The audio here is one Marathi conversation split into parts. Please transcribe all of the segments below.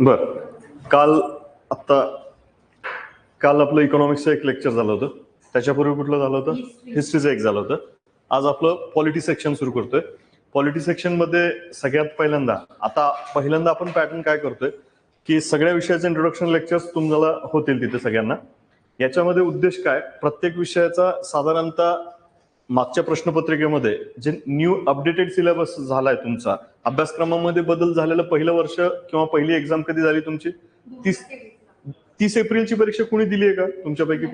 बर, काल आपलं इकॉनॉमिक्सचं एक लेक्चर झालं होतं. त्याच्यापूर्वी कुठलं झालं होतं? हिस्ट्रीचं एक झालं होतं. आज आपलं पॉलिटी सेक्शन सुरू करतोय. पॉलिटी सेक्शन मध्ये सगळ्यात पहिल्यांदा आपण पॅटर्न काय करतोय की सगळ्या विषयाचे इंट्रोडक्शन लेक्चर्स तुम्हाला होतील तिथे सगळ्यांना. याच्यामध्ये उद्देश काय, प्रत्येक विषयाचा साधारणतः मागच्या प्रश्नपत्रिकेमध्ये जे न्यू अपडेटेड सिलेबस झालाय तुमचा, अभ्यासक्रमामध्ये बदल झालेलं पहिलं वर्ष किंवा पहिली एक्झाम कधी झाली तुमची? 30 एप्रिलची परीक्षा कुणी दिली आहे का तुमच्यापैकी?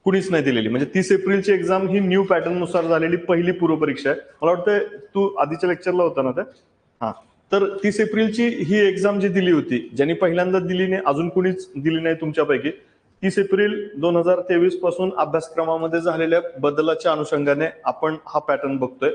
कुणीच नाही दिलेली. म्हणजे 30 एप्रिलची एक्झाम ही न्यू पॅटर्न नुसार झालेली पहिली पूर्व परीक्षा आहे. मला वाटतं तू आधीच्या लेक्चरला होता ना त्या? हा, तर 30 एप्रिलची ही एक्झाम जी दिली होती, ज्यांनी पहिल्यांदा दिली नाही, अजून कुणीच दिली नाही तुमच्यापैकी, 30 एप्रिल 2023 पासून अभ्यासक्रमामध्ये झालेल्या बदलाच्या अनुषंगाने आपण हा पॅटर्न बघतोय.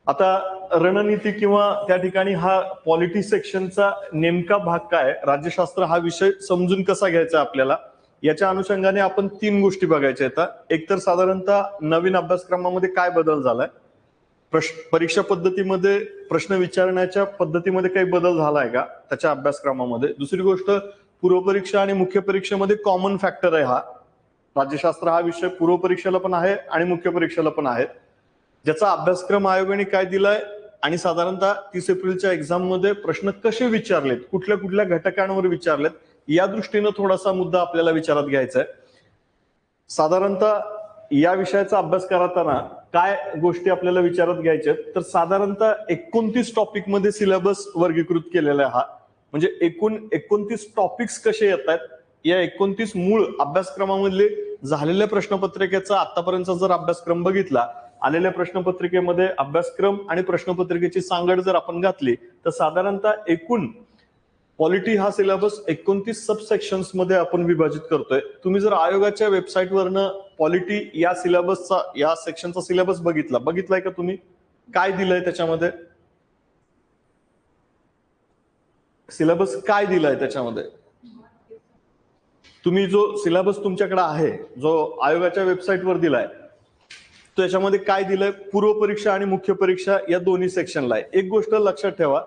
आता रणनीती किंवा त्या ठिकाणी हा पॉलिटी सेक्शनचा नेमका भाग काय, राज्यशास्त्र हा विषय समजून कसा घ्यायचा आपल्याला, याच्या अनुषंगाने आपण 3 गोष्टी बघायच्या आहेत. एक तर साधारणतः नवीन अभ्यासक्रमामध्ये काय बदल झालाय, परीक्षा पद्धतीमध्ये प्रश्न विचारण्याच्या पद्धतीमध्ये काही बदल झालाय का त्याच्या अभ्यासक्रमामध्ये. दुसरी गोष्ट, पूर्व परीक्षा आणि मुख्य परीक्षेमध्ये कॉमन फॅक्टर आहे हा. राज्यशास्त्र हा विषय पूर्व परीक्षेला पण आहे आणि मुख्य परीक्षेला पण आहे, ज्याचा अभ्यासक्रम आयोगाने काय दिलाय आणि साधारणतः 30 एप्रिलच्या एक्झाम मध्ये प्रश्न कसे विचारलेत, कुठल्या कुठल्या घटकांवर विचारलेत, या दृष्टीनं थोडासा मुद्दा आपल्याला विचारात घ्यायचा आहे. साधारणतः या विषयाचा अभ्यास करताना काय गोष्टी आपल्याला विचारात घ्यायच्या, तर साधारणतः 29 टॉपिक मध्ये सिलेबस वर्गीकृत केलेला आहे हा. म्हणजे एकूण 29 टॉपिक्स कसे येत आहेत, या 29 मूळ अभ्यासक्रमामधले झालेल्या प्रश्नपत्रिकेचा आतापर्यंतचा जर अभ्यासक्रम बघितला, आलेल्या प्रश्नपत्रिकेमध्ये अभ्यासक्रम आणि प्रश्नपत्रिकेची सांगड जर आपण घातली, तर साधारणतः एकूण पॉलिटी हा सिलेबस 29 सबसेक्शन्स मध्ये आपण विभाजित करतोय. तुम्ही जर आयोगाच्या वेबसाईटवरनं पॉलिटी या सिलेबसचा, या सेक्शनचा सिलेबस बघितलाय का तुम्ही? काय दिलंय त्याच्यामध्ये? सिलेबस काय दिलाय त्याच्यामध्ये? तुम्ही जो सिलेबस तुमच्याकडे आहे, जो आयोगाच्या वेबसाईटवर दिलाय, तो याच्यामध्ये काय दिलंय? पूर्व परीक्षा आणि मुख्य परीक्षा या दोन्ही सेक्शनला आहे. एक गोष्ट लक्षात ठेवा,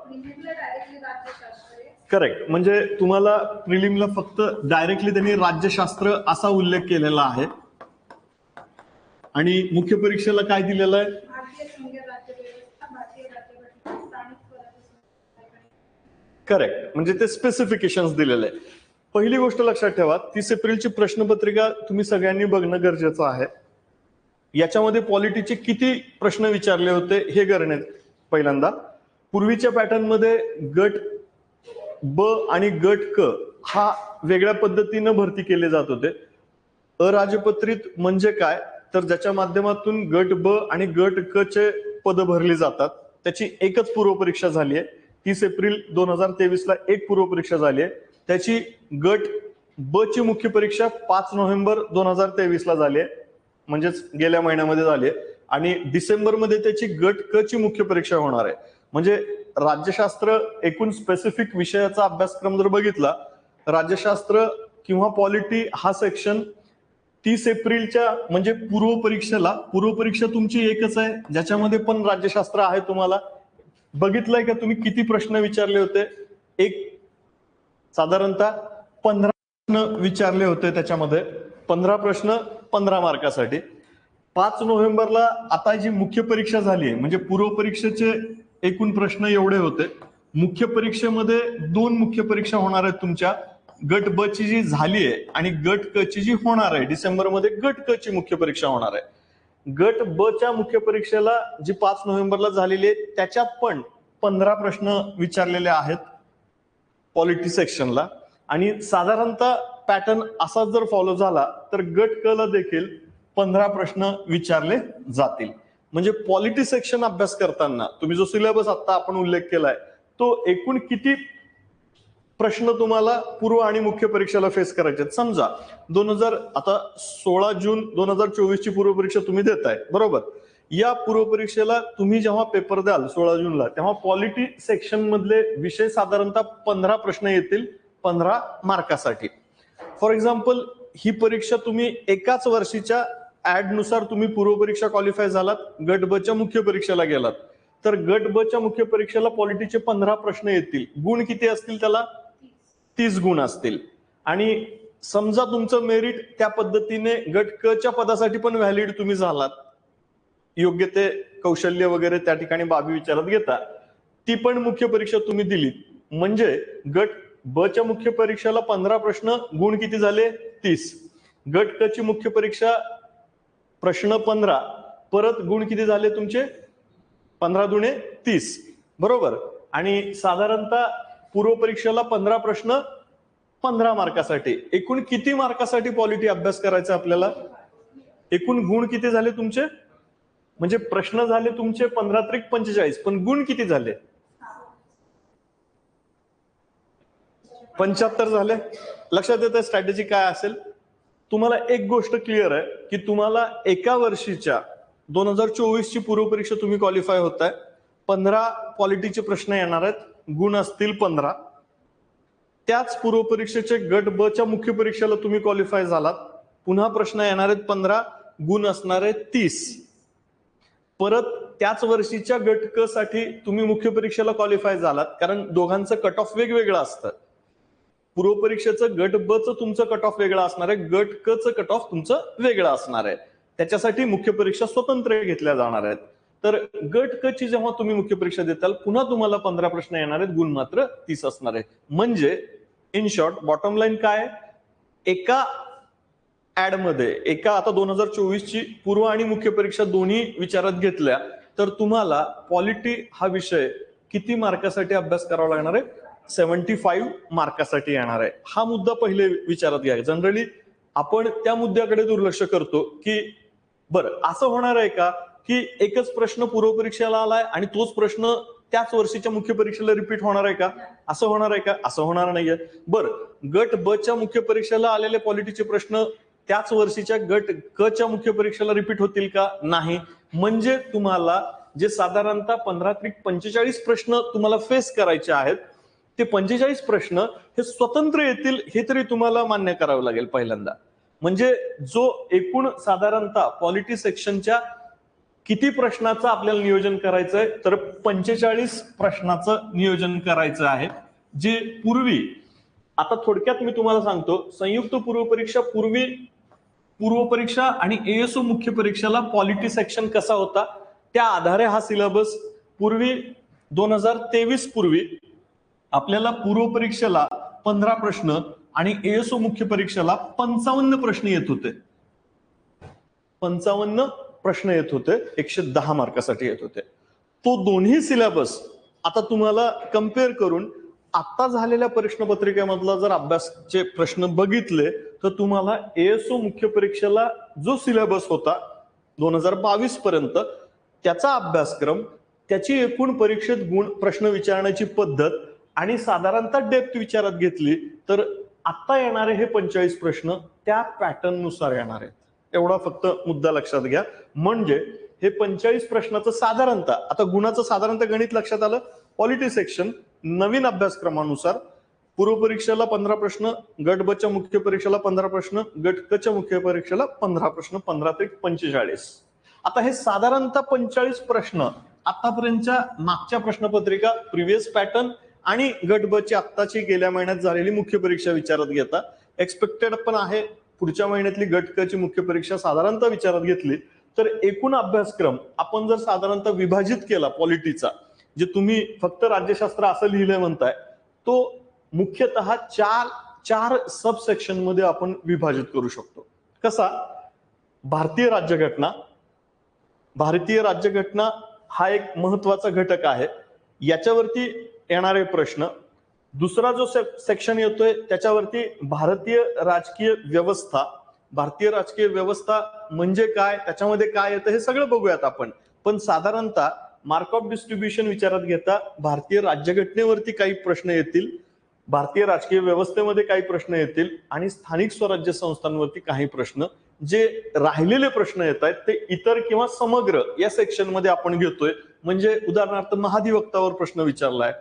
करेक्ट, म्हणजे तुम्हाला प्रिलिमला फक्त डायरेक्टली त्यांनी राज्यशास्त्र असा उल्लेख केलेला आहे आणि मुख्य परीक्षेला काय दिलेलं आहे? करेक्ट, म्हणजे ते स्पेसिफिकेशन्स दिलेले आहे. पहिली गोष्ट लक्षात ठेवा, 30 एप्रिलची प्रश्नपत्रिका तुम्ही सगळ्यांनी बघणं गरजेचं आहे. याच्यामध्ये पॉलिटीचे किती प्रश्न विचारले होते हे करण्यात, पहिल्यांदा पूर्वीच्या पॅटर्न मध्ये गट ब आणि गट क हा वेगळ्या पद्धतीनं भरती केले जात होते. अराजपत्रित म्हणजे काय, तर ज्याच्या माध्यमातून गट ब आणि गट क चे पद भरली जातात, त्याची एकच पूर्व परीक्षा झाली आहे. 30 एप्रिल 2023 ला एक पूर्व परीक्षा झाली आहे. त्याची गट ब ची मुख्य परीक्षा 5 नोव्हेंबर 2023 ला झाली आहे, म्हणजेच गेल्या महिन्यामध्ये झाली आहे. आणि डिसेंबर मध्ये त्याची गट क ची मुख्य परीक्षा होणार आहे. म्हणजे राज्यशास्त्र एकूण स्पेसिफिक विषयाचा अभ्यासक्रम जर बघितला, राज्यशास्त्र किंवा पॉलिटी हा सेक्शन 30 एप्रिलच्या म्हणजे पूर्व परीक्षा तुमची एकच आहे, ज्याच्यामध्ये पण राज्यशास्त्र आहे. तुम्हाला बघितलंय का तुम्ही किती प्रश्न विचारले होते? एक साधारणतः 15 प्रश्न विचारले होते. त्याच्यामध्ये 15 प्रश्न 15 मार्कासाठी. 5 नोव्हेंबरला आता जी मुख्य परीक्षा झाली आहे, म्हणजे पूर्व परीक्षेचे एकूण प्रश्न एवढे होते. मुख्य परीक्षेमध्ये 2 मुख्य परीक्षा होणार आहेत तुमच्या. गट ब ची जी झाली आहे आणि गट क ची जी होणार आहे, डिसेंबरमध्ये गट क ची मुख्य परीक्षा होणार आहे. गट ब च्या मुख्य परीक्षेला जी 5 नोव्हेंबरला झालेली आहे, त्याच्यात पण 15 प्रश्न विचारलेले आहेत पॉलिटी सेक्शनला. आणि साधारणतः पॅटर्न असा जर फॉलो झाला तर गट क ला देखील 15 प्रश्न विचारले जातील. म्हणजे पॉलिटी सेक्शन अभ्यास करताना तुम्ही जो सिलेबस आता आपण उल्लेख केलाय, तो एकूण किती प्रश्न तुम्हाला पूर्व आणि मुख्य परीक्षेला फेस करायचे? समजा 16 जून 2024 ची पूर्व परीक्षा तुम्ही देताय, बरोबर. या पूर्व परीक्षेला तुम्ही जेव्हा पेपर द्याल 16 जूनला, तेव्हा पॉलिटी सेक्शन मधले विषय साधारणतः 15 प्रश्न येतील 15 मार्कासाठी. फॉर एक्झाम्पल, ही परीक्षा तुम्ही एकाच वर्षीच्या ऍड नुसार तुम्ही पूर्व परीक्षा क्वालिफाय झालात, गट ब च्या मुख्य परीक्षेला गेलात, तर गट ब च्या मुख्य परीक्षेला पॉलिटीचे 15 प्रश्न येतील. गुण किती असतील त्याला? 30 गुण असतील. आणि समजा तुमचं मेरिट त्या पद्धतीने गट क च्या पदासाठी पण व्हॅलिड तुम्ही झालात, योग्य ते कौशल्य वगैरे त्या ठिकाणी बाबी विचारात घेता, ती पण मुख्य परीक्षा तुम्ही दिली, म्हणजे गट ब च्या मुख्य परीक्षेला 15 प्रश्न, गुण किती झाले? 30. गट क ची मुख्य परीक्षा प्रश्न 15, परत गुण किती झाले तुमचे? 15 दुणे 30, बरोबर. आणि साधारणतः पूर्व परीक्षेला 15 प्रश्न 15 मार्कासाठी. एकूण किती मार्कासाठी पॉलिटी अभ्यास करायचा आपल्याला? एकूण गुण किती झाले तुमचे? म्हणजे प्रश्न झाले तुमचे 15 त्रिक 45, पण गुण किती झाले? 75 झाले. लक्षात येतं स्ट्रॅटेजी काय असेल? तुम्हाला एक गोष्ट क्लिअर आहे की तुम्हाला एका वर्षीच्या 2024 ची पूर्व परीक्षा तुम्ही क्वालिफाय होताय. 15 पॉलिटीचे प्रश्न येणार आहेत, गुण असतील 15. त्याच पूर्व परीक्षेचे गट ब च्या मुख्य परीक्षेला तुम्ही क्वालिफाय झालात, पुन्हा प्रश्न येणार आहेत 15, गुण असणार आहेत 30. परत त्याच वर्षीच्या गट क साठी तुम्ही मुख्य परीक्षेला क्वालिफाय झालात, कारण दोघांचं कट ऑफ वेगवेगळं असतं. पूर्व परीक्षेचं गट ब चं तुमचं कट ऑफ वेगळं असणार आहे, गट क चं कट ऑफ तुमचं वेगळं असणार आहे. त्याच्यासाठी मुख्य परीक्षा स्वतंत्र घेतल्या जाणार आहेत. तर गट क ची जेव्हा तुम्ही मुख्य परीक्षा देताल, पुन्हा तुम्हाला 15 प्रश्न येणार आहेत, गुण मात्र 30 असणार आहे. म्हणजे इन शॉर्ट बॉटम लाईन काय? एका ऍड मध्ये, एका आता 2024 ची पूर्व आणि मुख्य परीक्षा दोन्ही विचारात घेतल्या तर तुम्हाला पॉलिटी हा विषय किती मार्कासाठी अभ्यास करावा लागणार आहे? 75 मार्कासाठी येणार आहे. हा मुद्दा पहिले विचारात घ्या. जनरली आपण त्या मुद्द्याकडे दुर्लक्ष करतो की बरं असं होणार आहे का की एकच प्रश्न पूर्व परीक्षेला आलाय आणि तोच प्रश्न त्याच वर्षीच्या मुख्य परीक्षेला रिपीट होणार आहे का? असं होणार आहे का? असं होणार नाहीये. बरं गट ब च्या मुख्य परीक्षेला आलेले पॉलिटीचे प्रश्न त्याच वर्षीच्या गट क च्या मुख्य परीक्षेला रिपीट होतील का? नाही. म्हणजे तुम्हाला जे साधारणतः 15 त्रिक 45 प्रश्न तुम्हाला फेस करायचे आहेत, ते 45 प्रश्न हे स्वतंत्र येतील हे तरी तुम्हाला मान्य करावं लागेल पहिल्यांदा. म्हणजे जो एकूण साधारणतः पॉलिटी सेक्शनच्या किती प्रश्नाचं आपल्याला नियोजन करायचंय? तर 45 प्रश्नाचं नियोजन करायचं आहे. जे पूर्वी, आता थोडक्यात मी तुम्हाला सांगतो, संयुक्त पूर्व परीक्षा पूर्वी पूर्व परीक्षा आणि एएसओ मुख्य परीक्षेला पॉलिटी सेक्शन कसा होता त्या आधारे हा सिलेबस पूर्वी 2023 पूर्वी आपल्याला पूर्व परीक्षेला 15 प्रश्न आणि एएसओ मुख्य परीक्षेला 55 प्रश्न येत होते. 55 प्रश्न येत होते, 110 मार्कासाठी येत होते. तो दोन्ही सिलेबस आता तुम्हाला कम्पेअर करून आता झालेल्या प्रश्नपत्रिकेमधला जर अभ्यासचे प्रश्न बघितले तर तुम्हाला एएसओ मुख्य परीक्षेला जो सिलेबस होता 2022 पर्यंत, त्याचा अभ्यासक्रम, त्याची एकूण परीक्षेत गुण, प्रश्न विचारण्याची पद्धत आणि साधारणतः डेप्थ विचारात घेतली तर आता येणारे हे 45 प्रश्न त्या पॅटर्न नुसार येणार आहेत. एवढा फक्त मुद्दा लक्षात घ्या. म्हणजे हे 45 प्रश्नाचं साधारणतः, आता गुणाचं साधारणतः गणित लक्षात आलं. पॉलिटी सेक्शन नवीन अभ्यासक्रमानुसार पूर्व परीक्षेला 15 प्रश्न, गट ब च्या मुख्य परीक्षेला 15 प्रश्न, गट क च्या मुख्य परीक्षेला 15 प्रश्न, 15 त्रिक 45. आता हे साधारणतः 45 प्रश्न आतापर्यंतच्या मागच्या प्रश्नपत्रिका, प्रिव्हियस पॅटर्न आणि गट ब ची आत्ताची गेल्या महिन्यात झालेली मुख्य परीक्षा विचारात घेता. एक्सपेक्टेड पण आहे पुढच्या महिन्यातली गट क ची मुख्य परीक्षा साधारणतः विचारात घेतली तर एकूण अभ्यासक्रम आपण जर साधारणतः विभाजित केला पॉलिटीचा, जे तुम्ही फक्त राज्यशास्त्र असं लिहिलंय म्हणताय, तो मुख्यतः चार सब सेक्शन मध्ये आपण विभाजित करू शकतो. कसा? भारतीय राज्यघटना. भारतीय राज्यघटना हा एक महत्वाचा घटक आहे. याच्यावरती येणारे प्रश्न. दुसरा जो सेक्शन येतोय त्याच्यावरती भारतीय राजकीय व्यवस्था. भारतीय राजकीय व्यवस्था म्हणजे काय, त्याच्यामध्ये काय येतं हे सगळं बघूयात आपण. पण साधारणतः मार्क ऑफ डिस्ट्रीब्युशन विचारात घेता भारतीय राज्यघटनेवरती काही प्रश्न येतील, भारतीय राजकीय व्यवस्थेमध्ये काही प्रश्न येतील आणि स्थानिक स्वराज्य संस्थांवरती काही प्रश्न. जे राहिलेले प्रश्न येत आहेत ते इतर किंवा समग्र या सेक्शन मध्ये आपण घेतोय. म्हणजे उदाहरणार्थ महाधिवक्तावर प्रश्न विचारलाय,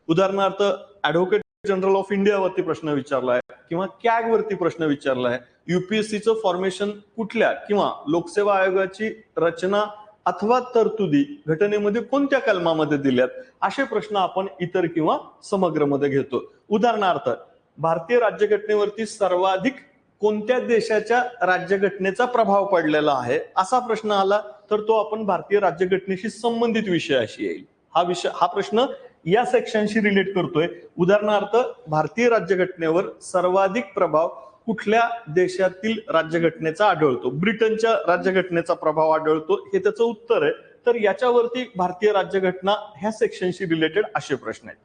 उदाहरणार्थ ऍडव्होकेट जनरल ऑफ इंडिया वरती प्रश्न विचारलाय किंवा कॅग वरती प्रश्न विचारलाय, युपीएससीचं फॉर्मेशन कुठल्या किंवा लोकसेवा आयोगाची रचना अथवा तरतुदी घटनेमध्ये कोणत्या कलमामध्ये दिल्यात, असे प्रश्न आपण इतर किंवा समग्र मध्ये घेतो. उदाहरणार्थ, भारतीय राज्यघटनेवरती सर्वाधिक कोणत्या देशाच्या राज्यघटनेचा प्रभाव पडलेला आहे, असा प्रश्न आला तर तो आपण भारतीय राज्यघटनेशी संबंधित विषयाशी येईल. हा प्रश्न या सेक्शनशी रिलेट करतोय. उदाहरणार्थ, भारतीय राज्यघटनेवर सर्वाधिक प्रभाव कुठल्या देशातील राज्यघटनेचा आढळतो? ब्रिटनच्या राज्यघटनेचा प्रभाव आढळतो, हे त्याचं उत्तर आहे. तर याच्यावरती भारतीय राज्यघटना ह्या सेक्शनशी रिलेटेड असे प्रश्न आहेत.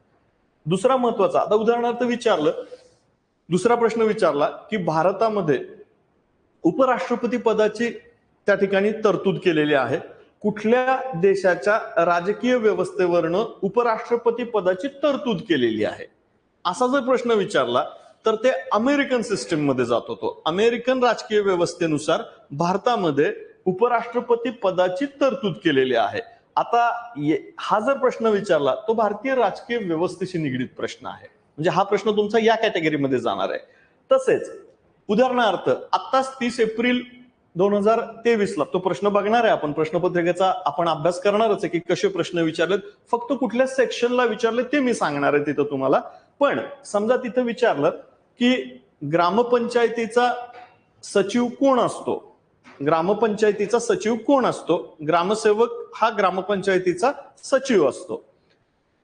दुसरा महत्वाचा, आता उदाहरणार्थ दुसरा प्रश्न विचारला की भारतामध्ये उपराष्ट्रपती पदाची त्या ठिकाणी तरतूद केलेली आहे. कुठल्या देशाच्या राजकीय व्यवस्थेवरनं उपराष्ट्रपती पदाची तरतूद केलेली आहे, असा जर प्रश्न विचारला तर ते अमेरिकन सिस्टीम मध्ये जातो. तो अमेरिकन राजकीय व्यवस्थेनुसार भारतामध्ये उपराष्ट्रपती पदाची तरतूद केलेली आहे. आता हा जर प्रश्न विचारला तो भारतीय राजकीय व्यवस्थेशी निगडीत प्रश्न आहे, म्हणजे हा प्रश्न तुमचा या कॅटेगरीमध्ये जाणार आहे. तसेच उदाहरणार्थ, आत्ताच 30 एप्रिल 2023 तो प्रश्न बघणार आहे आपण. प्रश्नपत्रिकेचा आपण अभ्यास करणारच आहे की कसे प्रश्न विचारलेत. फक्त कुठल्या सेक्शनला विचारले ते मी सांगणार आहे तिथं तुम्हाला. पण समजा तिथं विचारलं की ग्रामपंचायतीचा सचिव कोण असतो, ग्रामपंचायतीचा सचिव कोण असतो? ग्रामसेवक हा ग्रामपंचायतीचा सचिव असतो.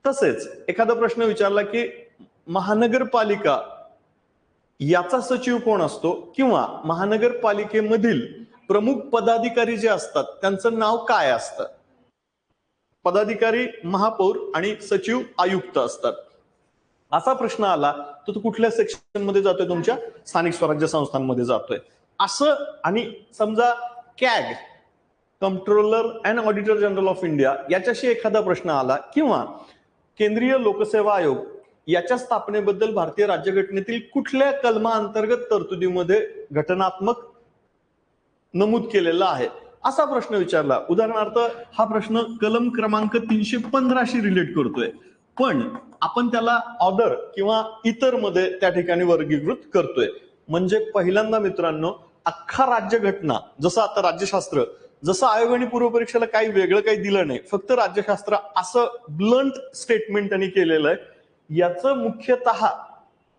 तसेच एखादा प्रश्न विचारला की महानगरपालिका याचा सचिव कोण असतो, किंवा महानगरपालिकेमधील प्रमुख पदाधिकारी जे असतात त्यांचं नाव काय असतं? पदाधिकारी महापौर आणि सचिव आयुक्त असतात. असा प्रश्न आला तर तो कुठल्या सेक्शन मध्ये जातोय? तुमच्या स्थानिक स्वराज्य संस्थांमध्ये जातोय. असं, आणि समजा CAG, controller and auditor general of India, याच्याशी एखादा प्रश्न आला, किंवा केंद्रीय लोकसेवा आयोग याच्या स्थापनेबद्दल भारतीय राज्यघटनेतील कुठल्या कलमाअंतर्गत तरतुदीमध्ये घटनात्मक नमूद केलेला आहे, असा प्रश्न विचारला. उदाहरणार्थ, हा प्रश्न कलम क्रमांक 315शी रिलेट करतोय, पण आपण त्याला ऑदर किंवा इतर मध्ये त्या ठिकाणी वर्गीकृत करतोय. म्हणजे पहिल्यांदा मित्रांनो, अख्खा राज्यघटना, जसं आता राज्यशास्त्र, जसं आयोगाने पूर्व परीक्षेला काही वेगळं काही दिलं नाही, फक्त राज्यशास्त्र असं ब्लंट स्टेटमेंट त्यांनी केलेलं आहे. याचं मुख्यतः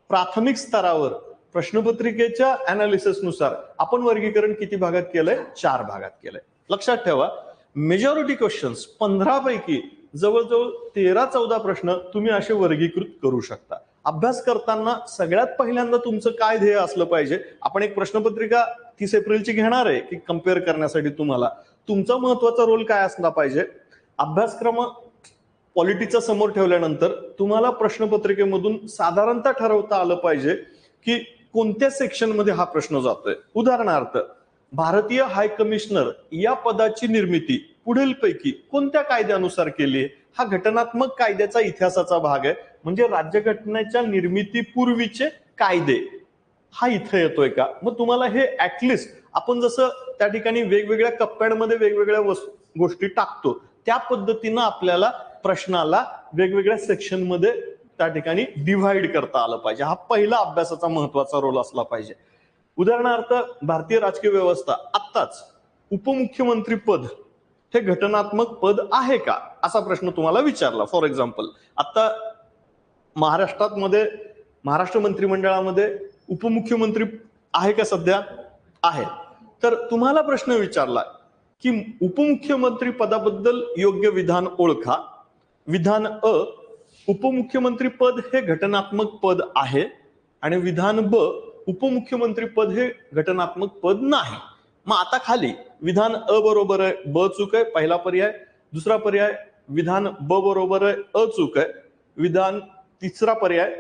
प्राथमिक स्तरावर प्रश्नपत्रिकेच्या अनालिसिसनुसार आपण वर्गीकरण किती भागात केलंय? 4 भागात केलंय. लक्षात ठेवा, मेजॉरिटी क्वेश्चन्स 15 पैकी जवळजवळ 13-14 प्रश्न तुम्ही असे वर्गीकृत करू शकता. अभ्यास करताना सगळ्यात पहिल्यांदा तुमचं काय ध्येय असलं पाहिजे? आपण एक प्रश्नपत्रिका 30 एप्रिलची घेणार आहे की कम्पेअर करण्यासाठी तुम्हाला तुमचा महत्वाचा रोल काय असला पाहिजे? अभ्यासक्रम पॉलिटीचा समोर ठेवल्यानंतर तुम्हाला प्रश्नपत्रिकेमधून साधारणतः ठरवता आलं पाहिजे की कोणत्या सेक्शन मध्ये हा प्रश्न जातोय. उदाहरणार्थ, भारतीय हाय कमिशनर या पदाची निर्मिती पुढीलपैकी कोणत्या कायद्यानुसार केली? हा घटनात्मक कायद्याचा इतिहासाचा भाग आहे. म्हणजे राज्यघटनेच्या निर्मितीपूर्वीचे कायदे हा इथं येतोय का? मग तुम्हाला हे ऍटलिस्ट आपण जसं त्या ठिकाणी वेगवेगळ्या कप्प्यांमध्ये वेगवेगळ्या गोष्टी टाकतो, त्या पद्धतीनं आपल्याला प्रश्नाला वेगवेगळ्या सेक्शन मध्ये त्या ठिकाणी डिव्हाइड करता आलं पाहिजे. हा पहिला अभ्यासाचा महत्वाचा रोल असला पाहिजे. उदाहरणार्थ, भारतीय राजकीय व्यवस्था, आत्ताच उपमुख्यमंत्री पद हे घटनात्मक पद आहे का, असा प्रश्न तुम्हाला विचारला. फॉर एक्झाम्पल, आता महाराष्ट्र मंत्रिमंडळामध्ये उपमुख्यमंत्री आहे का? सध्या आहे. तर तुम्हाला प्रश्न विचारला की उपमुख्यमंत्री पदाबद्दल योग्य विधान ओळखा. विधान अ, उपमुख्यमंत्री पद हे घटनात्मक पद आहे, आणि विधान ब, उपमुख्यमंत्री पद हे घटनात्मक पद नाही. मग आता खाली विधान अ बरोबर आहे, ब चूक आहे, पहिला पर्याय. दुसरा पर्याय, विधान ब बरोबर आहे, अ चूक आहे. तिसरा पर्याय,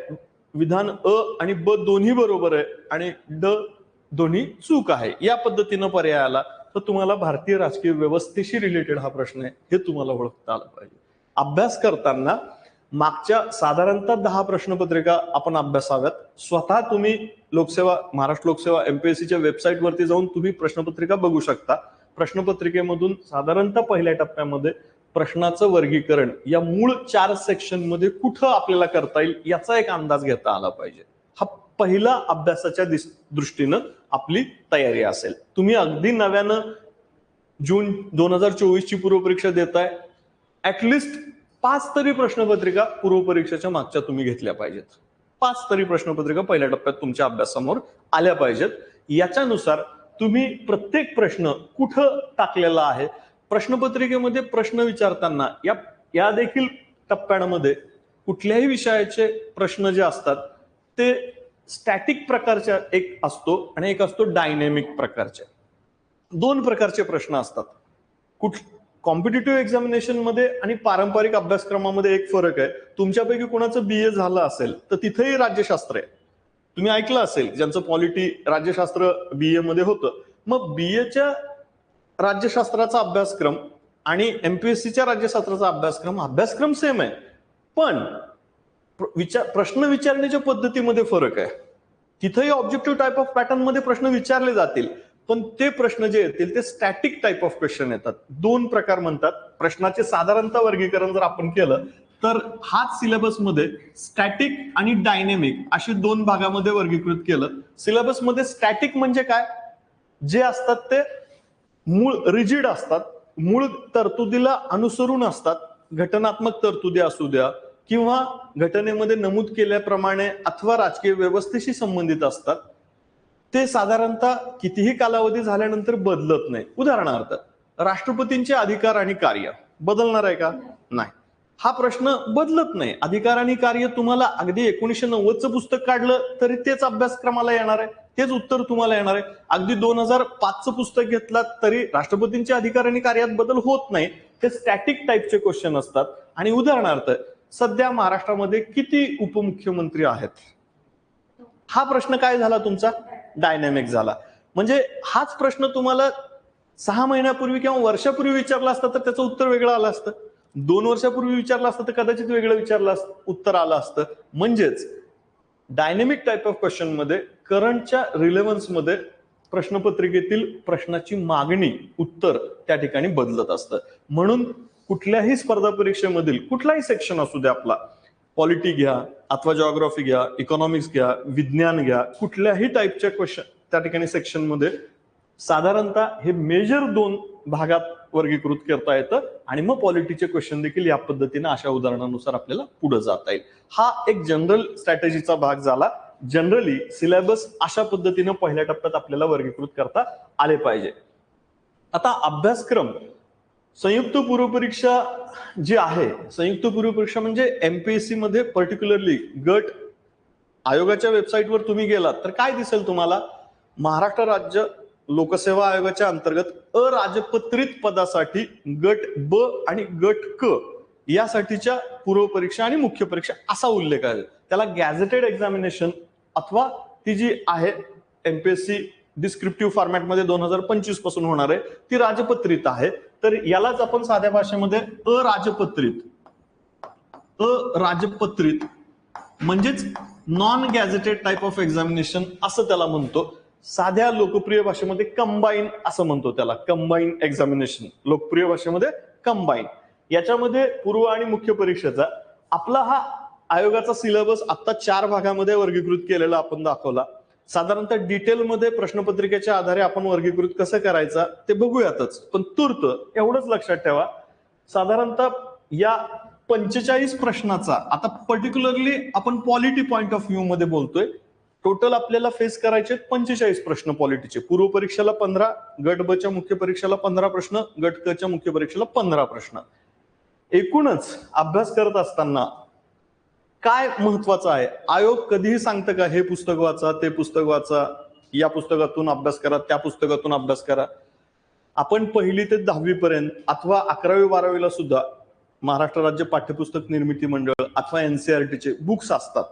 विधान अ आणि ब दोन्ही बरोबर आहे आणि ड दोन्ही चूक आहे. या पद्धतीनं पर्याय आला तर तुम्हाला भारतीय राजकीय व्यवस्थेशी रिलेटेड हा प्रश्न आहे हे तुम्हाला ओळखता आलं पाहिजे. अभ्यास करताना मागच्या साधारणतः 10 प्रश्नपत्रिका आपण अभ्यासाव्यात. स्वतः तुम्ही महाराष्ट्र लोकसेवा एमपीएससीच्या वेबसाईटवरती जाऊन तुम्ही प्रश्नपत्रिका बघू शकता. प्रश्नपत्रिकेमधून साधारणतः पहिल्या टप्प्यामध्ये प्रश्नाचं वर्गीकरण या मूळ 4 सेक्शन मध्ये कुठं आपल्याला करता येईल याचा एक अंदाज घेता आला पाहिजे. हा पहिला अभ्यासाच्या दृष्टीनं आपली तयारी असेल. तुम्ही अगदी नव्यानं जून 2024 ची पूर्वपरीक्षा देताय, ऍटलिस्ट 5 तरी प्रश्नपत्रिका पूर्वपरीक्षेच्या मागच्या तुम्ही घेतल्या पाहिजेत. 5 तरी प्रश्नपत्रिका पहिल्या टप्प्यात तुमच्या अभ्यासासमोर आल्या पाहिजेत. याच्यानुसार तुम्ही प्रत्येक प्रश्न कुठं टाकलेला आहे, प्रश्नपत्रिकेमध्ये प्रश्न विचारताना या देखील टप्प्यांमध्ये कुठल्याही विषयाचे प्रश्न जे असतात ते स्टॅटिक प्रकारच्या एक असतो आणि एक असतो डायनॅमिक प्रकारचे. 2 प्रकारचे प्रश्न असतात. कॉम्पिटिटिव्ह एक्झामिनेशन मध्ये आणि पारंपरिक अभ्यासक्रमामध्ये एक फरक आहे. तुमच्यापैकी कोणाचं बीए झालं असेल तर तिथेही राज्यशास्त्र आहे. तुम्ही ऐकलं असेल ज्यांचं पॉलिटी राज्यशास्त्र बीए मध्ये होतं. मग बीएच्या राज्यशास्त्राचा अभ्यासक्रम आणि एमपीएससीच्या राज्यशास्त्राचा अभ्यासक्रम सेम आहे, पण प्रश्न विचारण्याच्या पद्धतीमध्ये फरक आहे. तिथेही ऑब्जेक्टिव्ह टाइप ऑफ पॅटर्न मध्ये प्रश्न विचारले जातील, पण ते प्रश्न जे येतील ते स्टॅटिक टाइप ऑफ क्वेश्चन येतात. 2 प्रकार म्हणतात. प्रश्नाचे साधारणतः वर्गीकरण जर आपण केलं तर हाच सिलेबसमध्ये स्टॅटिक आणि डायनेमिक अशी 2 भागामध्ये वर्गीकृत केलं. सिलेबसमध्ये स्टॅटिक म्हणजे काय, जे असतात ते मूळ रिजिड असतात, मूळ तरतुदीला अनुसरून असतात. घटनात्मक तरतुदी असू द्या किंवा घटनेमध्ये नमूद केल्याप्रमाणे अथवा राजकीय व्यवस्थेशी संबंधित असतात. ते साधारणतः कितीही कालावधी झाल्यानंतर बदलत नाही. उदाहरणार्थ राष्ट्रपतींचे अधिकार आणि कार्य बदलणार आहे का? नाही. हा प्रश्न बदलत नाही. अधिकार आणि कार्य तुम्हाला अगदी 1990चं पुस्तक काढलं तरी तेच अभ्यासक्रमाला येणार आहे, तेच उत्तर तुम्हाला येणार आहे. अगदी 2005चं पुस्तक घेतलं तरी राष्ट्रपतींचे अधिकार आणि कार्यात बदल होत नाही. ते स्टॅटिक टाइपचे क्वेश्चन असतात. आणि उदाहरणार्थ सध्या महाराष्ट्रामध्ये किती उपमुख्यमंत्री आहेत, हा प्रश्न काय झाला तुमचा? डायनॅमिक झाला. म्हणजे हाच प्रश्न तुम्हाला 6 महिन्यापूर्वी किंवा वर्षापूर्वी विचारला असता तर त्याचं उत्तर वेगळं आलं असतं. 2 वर्षापूर्वी विचारलं असतं तर कदाचित वेगळं विचारलं असतं, उत्तर आलं असतं. म्हणजेच डायनॅमिक टाइप ऑफ क्वेश्चन मध्ये करंटच्या रिलेव्हन्स मध्ये प्रश्नपत्रिकेतील प्रश्नाची मागणी उत्तर त्या ठिकाणी बदलत असतं. म्हणून कुठल्याही स्पर्धा परीक्षेमधील कुठलाही सेक्शन असू द्या, आपला पॉलिटी घ्या अथवा जिओग्राफी घ्या, इकॉनॉमिक्स घ्या, विज्ञान घ्या, कुठल्याही टाइपच्या क्वेश्चन त्या ठिकाणी सेक्शन मध्ये साधारणतः हे मेजर 2 भागात वर्गीकृत करता येतं. आणि मग पॉलिटीचे क्वेश्चन देखील या पद्धतीने अशा उदाहरणानुसार आपल्याला पुढे जाता येईल. हा एक जनरल स्ट्रॅटेजीचा भाग झाला. जनरली सिलेबस अशा पद्धतीने पहिल्या टप्प्यात आपल्याला वर्गीकृत करता आले पाहिजे. आता अभ्यासक्रम संयुक्त पूर्वपरीक्षा जी आहे, संयुक्त पूर्वपरीक्षा म्हणजे एमपीएससी मध्ये पर्टिक्युलरली गट आयोगाच्या वेबसाईटवर तुम्ही गेलात तर काय दिसेल तुम्हाला? महाराष्ट्र राज्य लोकसेवा आयोगाच्या अंतर्गत अराजपत्रित पदासाठी गट ब आणि गट क यासाठीच्या पूर्वपरीक्षा आणि मुख्य परीक्षा असा उल्लेख आहे. त्याला गॅझेटेड एक्झामिनेशन अथवा ती जी आहे एमपीएससी डिस्क्रिप्टिव्ह फॉर्मॅटमध्ये 2025 पासून होणार आहे ती राजपत्रित आहे. तर यालाच आपण साध्या भाषेमध्ये अराजपत्रित म्हणजेच non gazetted type of examination असं त्याला म्हणतो. साध्या लोकप्रिय भाषेमध्ये कंबाईन असं म्हणतो त्याला, कंबाईन एक्झामिनेशन, लोकप्रिय भाषेमध्ये कंबाईन. याच्यामध्ये पूर्व आणि मुख्य परीक्षेचा आपला हा आयोगाचा सिलेबस आता 4 भागामध्ये वर्गीकृत केलेला आपण दाखवला. साधारणतः डिटेलमध्ये प्रश्नपत्रिकेच्या आधारे आपण वर्गीकृत कसं करायचं ते बघूयातच, पण तूर्त एवढंच लक्षात ठेवा, साधारणतः या 45 प्रश्नाचा आता पर्टिक्युलरली आपण पॉलिटी पॉइंट ऑफ व्ह्यू मध्ये बोलतोय. टोटल आपल्याला फेस करायचे 45 प्रश्न पॉलिटीचे. पूर्व परीक्षेला 15, गट ब च्या मुख्य परीक्षेला 15 प्रश्न, गट क च्या मुख्य परीक्षेला 15 प्रश्न. एकूणच अभ्यास करत असताना काय महत्वाचं आहे? आयोग कधीही सांगतं का हे पुस्तक वाचा, ते पुस्तक वाचा, या पुस्तकातून अभ्यास करा, त्या पुस्तकातून अभ्यास करा? आपण 1ली ते 10वी पर्यंत अथवा 11वी 12वीला सुद्धा महाराष्ट्र राज्य पाठ्यपुस्तक निर्मिती मंडळ अथवा एनसीईआरटीचे बुक्स असतात,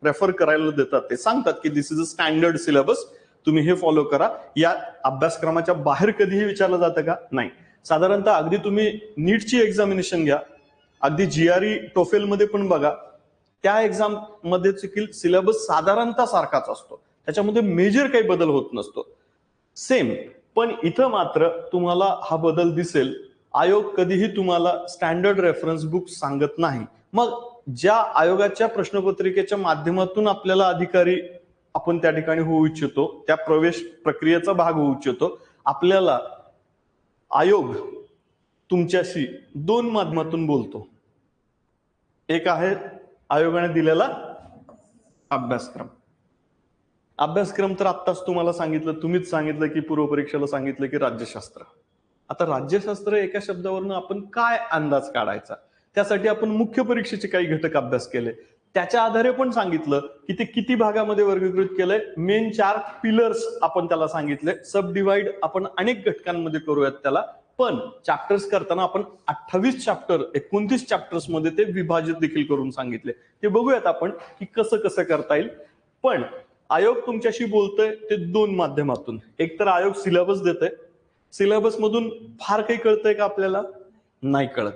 रेफर करायला देतात. ते सांगतात की दिस इज अ स्टँडर्ड सिलेबस, तुम्ही हे फॉलो करा. या अभ्यासक्रमाच्या बाहेर कधीही विचारलं जातं का? नाही. साधारणतः अगदी तुम्ही नीटची एक्झामिनेशन घ्या, अगदी जीआरई टोफेल मध्ये पण बघा, त्या एक्झाम मध्ये देखील सिलेबस साधारणतः सारखाच असतो, त्याच्यामध्ये मेजर काही बदल होत नसतो, सेम. पण इथं मात्र तुम्हाला हा बदल दिसेल. आयोग कधीही तुम्हाला स्टँडर्ड रेफरन्स बुक सांगत नाही. मग ज्या आयोगाच्या प्रश्नपत्रिकेच्या माध्यमातून आपल्याला अधिकारी आपण त्या ठिकाणी होऊ इच्छितो, त्या प्रवेश प्रक्रियेचा भाग होऊ इच्छितो, आपल्याला आयोग तुमच्याशी दोन माध्यमातून बोलतो. एक आहे आयोगाने दिलेला अभ्यासक्रम. अभ्यासक्रम तर आत्ताच तुम्हाला सांगितलं, तुम्हीच सांगितलं की पूर्व परीक्षेला सांगितलं की राज्यशास्त्र. आता राज्यशास्त्र एका शब्दावरून आपण काय अंदाज काढायचा, त्यासाठी आपण मुख्य परीक्षेचे काही घटक अभ्यास केले. त्याच्या आधारे पण सांगितलं की ते किती भागामध्ये वर्गीकृत केलंय. मेन 4 पिलर्स आपण त्याला सांगितले. सब डिवाइड आपण अनेक घटकांमध्ये करूयात त्याला. पण चॅप्टर्स करताना आपण 28 चॅप्टर 29 चॅप्टर्स मध्ये ते विभाजित देखील करून सांगितले. ते बघूयात आपण की कसं कसं करता येईल. पण आयोग तुमच्याशी बोलतोय ते दोन माध्यमातून. एक तर आयोग सिलेबस देतोय. सिलेबस मधून फार काही कळतंय का आपल्याला? नाही कळत.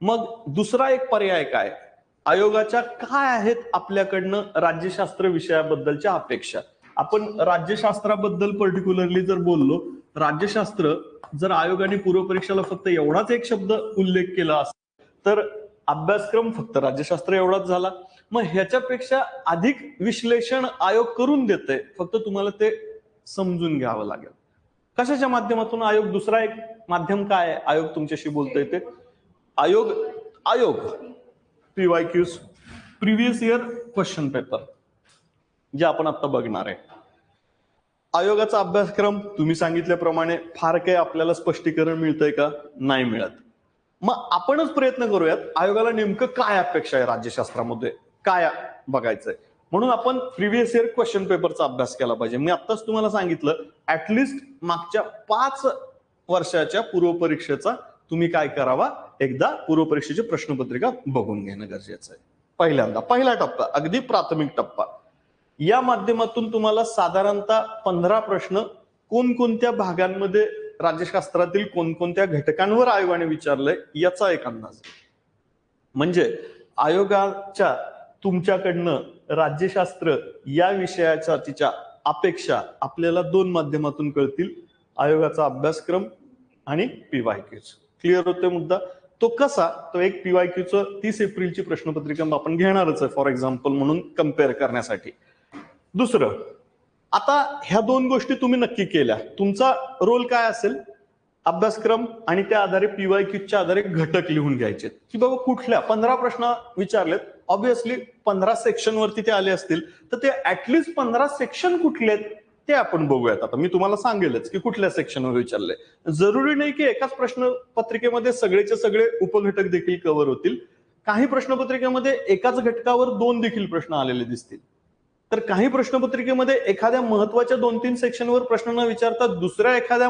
मग दुसरा एक पर्याय काय? आयोगाच्या काय आहेत आपल्याकडनं राज्यशास्त्र विषयाबद्दलच्या अपेक्षा. आपण राज्यशास्त्राबद्दल पर्टिक्युलरली जर बोललो, राज्यशास्त्र जर आयोगाने पूर्व परीक्षेला फक्त एवढाच एक शब्द उल्लेख केला असेल तर अभ्यासक्रम फक्त राज्यशास्त्र एवढाच झाला. मग ह्याच्यापेक्षा अधिक विश्लेषण आयोग करून देते, फक्त तुम्हाला ते समजून घ्यावं लागेल. कशाच्या माध्यमातून आयोग? दुसरा एक माध्यम काय आहे आयोग तुमच्याशी बोलतोय ते? आयोग PYQs, previous year question paper, जे आपण आता बघणार आहे. आयोगाचा अभ्यासक्रम तुम्ही सांगितल्याप्रमाणे फार काही आपल्याला स्पष्टीकरण मिळतंय का? नाही मिळत. मग आपणच प्रयत्न करूयात आयोगाला नेमकं काय अपेक्षा आहे राज्यशास्त्रामध्ये, काय बघायचंय. म्हणून आपण प्रिव्हियस इयर क्वेश्चन पेपरचा अभ्यास केला पाहिजे. मी आत्ताच तुम्हाला सांगितलं, ऍटलिस्ट मागच्या 5 वर्षाच्या पूर्व परीक्षेचा तुम्ही काय करावा, एकदा पूर्व परीक्षेची प्रश्नपत्रिका बघून घेणं गरजेचं आहे. पहिला टप्पा, अगदी प्राथमिक टप्पा. या माध्यमातून तुम्हाला साधारणतः 15 प्रश्न कोणकोणत्या भागांमध्ये राज्यशास्त्रातील कोणकोणत्या घटकांवर आयोगाने विचारलंय याचा एक अंदाज. म्हणजे आयोगाच्या तुमच्याकडनं राज्यशास्त्र या विषयाच्या अपेक्षा आपल्याला दोन माध्यमातून कळतील, आयोगाचा अभ्यासक्रम आणि PYQs. क्लिअर होतोय मुद्दा? तो कसा? तो एक PYQचं 30 एप्रिलची प्रश्नपत्रिका आपण घेणारच आहे फॉर एक्झाम्पल म्हणून कम्पेअर करण्यासाठी. दुसरं, आता ह्या दोन गोष्टी तुम्ही नक्की केल्या, तुमचा रोल काय असेल? अभ्यासक्रम आणि त्या आधारे PYQच्या आधारे घटक लिहून घ्यायचे की बाबा कुठल्या 15 प्रश्न विचारलेत, ऑब्व्हियसली 15 सेक्शन वरती ते आले असतील, तर ते ऍटलिस्ट 15 सेक्शन कुठले आहेत ते आपण बघूयात. आता मी तुम्हाला सांगेलच की कुठल्या सेक्शनवर विचारले. जरुरी नाही की एकाच प्रश्नपत्रिकेमध्ये सगळेचे सगळे उपघटक देखील कव्हर होतील. काही प्रश्नपत्रिकेमध्ये एकाच घटकावर 2 देखील प्रश्न आलेले दिसतील. तर काही प्रश्नपत्रिकेमध्ये एखाद्या महत्वाच्या 2-3 सेक्शनवर प्रश्न न विचारता दुसऱ्या एखाद्या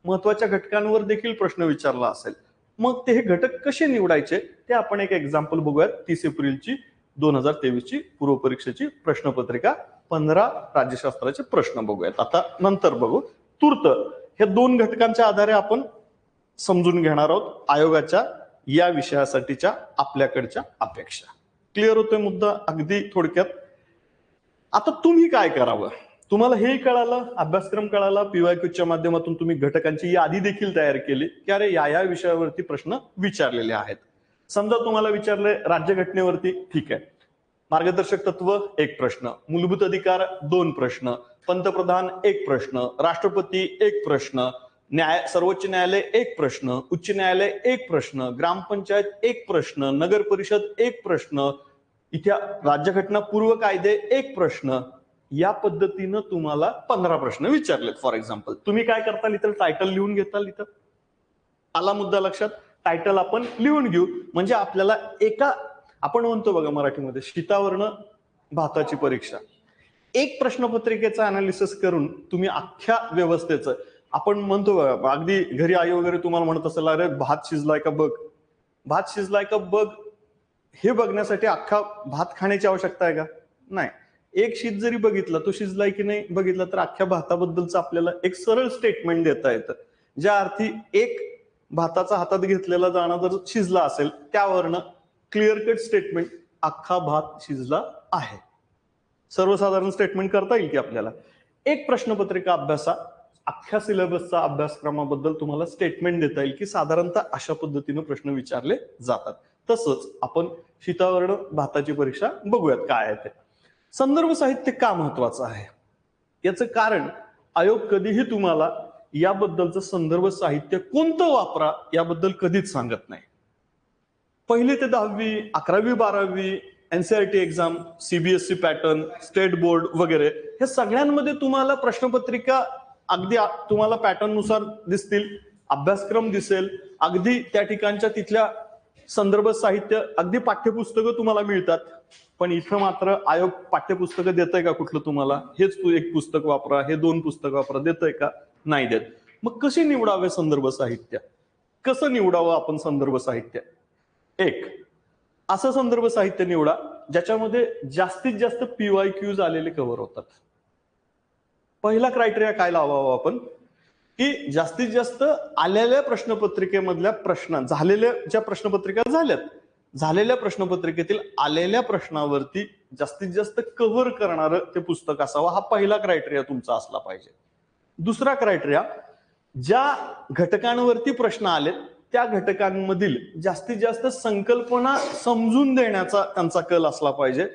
महत्वाच्या घटकांवर देखील प्रश्न विचारला असेल. मग ते हे घटक कसे निवडायचे ते आपण एक एक्झाम्पल बघूयात. 30 एप्रिलची 2023ची पूर्व परीक्षेची प्रश्नपत्रिका, 15 राज्यशास्त्राचे प्रश्न बघूयात. आता नंतर बघू. तूर्त हे 2 घटकांच्या आधारे आपण समजून घेणार आहोत आयोगाच्या या विषयासाठीच्या आपल्याकडच्या अपेक्षा. क्लिअर होतोय मुद्दा अगदी थोडक्यात? आता तुम्ही काय करावं? तुम्हाला हे कळालं, अभ्यासक्रम कळाला, PYQच्या माध्यमातून तुम्ही घटकांची यादी देखील तयार केली की अरे या विषयावरती प्रश्न विचारलेले आहेत. समजा तुम्हाला विचारलंय राज्यघटनेवरती, ठीक आहे. मार्गदर्शक तत्व 1 प्रश्न, मूलभूत अधिकार 2 प्रश्न, पंतप्रधान 1 प्रश्न, राष्ट्रपती 1 प्रश्न, सर्वोच्च न्यायालय 1 प्रश्न, उच्च न्यायालय 1 प्रश्न, ग्रामपंचायत 1 प्रश्न, नगर परिषद 1 प्रश्न, इथे राज्यघटना पूर्व कायदे 1 प्रश्न. या पद्धतीनं तुम्हाला 15 प्रश्न विचारलेत फॉर एक्झाम्पल. तुम्ही काय करताल? इथं टायटल लिहून घेताल. इथं आला मुद्दा लक्षात? टायटल आपण लिहून घेऊ म्हणजे आपल्याला आपण म्हणतो बघा मराठीमध्ये शीतावरनं भाताची परीक्षा. एक प्रश्नपत्रिकेचं अनालिसिस करून तुम्ही अख्ख्या व्यवस्थेचं, आपण म्हणतो बघा अगदी घरी आई वगैरे तुम्हाला म्हणत असेल अरे भात शिजलाय का बघ, भात शिजलाय का बघ, हे बघण्यासाठी अख्खा भात खाण्याची आवश्यकता आहे का? नाही. एक शीत जरी बघितला, तो शिजलाय की नाही बघितला, तर अख्ख्या भाताबद्दलचं आपल्याला एक सरळ स्टेटमेंट देता येतं. ज्या अर्थी एक भाताचा हातात घेतलेला दाणा जर शिजला असेल त्यावरनं क्लिअर कट स्टेटमेंट, अख्खा भात शिजला आहे. सर्वसाधारण स्टेटमेंट करता येईल की आपल्याला. एक प्रश्नपत्रिका अभ्यासा, अख्ख्या सिलेबसचा अभ्यासक्रमाबद्दल तुम्हाला स्टेटमेंट देता येईल की साधारणतः अशा पद्धतीने प्रश्न विचारले जातात. तसंच आपण शीतावरण भाताची परीक्षा बघूयात काय आहे ते. संदर्भ साहित्य का महत्वाचं आहे? याचं कारण आयोग कधीही तुम्हाला याबद्दलचं संदर्भ साहित्य कोणतं वापरा याबद्दल कधीच सांगत नाही. 1ली ते 10वी, 11वी 12वी, NCERT exam, CBSE pattern, state board वगैरे हे सगळ्यांमध्ये तुम्हाला प्रश्नपत्रिका अगदी तुम्हाला पॅटर्न नुसार दिसतील, अभ्यासक्रम दिसेल, अगदी त्या ठिकाणच्या तिथल्या संदर्भ साहित्य, अगदी पाठ्यपुस्तकं तुम्हाला मिळतात. पण इथं मात्र आयोग पाठ्यपुस्तकं देतंय का कुठलं तुम्हाला? हेच एक पुस्तक वापरा, हे 2 पुस्तक वापरा, देतंय का? नाही देत. मग कशी निवडावे संदर्भ साहित्य? कसं निवडावं आपण संदर्भ साहित्य? एक, असं संदर्भ साहित्य निवडा ज्याच्यामध्ये जास्तीत जास्त PYQs आलेले कव्हर होतात. पहिला क्रायटेरिया काय लावावा आपण, की जास्तीत जास्त आलेल्या प्रश्नपत्रिकेमधल्या प्रश्न, झालेल्या ज्या प्रश्नपत्रिका झालेल्या प्रश्नपत्रिकेतील आलेल्या प्रश्नावरती जास्तीत जास्त कव्हर करणारं ते पुस्तक असावं. हा पहिला क्रायटेरिया तुमचा असला पाहिजे. दुसरा क्रायटेरिया, ज्या घटकांवरती प्रश्न आलेत त्या घटकांमधील जास्तीत जास्त संकल्पना समजून देण्याचा त्यांचा कल असला पाहिजे.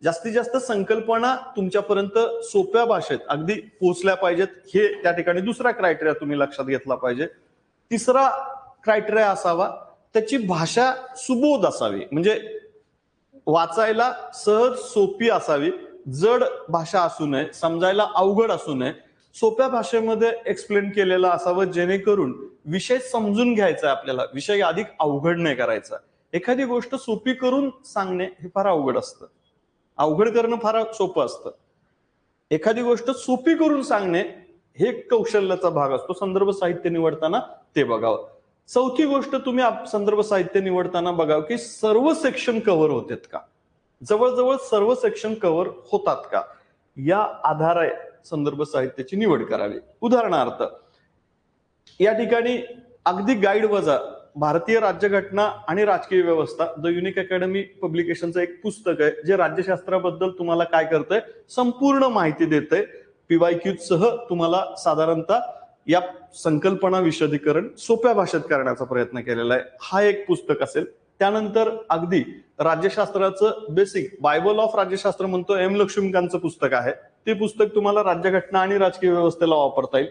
जास्तीत जास्त संकल्पना तुमच्यापर्यंत सोप्या भाषेत अगदी पोहोचल्या पाहिजेत, हे त्या ठिकाणी दुसरा क्रायटेरिया तुम्ही लक्षात घेतला पाहिजे. तिसरा क्रायटेरिया असावा, त्याची भाषा सुबोध असावी, म्हणजे वाचायला सहज सोपी असावी, जड भाषा असू नये, समजायला अवघड असू नये, सोप्या भाषेमध्ये एक्सप्लेन केलेला असावं, जेणेकरून विषय समजून घ्यायचा आपल्याला, विषय अधिक अवघड नाही करायचा. एखादी गोष्ट सोपी करून सांगणे हे फार अवघड असतं, अवघड करणं फार सोपं असतं. एखादी गोष्ट सोपी करून सांगणे हे कौशल्याचा भाग असतो. संदर्भ साहित्य निवडताना ते बघावं. चौथी गोष्ट, तुम्ही संदर्भ साहित्य निवडताना बघावं की सर्व सेक्शन कव्हर होतात का, जवळजवळ सर्व सेक्शन कव्हर होतात का, या आधारे संदर्भ साहित्याची निवड करावी. उदाहरणार्थ, या ठिकाणी अगदी गाईड वजा भारतीय राज्यघटना आणि राजकीय व्यवस्था, द युनिक अकॅडमी पब्लिकेशनचं एक पुस्तक आहे, जे राज्यशास्त्राबद्दल तुम्हाला काय करतंय, संपूर्ण माहिती देतंय. PYQ सह तुम्हाला साधारणतः या संकल्पना विशदीकरण सोप्या भाषेत करण्याचा प्रयत्न केलेला आहे. हा एक पुस्तक असेल. त्यानंतर अगदी राज्यशास्त्राचं बेसिक, बायबल ऑफ राज्यशास्त्र म्हणतो, M लक्ष्मीकांतचं पुस्तक आहे. ते पुस्तक तुम्हाला राज्यघटना आणि राजकीय व्यवस्थेला वापरता येईल.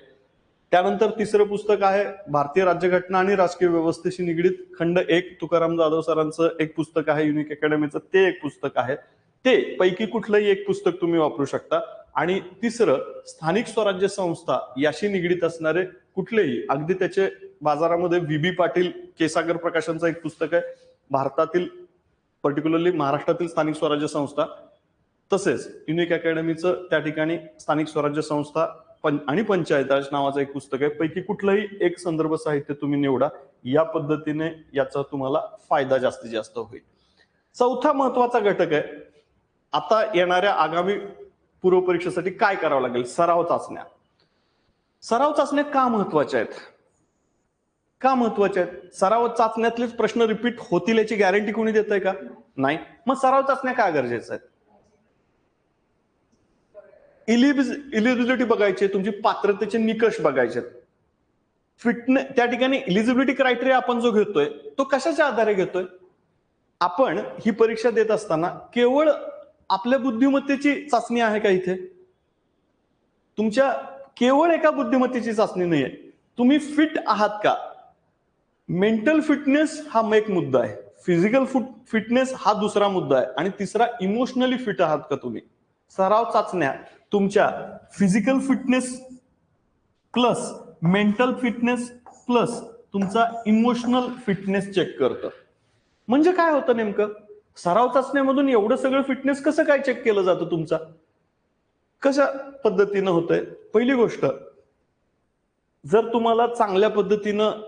त्यानंतर तिसरं पुस्तक आहे भारतीय राज्यघटना आणि राजकीय व्यवस्थेशी निगडीत खंड 1, तुकाराम जाधव सरांचं एक पुस्तक आहे युनिक अकॅडमीचं, ते एक पुस्तक आहे. ते पैकी कुठलंही एक पुस्तक तुम्ही वापरू शकता. आणि तिसरं, स्थानिक स्वराज्य संस्था याशी निगडीत असणारे कुठलेही, अगदी त्याचे बाजारामध्ये VB पाटील केसागर प्रकाशनचं एक पुस्तक आहे, भारतातील पर्टिक्युलरली महाराष्ट्रातील स्थानिक स्वराज्य संस्था, तसेच युनिक अकॅडमीचं त्या ठिकाणी स्थानिक स्वराज्य संस्था आणि पंचायत राज नावाचं एक पुस्तक आहे. पैकी कुठलंही एक संदर्भ साहित्य तुम्ही निवडा. या पद्धतीने याचा तुम्हाला फायदा जास्तीत जास्त होईल. चौथा महत्वाचा घटक आहे, आता येणाऱ्या आगामी पूर्व परीक्षेसाठी काय करावं लागेल, सराव चाचण्या. सराव चाचण्या का महत्वाच्या आहेत? का महत्वाच्या आहेत? सराव चाचण्यातलेच प्रश्न रिपीट होतील याची गॅरंटी कोणी देतंय का? नाही. मग सराव चाचण्या का गरजेच्या आहेत? इलिजिबिलिटी बघायची, तुमची पात्रतेचे निकष बघायचे, फिटनेस. त्या ठिकाणी इलिजिबिलिटी क्रायटेरिया आपण जो घेतोय तो कशाच्या आधारे घेतोय? आपण ही परीक्षा देत असताना केवळ आपल्या बुद्धिमत्तेची चाचणी आहे का इथे? तुमच्या केवळ एका बुद्धिमत्तेची चाचणी नाहीये, तुम्ही फिट आहात का? मेंटल फिटनेस हा एक मुद्दा आहे, फिजिकल फिटनेस हा दुसरा मुद्दा आहे, आणि तिसरा इमोशनली फिट आहात का तुम्ही? सराव चाचण्या तुमच्या physical fitness plus mental fitness plus तुमचा इमोशनल फिटनेस चेक करतं. म्हणजे काय होतं नेमकं? सराव चाचण्यामधून एवढं सगळं फिटनेस कसं काय चेक केलं जातं तुमचा? कशा पद्धतीनं होतंय? पहिली गोष्ट, जर तुम्हाला चांगल्या पद्धतीनं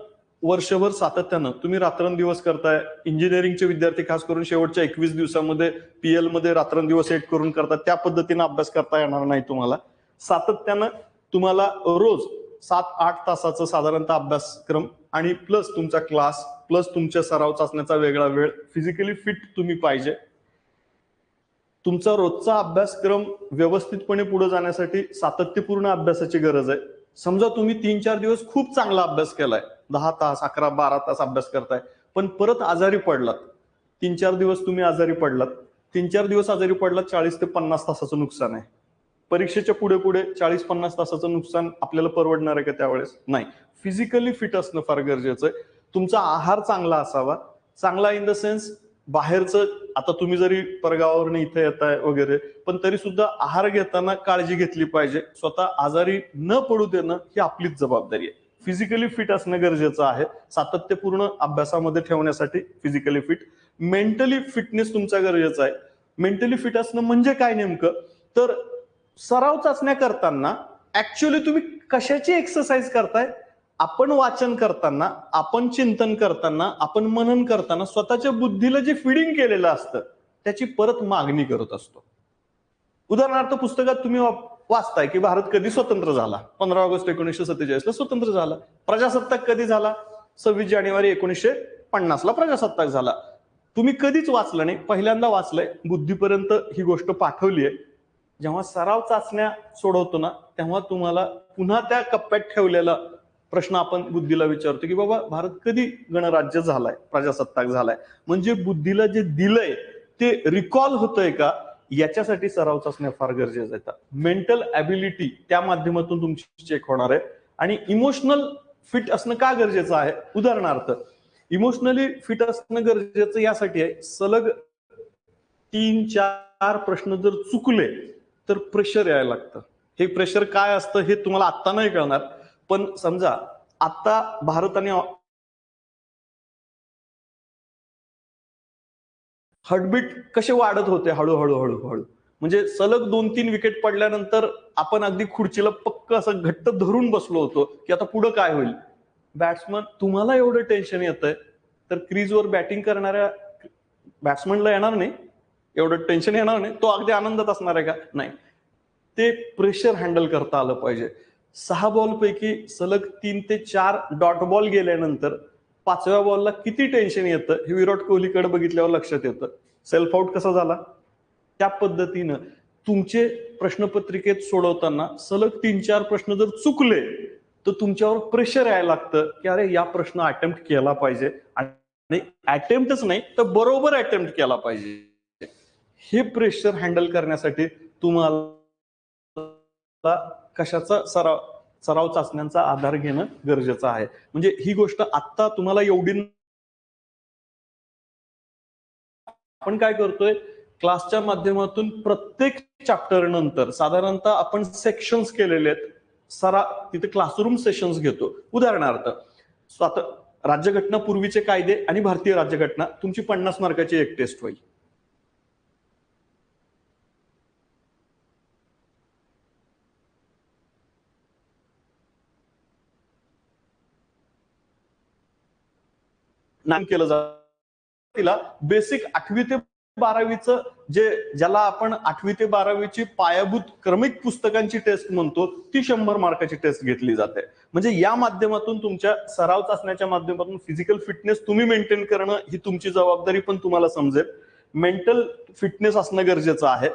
वर्षभर सातत्यानं तुम्ही रात्रंदिवस करताय, इंजिनिअरिंगचे विद्यार्थी खास करून शेवटच्या 21 दिवसामध्ये PL मध्ये रात्रंदिवस सेट करून करतात, त्या पद्धतीनं अभ्यास करता येणार नाही तुम्हाला. सातत्यानं तुम्हाला रोज 7-8 तासाचा साधारणतः अभ्यासक्रम आणि प्लस तुमचा क्लास प्लस तुमच्या सराव चाचण्याचा वेगळा वेळ, फिजिकली फिट तुम्ही पाहिजे. तुमचा रोजचा अभ्यासक्रम व्यवस्थितपणे पुढे जाण्यासाठी सातत्यपूर्ण अभ्यासाची गरज आहे. समजा तुम्ही 3-4 दिवस खूप चांगला अभ्यास केलाय, 10 तास 11-12 तास अभ्यास करताय, पण परत आजारी पडलात, 3-4 दिवस तुम्ही आजारी पडलात, 3-4 दिवस आजारी पडलात, 40 ते 50 तासाचं नुकसान आहे. परीक्षेच्या पुढे पुढे 40-50 तासाचं नुकसान आपल्याला परवडणार आहे का त्यावेळेस? नाही. फिजिकली फिट असणं फार गरजेचं आहे. तुमचा आहार चांगला असावा. चांगला इन द सेन्स बाहेरचं, आता तुम्ही जरी परगावावरून इथे येताय वगैरे, पण तरी सुद्धा आहार घेताना काळजी घेतली पाहिजे. स्वतः आजारी न पडू देणं ही आपलीच जबाबदारी आहे. फिजिकली फिट असणं गरजेचं आहे. सातत्यपूर्ण अभ्यासामध्ये ठेवण्यासाठी फिजिकली फिट. मेंटली फिटनेस तुमचा गरजेचा आहे. मेंटली फिट असणं म्हणजे काय नेमकं? तर सराव चाचण्या करताना ऍक्च्युअली तुम्ही कशाची एक्सरसाइज करताय? आपण वाचन करताना, आपण चिंतन करताना, आपण मनन करताना स्वतःच्या बुद्धीला जे फिडिंग केलेलं असतं त्याची परत मागणी करत असतो. उदाहरणार्थ पुस्तकात तुम्ही वाचताय की भारत कधी स्वतंत्र झाला. 15 ऑगस्ट 1947 ला स्वतंत्र झाला. प्रजासत्ताक कधी झाला? 26 जानेवारी 1950 ला प्रजासत्ताक झाला. तुम्ही कधीच वाचलं नाही, पहिल्यांदा वाचलंय, बुद्धीपर्यंत ही गोष्ट पाठवली आहे. जेव्हा सराव चाचण्या सोडवतो ना, तेव्हा तुम्हाला पुन्हा त्या कप्प्यात ठेवलेला प्रश्न आपण बुद्धीला विचारतो की बाबा भारत कधी गणराज्य झालाय, प्रजासत्ताक झालाय. म्हणजे बुद्धीला जे दिलंय ते रिकॉल होतंय का, याच्यासाठी सराव चाचण्या फार गरजेच्या आहेत. मेंटल ॲबिलिटी त्या माध्यमातून तुमची चेक होणार आहे. आणि इमोशनल फिट असणं का गरजेचं आहे? उदाहरणार्थ इमोशनली फिट असणं गरजेचं यासाठी आहे, सलग 3-4 प्रश्न जर चुकले तर प्रेशर यायला लागतं. हे प्रेशर काय असतं हे तुम्हाला आत्ता नाही कळणार, पण समजा आता भारत आणि हार्टबीट कसे वाढत होते हळूहळू हळूहळू. म्हणजे सलग 2-3 विकेट पडल्यानंतर आपण अगदी खुर्चीला पक्क असं घट्ट धरून बसलो होतो की आता पुढे काय होईल. बॅट्समन, तुम्हाला एवढं टेन्शन येतंय तर क्रीजवर बॅटिंग करणाऱ्या बॅट्समनला येणार नाही, एवढं टेन्शन येणार नाही. तो अगदी आनंदात असणार आहे का? नाही. ते प्रेशर हँडल करता आलं पाहिजे. 6 बॉलपैकी सलग 3 ते 4 डॉट बॉल गेल्यानंतर 5व्या बॉलला किती टेन्शन येतं हे विराट कोहलीकडे बघितल्यावर लक्षात येतं. सेल्फ आउट कसा झाला? त्या पद्धतीनं तुमचे प्रश्नपत्रिकेत सोडवताना सलग 3-4 प्रश्न जर चुकले तर तुमच्यावर प्रेशर यायला लागतं की अरे या प्रश्न अटेम्प्ट केला पाहिजे, आणि अटेम्प्टच नाही तर बरोबर अटेम्प्ट केला पाहिजे. हे प्रेशर हँडल करण्यासाठी तुम्हाला कशाचा सराव चाचण्यांचा आधार घेणं गरजेचं आहे. म्हणजे ही गोष्ट आत्ता तुम्हाला एवढी, आपण काय करतोय क्लासच्या माध्यमातून प्रत्येक चॅप्टर नंतर साधारणतः आपण सेक्शन्स केलेले आहेत. तिथे क्लासरूम सेशन्स घेतो. उदाहरणार्थ राज्यघटना पूर्वीचे कायदे आणि भारतीय राज्यघटना, तुमची 50 मार्काची एक टेस्ट होईल. नाम केलं जातं. तिला बेसिक 8वी ते 12वीचं ज्याला आपण 8वी ते 12वीची पायाभूत क्रमिक पुस्तकांची टेस्ट म्हणतो, ती 100 मार्काची टेस्ट घेतली जाते. म्हणजे या माध्यमातून तुमच्या सराव चाचण्याच्या माध्यमातून फिजिकल फिटनेस तुम्ही मेंटेन करणं ही तुमची जबाबदारी पण तुम्हाला समजेल. मेंटल फिटनेस असणं गरजेचं आहे.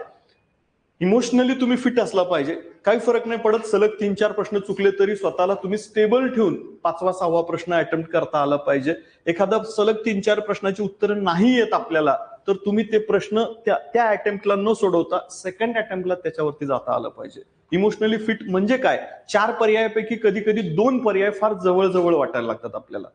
इमोशनली तुम्ही फिट असला पाहिजे. काही फरक नाही पडत सलग 3-4 प्रश्न चुकले तरी स्वतःला तुम्ही स्टेबल ठेवून 5वा-6वा प्रश्न अटेम्प्ट करता आला पाहिजे. एखादा सलग 3-4 प्रश्नाची उत्तरं नाही येत आपल्याला तर तुम्ही ते प्रश्न त्या अटेम्प्टला न सोडवता सेकंड अटेम्प्टला त्याच्यावरती जाता आलं पाहिजे. इमोशनली फिट म्हणजे काय? 4 पर्यायापैकी कधी कधी 2 पर्याय फार जवळ वाटायला लागतात आपल्याला.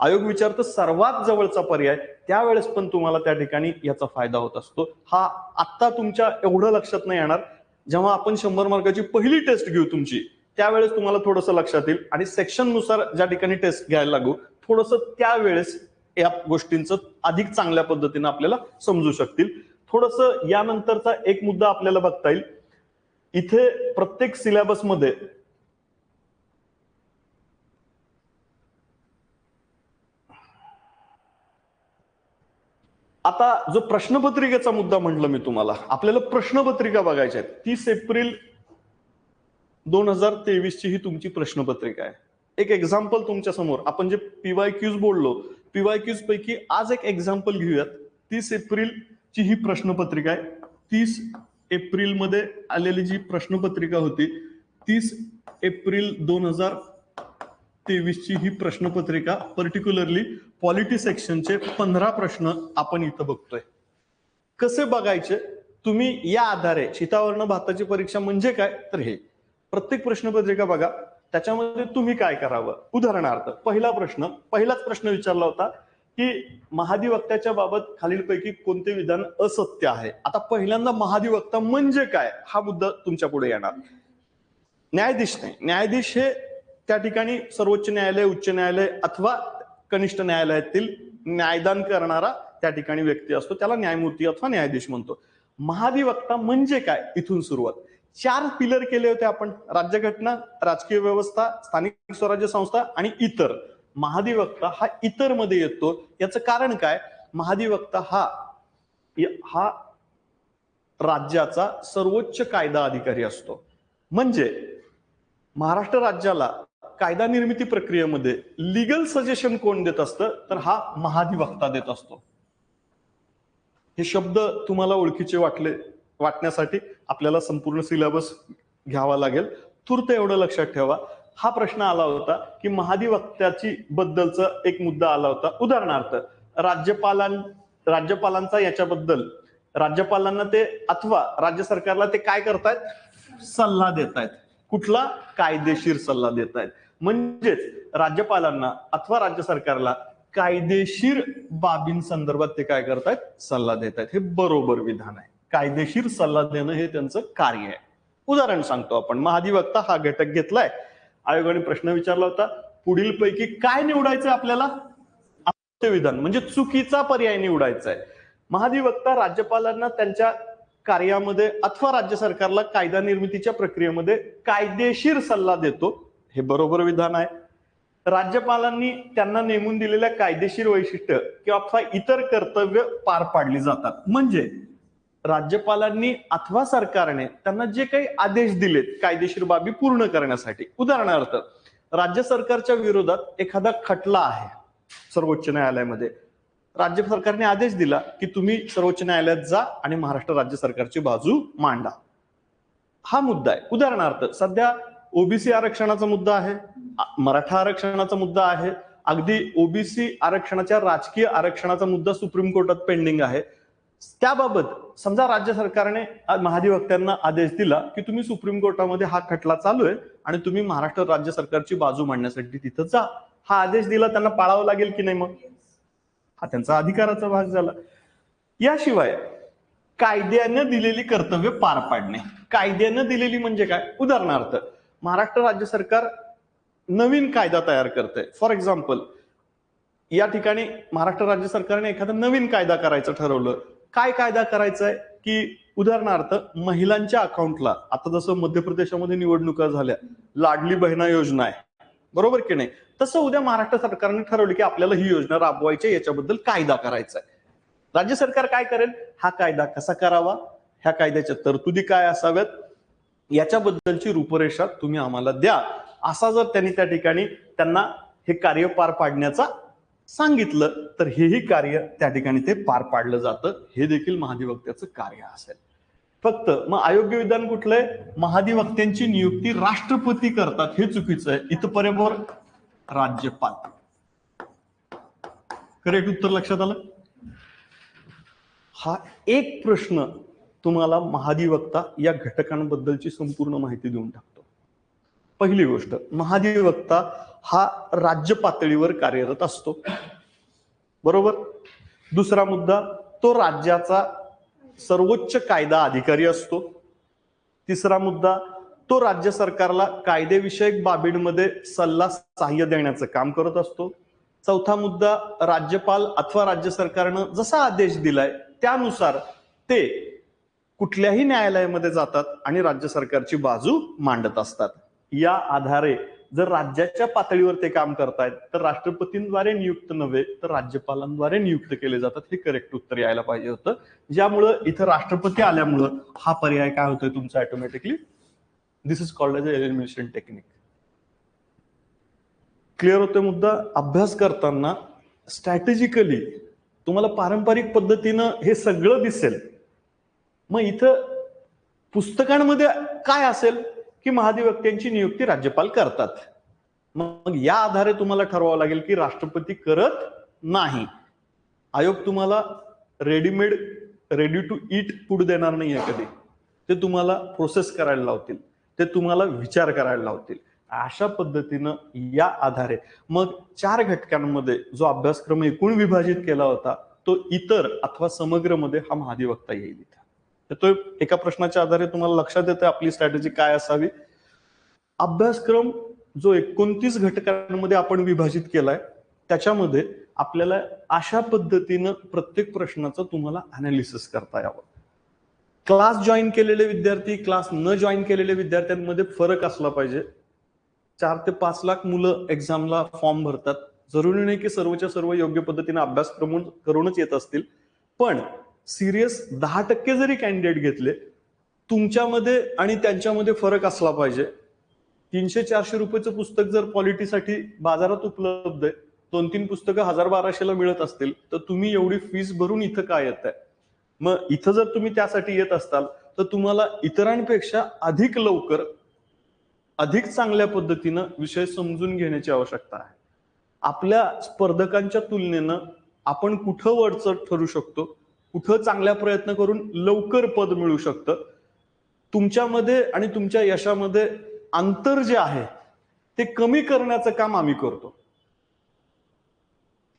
आयोग विचारतं सर्वात जवळचा पर्याय, त्यावेळेस पण तुम्हाला त्या ठिकाणी याचा फायदा होत असतो. हा आत्ता तुमच्या एवढं लक्षात नाही येणार. जेव्हा आपण 100 मार्काची पहिली टेस्ट घेऊ तुमची, त्यावेळेस तुम्हाला थोडंसं लक्षात येईल, आणि सेक्शन नुसार ज्या ठिकाणी टेस्ट घ्यायला लागू थोडंसं त्यावेळेस या गोष्टींचं अधिक चांगल्या पद्धतीने आपल्याला समजू शकतील. थोडंसं यानंतरचा एक मुद्दा आपल्याला बघता येईल. इथे प्रत्येक सिलेबसमध्ये आता जो प्रश्नपत्रिकेचा मुद्दा म्हटलं मी तुम्हाला, आपल्याला प्रश्नपत्रिका बघायच्या आहेत. 30 एप्रिल 2023 ची ही तुमची प्रश्नपत्रिका आहे. एक एक्झाम्पल तुमच्या समोर, आपण जे पीवायक्यूज बोललो, पीवायक्यूज पैकी आज एक एक्झाम्पल घेऊयात. 30 एप्रिल ची ही प्रश्नपत्रिका आहे. 30 एप्रिल मध्ये आलेली जी प्रश्नपत्रिका होती, 30 एप्रिल 2023 ची ही प्रश्नपत्रिका, पर्टिक्युलरली पॉलिटी सेक्शनचे 15 प्रश्न आपण इथं बघतोय. कसे बघायचे तुम्ही या आधारे शीतावर्ण भाताची परीक्षा म्हणजे काय, तर हे प्रत्येक प्रश्नपत्रिका बघा, त्याच्यामध्ये तुम्ही काय करावं. उदाहरणार्थ पहिलाच प्रश्न विचारला होता की महाधिवक्त्याच्या बाबत खालीलपैकी कोणते विधान असत्य आहे. आता पहिल्यांदा महाधिवक्ता म्हणजे काय हा मुद्दा तुमच्या पुढे येणार. न्यायाधीश नाही, न्यायाधीश हे त्या ठिकाणी सर्वोच्च न्यायालय, उच्च न्यायालय अथवा कनिष्ठ न्यायालयातील न्यायदान करणारा त्या ठिकाणी व्यक्ती असतो, त्याला न्यायमूर्ती अथवा न्यायाधीश म्हणतो. महाधिवक्ता म्हणजे काय, इथून सुरुवात. 4 पिलर केले होते आपण, राज्यघटना, राजकीय व्यवस्था, स्थानिक स्वराज्य संस्था आणि इतर. महाधिवक्ता हा इतर मध्ये येतो. याचं कारण काय, महाधिवक्ता हा राज्याचा सर्वोच्च कायदा अधिकारी असतो. म्हणजे महाराष्ट्र राज्याला कायदा निर्मिती प्रक्रियेमध्ये लीगल सजेशन कोण देत असतं, तर हा महाधिवक्ता देत असतो. हे शब्द तुम्हाला ओळखीचे वाटण्यासाठी आपल्याला संपूर्ण सिलेबस घ्यावा लागेल. तूर्त एवढं लक्षात ठेवा, हा प्रश्न आला होता की महाधिवक्त्याची बद्दलचा एक मुद्दा आला होता. उदाहरणार्थ राज्यपालांचा याच्याबद्दल राज्यपालांना ते अथवा राज्य सरकारला ते काय करतायत, सल्ला देतायत. कुठला, कायदेशीर सल्ला देतायत. म्हणजेच राज्यपालांना अथवा राज्य सरकारला कायदेशीर बाबींसंदर्भात ते काय करतायत, सल्ला देतायत. हे बरोबर विधान आहे. कायदेशीर सल्ला देणं हे त्यांचं कार्य आहे. उदाहरण सांगतो आपण. महाधिवक्ता हा घटक घेतलाय, आयोगाने प्रश्न विचारला होता, पुढील पैकी काय निवडायचं आपल्याला, विधान म्हणजे चुकीचा पर्याय निवडायचा आहे. महाधिवक्ता राज्यपालांना त्यांच्या कार्यामध्ये अथवा राज्य सरकारला कायदा निर्मितीच्या प्रक्रियेमध्ये कायदेशीर सल्ला देतो. हे बरोबर विधान आहे. राज्यपालांनी त्यांना नेमून दिलेल्या कायदेशीर वैशिष्ट्य किंवा अथवा इतर कर्तव्य पार पाडली जातात. म्हणजे राज्यपालांनी अथवा सरकारने त्यांना जे काही आदेश दिलेत कायदेशीर बाबी पूर्ण करण्यासाठी. उदाहरणार्थ, राज्य सरकारच्या विरोधात एखादा खटला आहे सर्वोच्च न्यायालयामध्ये, राज्य सरकारने आदेश दिला की तुम्ही सर्वोच्च न्यायालयात जा आणि महाराष्ट्र राज्य सरकारची बाजू मांडा. हा मुद्दा आहे. उदाहरणार्थ, सध्या ओबीसी आरक्षणाचा मुद्दा आहे, मराठा आरक्षणाचा मुद्दा आहे, अगदी ओबीसी आरक्षणाच्या राजकीय आरक्षणाचा मुद्दा सुप्रीम कोर्टात पेंडिंग आहे. त्याबाबत समजा राज्य सरकारने महाधिवक्त्यांना आदेश दिला की तुम्ही सुप्रीम कोर्टामध्ये हा खटला चालू आहे आणि तुम्ही महाराष्ट्र राज्य सरकारची बाजू मांडण्यासाठी तिथं जा. हा आदेश दिला, त्यांना पाळावं लागेल की नाही, मग हा त्यांचा अधिकाराचा भाग झाला. याशिवाय कायद्यानं दिलेली कर्तव्य पार पाडणे. कायद्यानं दिलेली म्हणजे काय, उदाहरणार्थ महाराष्ट्र राज्य सरकार नवीन कायदा तयार करते. फॉर एक्झाम्पल, या ठिकाणी महाराष्ट्र राज्य सरकारने एखादा नवीन कायदा करायचं ठरवलं. काय कायदा करायचा आहे की उदाहरणार्थ महिलांच्या अकाउंटला, आता जसं मध्य प्रदेशामध्ये निवडणुका झाल्या, लाडली बहिणा योजना आहे, बरोबर की नाही, तसं उद्या महाराष्ट्र सरकारने ठरवलं की आपल्याला ही योजना राबवायची, याच्याबद्दल कायदा करायचा आहे. राज्य सरकार काय करेल, हा कायदा कसा करावा, ह्या कायद्याच्या तरतुदी काय असाव्यात, याच्याबद्दलची रूपरेषा तुम्ही आम्हाला द्या, असा जर त्यांनी त्या ठिकाणी त्यांना हे कार्य पार पाडण्याचा सांगितलं तर हेही कार्य त्या ठिकाणी ते पार पाडलं जातं. हे देखील महाधिवक्त्याचं कार्य असेल. फक्त मग अयोग्य विधान कुठलंय, महाधिवक्त्यांची नियुक्ती राष्ट्रपती करतात, हे चुकीचं आहे. इथपर्यंत राज्यपाल. करेक्ट उत्तर लक्षात आलं. हा एक प्रश्न तुम्हाला महाधिवक्ता या घटकांबद्दलची संपूर्ण माहिती देऊन टाकतो. पहिली गोष्ट, महाधिवक्ता हा राज्य पातळीवर कार्यरत असतो, बरोबर. दुसरा मुद्दा, तो राज्याचा सर्वोच्च कायदा अधिकारी असतो. तिसरा मुद्दा, तो राज्य सरकारला कायदेविषयक बाबींमध्ये सल्ला सहाय्य देण्याचं काम करत असतो. चौथा मुद्दा, राज्यपाल अथवा राज्य सरकारनं जसा आदेश दिलाय त्यानुसार ते कुठल्याही न्यायालयामध्ये जातात आणि राज्य सरकारची बाजू मांडत असतात. या आधारे जर राज्याच्या पातळीवर ते काम करतायत तर राष्ट्रपतींद्वारे नियुक्त नव्हे तर राज्यपालांद्वारे नियुक्त केले जातात. हे करेक्ट उत्तर यायला पाहिजे होतं. ज्यामुळं इथं राष्ट्रपती आल्यामुळं हा पर्याय काय होतोय तुमचा automatically. This is called as elimination technique. Clear होतोय मुद्दा. अभ्यास करताना स्ट्रॅटेजिकली तुम्हाला पारंपरिक पद्धतीनं हे सगळं दिसेल. मग इथं पुस्तकांमध्ये काय असेल की महाधिवक्त्यांची नियुक्ती राज्यपाल करतात. मग या आधारे तुम्हाला ठरवावं लागेल की राष्ट्रपती करत नाही. आयोग तुम्हाला readymade ready to eat food देणार नाहीये कधी. ते तुम्हाला प्रोसेस करायला लावतील, ते तुम्हाला विचार करायला लावतील. अशा पद्धतीनं या आधारे मग 4 घटकांमध्ये जो अभ्यासक्रम एकूण विभाजित केला होता तो इतर अथवा समग्र मध्ये हा महाधिवक्ता येईल इथे. तर तो एका प्रश्नाच्या आधारे तुम्हाला लक्षात येते आपली स्ट्रॅटेजी काय असावी. अभ्यासक्रम जो 29 घटकांमध्ये आपण विभाजित केलाय त्याच्यामध्ये आपल्याला अशा पद्धतीनं प्रत्येक प्रश्नाचं तुम्हाला अनालिसिस करता यावं. क्लास जॉईन केलेले विद्यार्थी, क्लास न जॉईन केलेल्या विद्यार्थ्यांमध्ये फरक असला पाहिजे. 4 ते 5 लाख मुलं एक्झामला फॉर्म भरतात. जरुरी नाही की सर्वच्या सर्व योग्य पद्धतीने अभ्यास करूनच येत असतील, पण सिरियस 10% जरी कॅन्डिडेट घेतले, तुमच्यामध्ये आणि त्यांच्यामध्ये फरक असला पाहिजे. 300-400 रुपयाचं पुस्तक जर पॉलिटीसाठी बाजारात उपलब्ध आहे, 2-3 पुस्तकं 1000-1200ला मिळत असतील, तर तुम्ही एवढी फीस भरून इथं काय येत आहे? मग इथं जर तुम्ही त्यासाठी येत असताल तर तुम्हाला इतरांपेक्षा अधिक लवकर, अधिक चांगल्या पद्धतीनं विषय समजून घेण्याची आवश्यकता आहे. आपल्या स्पर्धकांच्या तुलनेनं आपण कुठं वरचढ ठरू शकतो, कुठं चांगल्या प्रयत्न करून लवकर पद मिळू शकतं, तुमच्यामध्ये आणि तुमच्या यशामध्ये अंतर जे आहे ते कमी करण्याचं काम आम्ही करतो.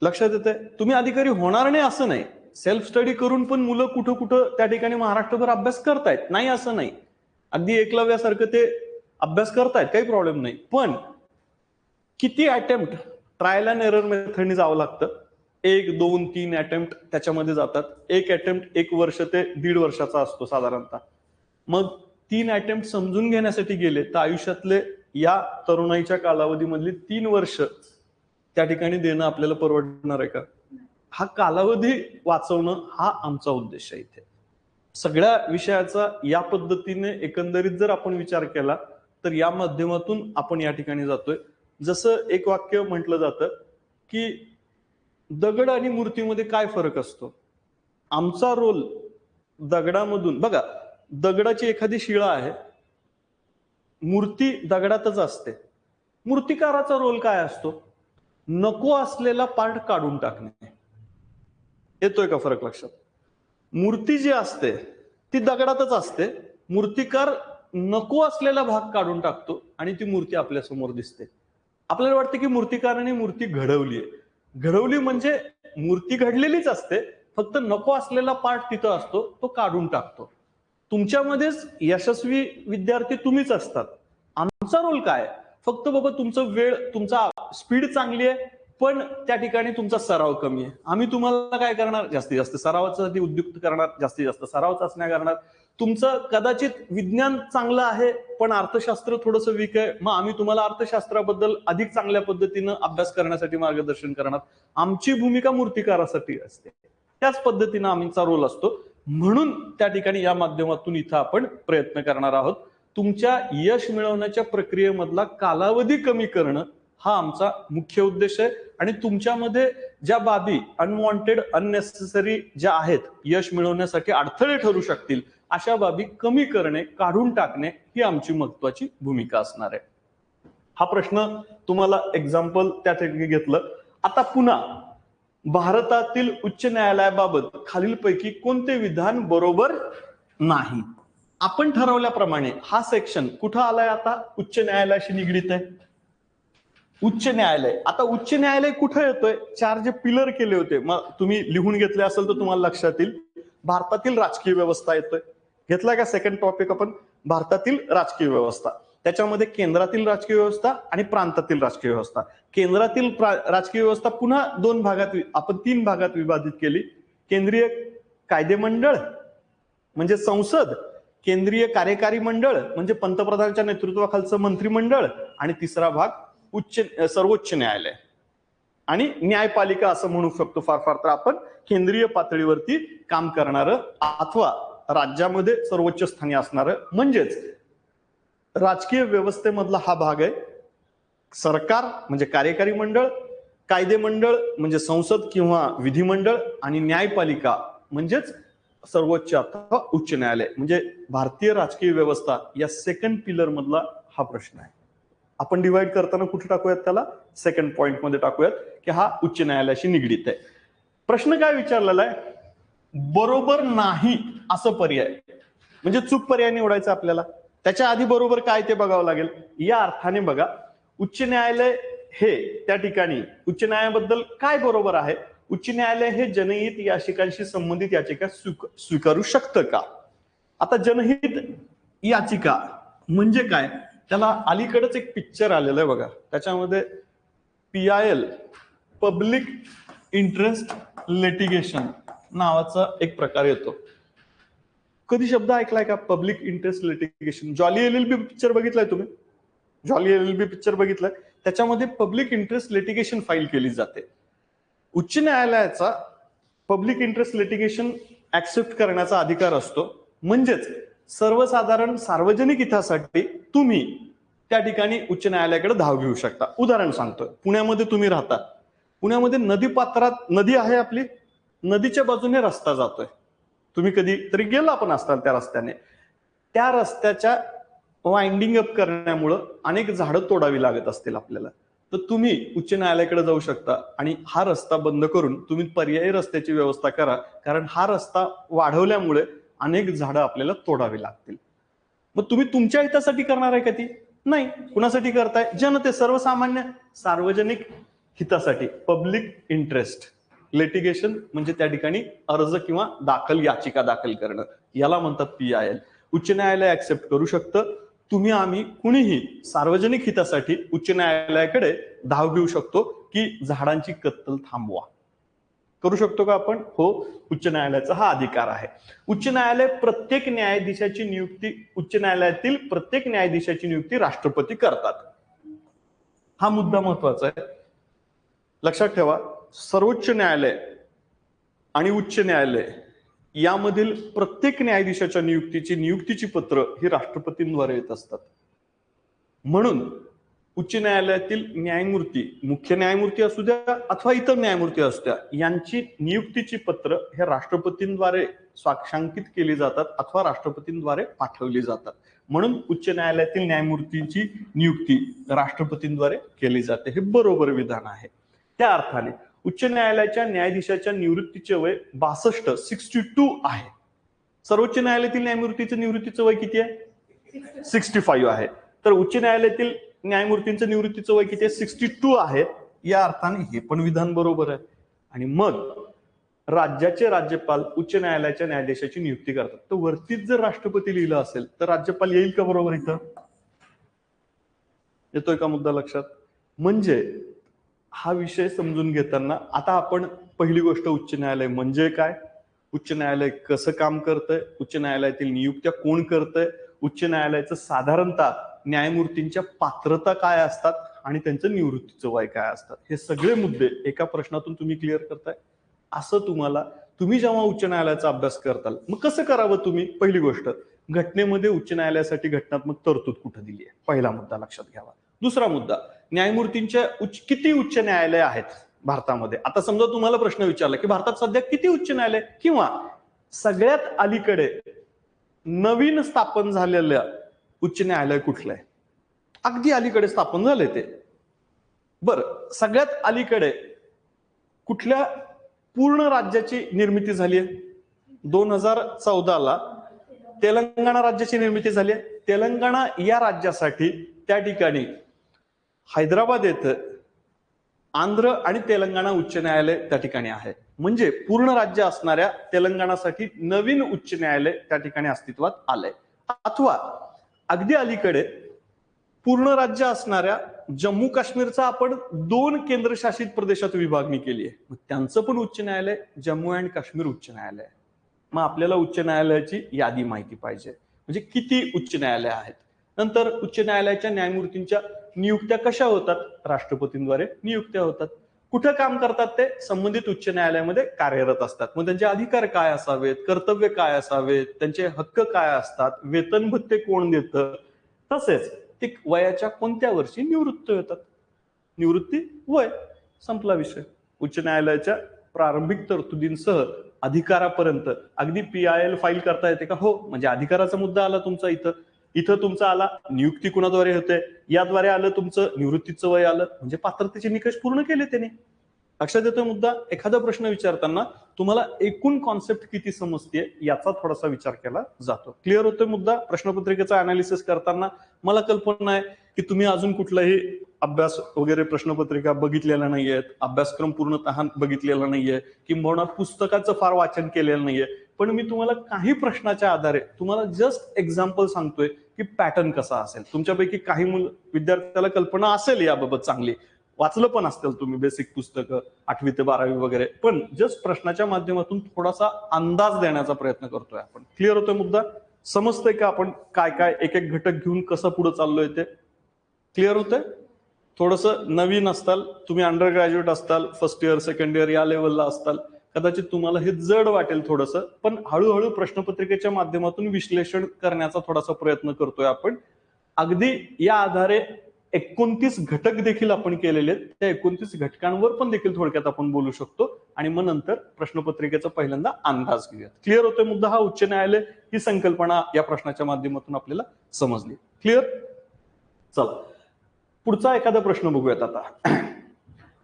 लक्षात येते? तुम्ही अधिकारी होणार नाही असं नाही. सेल्फ स्टडी करून पण मुलं कुठं कुठं त्या ठिकाणी महाराष्ट्रभर अभ्यास करतायत, नाही असं नाही. अगदी एकलव्यासारखं ते अभ्यास करतायत, काही प्रॉब्लेम नाही. पण किती अटेम्प्ट, ट्रायल अँड एरर मेथडने जावं लागतं. 1, 2, 3 अटेम्प्ट त्याच्यामध्ये जातात. एक अटेम्प्ट 1 वर्ष ते 1.5 वर्षाचा असतो साधारणतः. मग 3 अटेम्प्ट समजून घेण्यासाठी गेले तर आयुष्यातले या तरुणाईच्या कालावधीमधली 3 वर्ष त्या ठिकाणी देणं आपल्याला परवडणार आहे का? हा कालावधी वाचवणं हा आमचा उद्देश आहे इथे. सगळ्या विषयाचा या पद्धतीने एकंदरीत जर आपण विचार केला तर या माध्यमातून आपण या ठिकाणी जातोय. जसं एक वाक्य म्हटलं जातं की दगड आणि मूर्तीमध्ये काय फरक असतो. आमचा रोल दगडामधून, बघा दगडाची एखादी शिळा आहे, मूर्ती दगडातच असते. मूर्तिकाराचा रोल काय असतो? नको असलेला पार्ट काढून टाकणे. येतोय का फरक लक्षात? मूर्ती जी असते ती दगडातच असते, मूर्तिकार नको असलेला भाग काढून टाकतो आणि ती मूर्ती आपल्या समोर दिसते. आपल्याला वाटतं की मूर्तिकाराने मूर्ती घडवलीये. घडवली म्हणजे मूर्ती घडलेलीच असते, फक्त नको असलेला पार्ट तिथं असतो, तो काढून टाकतो. तुमच्यामध्येच यशस्वी विद्यार्थी तुम्हीच असतात. आमचा रोल काय? फक्त बाबा तुमचं वेळ, तुमचा स्पीड चांगली आहे पण त्या ठिकाणी तुमचा सराव कमी आहे. आम्ही तुम्हाला काय करणार? जास्तीत जास्त सरावासाठी उद्युक्त करणार, जास्तीत जास्त सराव चाचण्या करणार. तुमचं कदाचित विज्ञान चांगलं आहे पण अर्थशास्त्र थोडंसं वीक आहे, मग आम्ही तुम्हाला अर्थशास्त्राबद्दल अधिक चांगल्या पद्धतीनं अभ्यास करण्यासाठी मार्गदर्शन करणार. आमची भूमिका मूर्तिकारासाठी असते. त्याच पद्धतीनं आमचा रोल असतो. म्हणून त्या ठिकाणी या माध्यमातून इथं आपण प्रयत्न करणार आहोत. तुमच्या यश मिळवण्याच्या प्रक्रियेमधला कालावधी कमी करणं हा आमचा मुख्य उद्देश आहे. आणि तुमच्यामध्ये ज्या बाबी अनवॉन्टेड, अननेसेसरी ज्या आहेत, यश मिळवण्यासाठी अडथळे ठरू शकतील, अशा बाबी कमी करणे, काढून टाकणे ही आमची महत्वाची भूमिका असणार आहे. हा प्रश्न तुम्हाला एक्झाम्पल त्या ठिकाणी घेतलं. आता पुन्हा भारतातील उच्च न्यायालयाबाबत खालीलपैकी कोणते विधान बरोबर नाही? आपण ठरवल्याप्रमाणे हा सेक्शन कुठं आलाय? आता उच्च न्यायालयाशी निगडीत आहे. उच्च न्यायालय, आता उच्च न्यायालय कुठं येतोय? 4 जे पिलर केले होते, मग तुम्ही लिहून घेतले असेल तर तुम्हाला लक्षात येईल. भारतातील राजकीय व्यवस्था येतोय. घेतलाय का सेकंड टॉपिक आपण? भारतातील राजकीय व्यवस्था. त्याच्यामध्ये केंद्रातील राजकीय व्यवस्था आणि प्रांतातील राजकीय व्यवस्था. केंद्रातील राजकीय व्यवस्था पुन्हा 2 भागात, आपण 3 भागात विभाजित केली. केंद्रीय कायदेमंडळ म्हणजे संसद, केंद्रीय कार्यकारी मंडळ म्हणजे पंतप्रधानांच्या नेतृत्वाखालचं मंत्रिमंडळ, आणि तिसरा भाग सर्वोच्च न्यायालय आणि न्यायपालिका असं म्हणू शकतो. फार फार तर आपण केंद्रीय पातळीवरती काम करणारं अथवा राज्यामध्ये सर्वोच्च स्थानी असणारं, म्हणजेच राजकीय व्यवस्थेमधला हा भाग आहे. सरकार म्हणजे कार्यकारी मंडळ, कायदेमंडळ म्हणजे संसद किंवा विधिमंडळ, आणि न्यायपालिका म्हणजेच सर्वोच्च अथवा उच्च न्यायालय. म्हणजे भारतीय राजकीय व्यवस्था या सेकंड पिलर मधला हा प्रश्न आहे. आपण डिवाइड करताना कुठे टाकूयात? त्याला सेकंड पॉइंट मध्ये टाकूयात की हा उच्च न्यायालयाशी निगडीत आहे. प्रश्न काय विचारलेला आहे? बरोबर नाही असं पर्याय, म्हणजे चूक पर्याय निवडायचा आपल्याला. त्याच्या आधी बरोबर काय ते बघावं लागेल. या अर्थाने बघा, उच्च न्यायालय हे त्या ठिकाणी उच्च न्यायालयाबद्दल काय बरोबर आहे, उच्च न्यायालय हे जनहित याचिकांशी संबंधित याचिका स्वीकारू शकतं का. आता जनहित याचिका म्हणजे काय, त्याला अलीकडेच एक पिक्चर आलेलं आहे बघा, त्याच्यामध्ये PIL पब्लिक इंटरेस्ट लिटिगेशन नावाचा एक प्रकार येतो. कधी शब्द ऐकलाय का, public interest litigation? Jolly LLB picture बघितलाय तुम्ही? जॉली LLB पिक्चर बघितलाय, त्याच्यामध्ये पब्लिक इंटरेस्ट लिटिगेशन फाईल केली जाते. उच्च न्यायालयाचा पब्लिक इंटरेस्ट लिटिगेशन ऍक्सेप्ट करण्याचा अधिकार असतो. म्हणजेच सर्वसाधारण सार्वजनिक हितासाठी तुम्ही त्या ठिकाणी उच्च न्यायालयाकडे धाव घेऊ शकता. उदाहरण सांगतोय, पुण्यामध्ये तुम्ही राहता, पुण्यामध्ये नदी पात्रात नदी आहे आपली, नदीच्या बाजूने रस्ता जातोय, तुम्ही कधी तरी गेला पण असताल त्या रस्त्याने. त्या रस्त्याच्या वाइंडिंग अप करण्यामुळं अनेक झाडं तोडावी लागत असतील आपल्याला, तर तुम्ही उच्च न्यायालयाकडे जाऊ शकता आणि हा रस्ता बंद करून तुम्ही पर्यायी रस्त्याची व्यवस्था करा, कारण हा रस्ता वाढवल्यामुळे अनेक झाडं आपल्याला तोडावी लागतील. मग तुम्ही तुमच्या हितासाठी करणार आहे का ती? नाही. कुणासाठी करताय? जनते, सर्वसामान्य सार्वजनिक हितासाठी. पब्लिक इंटरेस्ट लिटिगेशन म्हणजे त्या ठिकाणी अर्ज किंवा याचिका दाखल करणं, याला म्हणतात PIL. उच्च न्यायालय ऍक्सेप्ट करू शकतं. तुम्ही आम्ही कुणीही सार्वजनिक हितासाठी उच्च न्यायालयाकडे धाव घेऊ शकतो की झाडांची कत्तल थांबवा. करू शकतो का आपण? हो, उच्च न्यायालयाचा हा अधिकार आहे. उच्च न्यायालय प्रत्येक न्यायाधीशाची नियुक्ती, उच्च न्यायालयातील प्रत्येक न्यायाधीशाची नियुक्ती राष्ट्रपती करतात. हा मुद्दा महत्वाचा आहे, लक्षात ठेवा. सर्वोच्च न्यायालय आणि उच्च न्यायालय यामधील प्रत्येक न्यायाधीशाच्या नियुक्तीची पत्र ही राष्ट्रपतींद्वारे येत असतात. म्हणून उच्च न्यायालयातील न्यायमूर्ती, मुख्य न्यायमूर्ती असू द्या अथवा इतर न्यायमूर्ती असू द्या, यांची नियुक्तीची पत्र हे राष्ट्रपतींद्वारे स्वाक्षांकित केली जातात अथवा राष्ट्रपतींद्वारे पाठवली जातात. म्हणून उच्च न्यायालयातील न्यायमूर्तींची नियुक्ती राष्ट्रपतींद्वारे केली जाते. हे बरोबर विधान आहे. त्या अर्थाने उच्च न्यायालयाच्या न्यायाधीशाच्या निवृत्तीचे वय 62 आहे. सर्वोच्च न्यायालयातील न्यायमूर्तीचं निवृत्तीचं वय किती आहे? 65 आहे. तर उच्च न्यायालयातील न्यायमूर्तींचं निवृत्तीचं वय किती आहे? 62 आहे. या अर्थाने हे पण विधान बरोबर आहे. आणि मग राज्याचे राज्यपाल उच्च न्यायालयाच्या न्यायाधीशाची नियुक्ती करतात. तर वरतीच जर राष्ट्रपती लिहिलं असेल तर राज्यपाल येईल का बरोबर इथं? येतोय का मुद्दा लक्षात? म्हणजे हा विषय समजून घेताना आता आपण पहिली गोष्ट, उच्च न्यायालय म्हणजे काय, उच्च न्यायालय कसं काम करतंय, उच्च न्यायालयातील नियुक्त्या कोण करतंय, उच्च न्यायालयाचं साधारणतः न्यायमूर्तींच्या पात्रता काय असतात आणि त्यांचं निवृत्तीचं वय काय असतात, हे सगळे मुद्दे एका प्रश्नातून तुम्ही क्लिअर करताय. असं तुम्ही जेव्हा उच्च न्यायालयाचा अभ्यास करताल मग कसं करावं तुम्ही? पहिली गोष्ट, घटनेमध्ये उच्च न्यायालयासाठी घटनात्मक तरतूद कुठं दिली आहे, पहिला मुद्दा लक्षात घ्यावा. दुसरा मुद्दा, न्यायमूर्तींच्या किती उच्च न्यायालय आहेत भारतामध्ये? आता समजा तुम्हाला प्रश्न विचारला की भारतात सध्या किती उच्च न्यायालय, किंवा सगळ्यात अलीकडे नवीन स्थापन झालेलं उच्च न्यायालय कुठलं आहे? अगदी अलीकडे स्थापन झाले ते. बरं, सगळ्यात अलीकडे कुठल्या पूर्ण राज्याची निर्मिती झाली आहे? 2014ला तेलंगणा राज्याची निर्मिती झाली आहे. तेलंगणा या राज्यासाठी त्या ठिकाणी हैदराबाद येथे आंध्र आणि तेलंगणा उच्च न्यायालय त्या ठिकाणी आहे. म्हणजे पूर्ण राज्य असणाऱ्या तेलंगणासाठी नवीन उच्च न्यायालय त्या ठिकाणी अस्तित्वात आलंय. अथवा अगदी अलीकडे पूर्ण राज्य असणाऱ्या जम्मू काश्मीरचा आपण 2 केंद्रशासित प्रदेशात विभागणी केली आहे, मग त्यांचं पण उच्च न्यायालय जम्मू अँड काश्मीर उच्च न्यायालय. मग आपल्याला उच्च न्यायालयाची यादी माहिती पाहिजे, म्हणजे किती उच्च न्यायालय आहेत. नंतर उच्च न्यायालयाच्या न्यायमूर्तींच्या नियुक्त्या कशा होतात? राष्ट्रपतींद्वारे नियुक्त्या होतात. कुठं काम करतात ते? संबंधित उच्च न्यायालयामध्ये कार्यरत असतात. मग त्यांचे अधिकार काय असावेत, कर्तव्य काय असावेत, त्यांचे हक्क काय असतात, वेतन भत्ते कोण देतं, तसेच ते वयाच्या कोणत्या वर्षी निवृत्त होतात. निवृत्ती वय, संपला विषय. उच्च न्यायालयाच्या प्रारंभिक तरतुदींसह अधिकारापर्यंत अगदी PIL फाईल करता येते का? हो. म्हणजे अधिकाराचा मुद्दा आला तुमचा इथं तुमचा आला नियुक्ती कुणाद्वारे होते, याद्वारे आलं तुमचं निवृत्तीचं वय आलं, म्हणजे पात्रतेचे निकष पूर्ण केले त्याने. लक्षात येतोय मुद्दा? एखादा प्रश्न विचारताना तुम्हाला एकूण कॉन्सेप्ट किती समजते याचा थोडासा विचार केला जातो. क्लिअर होतोय मुद्दा? प्रश्नपत्रिकेचा अनालिसिस करताना मला कल्पना आहे की तुम्ही अजून कुठलाही अभ्यास वगैरे प्रश्नपत्रिका बघितलेला नाहीये, अभ्यासक्रम पूर्णतः बघितलेला नाहीये, किंबहुना पुस्तकाचं फार वाचन केलेलं नाहीये, पण मी तुम्हाला काही प्रश्नाच्या आधारे तुम्हाला जस्ट एक्झाम्पल सांगतोय की पॅटर्न कसा असेल. तुमच्यापैकी काही विद्यार्थ्याला कल्पना असेल याबाबत चांगली, वाचलं पण असतील तुम्ही बेसिक पुस्तकं 8वी ते 12वी वगैरे, पण जस्ट प्रश्नाच्या माध्यमातून थोडासा अंदाज देण्याचा प्रयत्न करतोय आपण. क्लिअर होतोय मुद्दा? समजतंय का आपण काय काय एक एक घटक घेऊन कसं पुढे चाललोय ते? क्लिअर होतंय? थोडंसं नवीन असताल तुम्ही, अंडर ग्रॅज्युएट असताल, फर्स्ट इयर सेकंड इयर या लेवलला असताल, कदाचित तुम्हाला हे जड वाटेल थोडंसं, पण हळूहळू प्रश्नपत्रिकेच्या माध्यमातून विश्लेषण करण्याचा थोडासा प्रयत्न करतोय आपण. अगदी या आधारे 29 घटक देखील आपण केलेले आहेत. त्या 29 घटकांवर पण देखील थोडक्यात आपण बोलू शकतो आणि मग नंतर प्रश्नपत्रिकेचा पहिल्यांदा अंदाज घेऊयात. क्लिअर होतोय मुद्दा? हा उच्च न्यायालय ही संकल्पना या प्रश्नाच्या माध्यमातून आपल्याला समजली. क्लिअर? चला पुढचा एखादा प्रश्न बघूयात आता.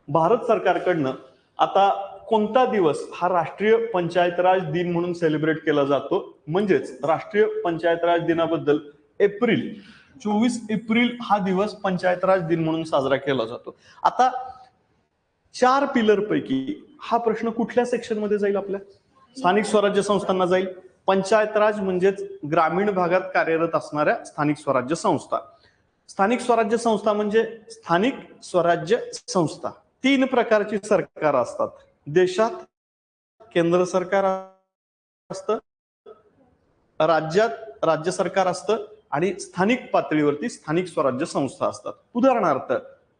भारत सरकारकडनं आता कोणता दिवस हा राष्ट्रीय पंचायत राज दिन म्हणून सेलिब्रेट केला जातो? म्हणजेच राष्ट्रीय पंचायत राज दिनाबद्दल 24 एप्रिल हा दिवस पंचायत राज दिन म्हणून साजरा केला जातो. आता 4 पिलर पैकी हा प्रश्न कुठल्या सेक्शन मध्ये जाईल? आपल्या स्थानिक स्वराज्य संस्थांना जाईल. पंचायत राज म्हणजेच ग्रामीण भागात कार्यरत असणाऱ्या स्थानिक स्वराज्य संस्था. स्थानिक स्वराज्य संस्था म्हणजे स्थानिक स्वराज्य संस्था 3 प्रकारची सरकार असतात. देशात केंद्र सरकार असतं, राज्यात राज्य सरकार असतं आणि स्थानिक पातळीवरती स्थानिक स्वराज्य संस्था असतात. उदाहरणार्थ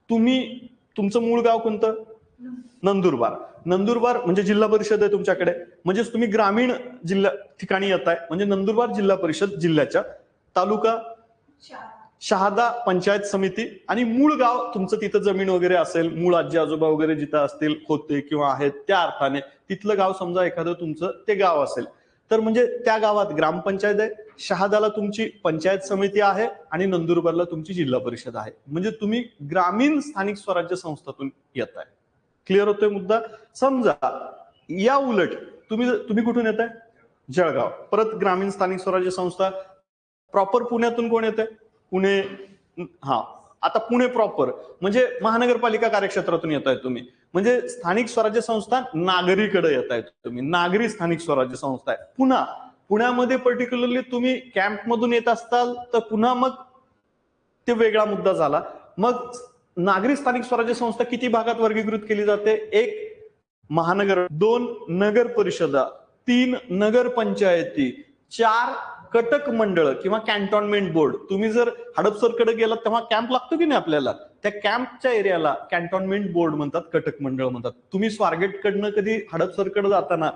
तुमचं मूळ गाव कोणतं? नंदुरबार. नंदुरबार म्हणजे जिल्हा परिषद आहे तुमच्याकडे, म्हणजे तुम्ही ग्रामीण जिल्हा ठिकाणी येत आहे, म्हणजे नंदुरबार जिल्हा परिषद जिल्ह्याच्या, तालुका शहादा पंचायत समिती, आणि मूळ गाव तुमचं तिथं जमीन वगैरे असेल, मूळ आजी आजोबा वगैरे जिथं असतील, होते किंवा आहेत, त्या अर्थाने तिथलं गाव समजा एखादं तुमचं ते गाव असेल तर म्हणजे त्या गावात ग्रामपंचायत आहे, शहादाला तुमची पंचायत समिती आहे आणि नंदुरबारला तुमची जिल्हा परिषद आहे. म्हणजे तुम्ही ग्रामीण स्थानिक स्वराज्य संस्थातून येत आहे. क्लिअर होतोय मुद्दा? समजा या उलट तुम्ही कुठून येत आहे? जळगाव. परत ग्रामीण स्थानिक स्वराज्य संस्था प्रॉपर पुण्यातून कोण येत आहे? पुणे. हा, आता पुणे प्रॉपर म्हणजे महानगरपालिका कार्यक्षेत्रातून येत आहे तुम्ही, म्हणजे स्थानिक स्वराज्य संस्था नागरीकडे येत आहेत तुम्ही, नागरी स्थानिक स्वराज्य संस्था आहे. पुण्यामध्ये पर्टिक्युलरली तुम्ही कॅम्प मधून येत असताल तर पुन्हा मग ते वेगळा मुद्दा झाला. मग नागरी स्थानिक स्वराज्य संस्था किती भागात वर्गीकृत केली जाते? 1 महानगर, 2 नगर परिषदा, 3 नगर पंचायती, 4 कटक मंडळ किंवा कॅन्टॉनमेंट बोर्ड. तुम्ही जर हडपसरकडे गेलात तेव्हा कॅम्प लागतो की नाही आपल्याला, त्या कॅम्पच्या एरियाला कॅन्टॉनमेंट बोर्ड म्हणतात, कटक मंडळ म्हणतात. तुम्ही स्वारगेटकडनं कधी हडपसरकडे जाताना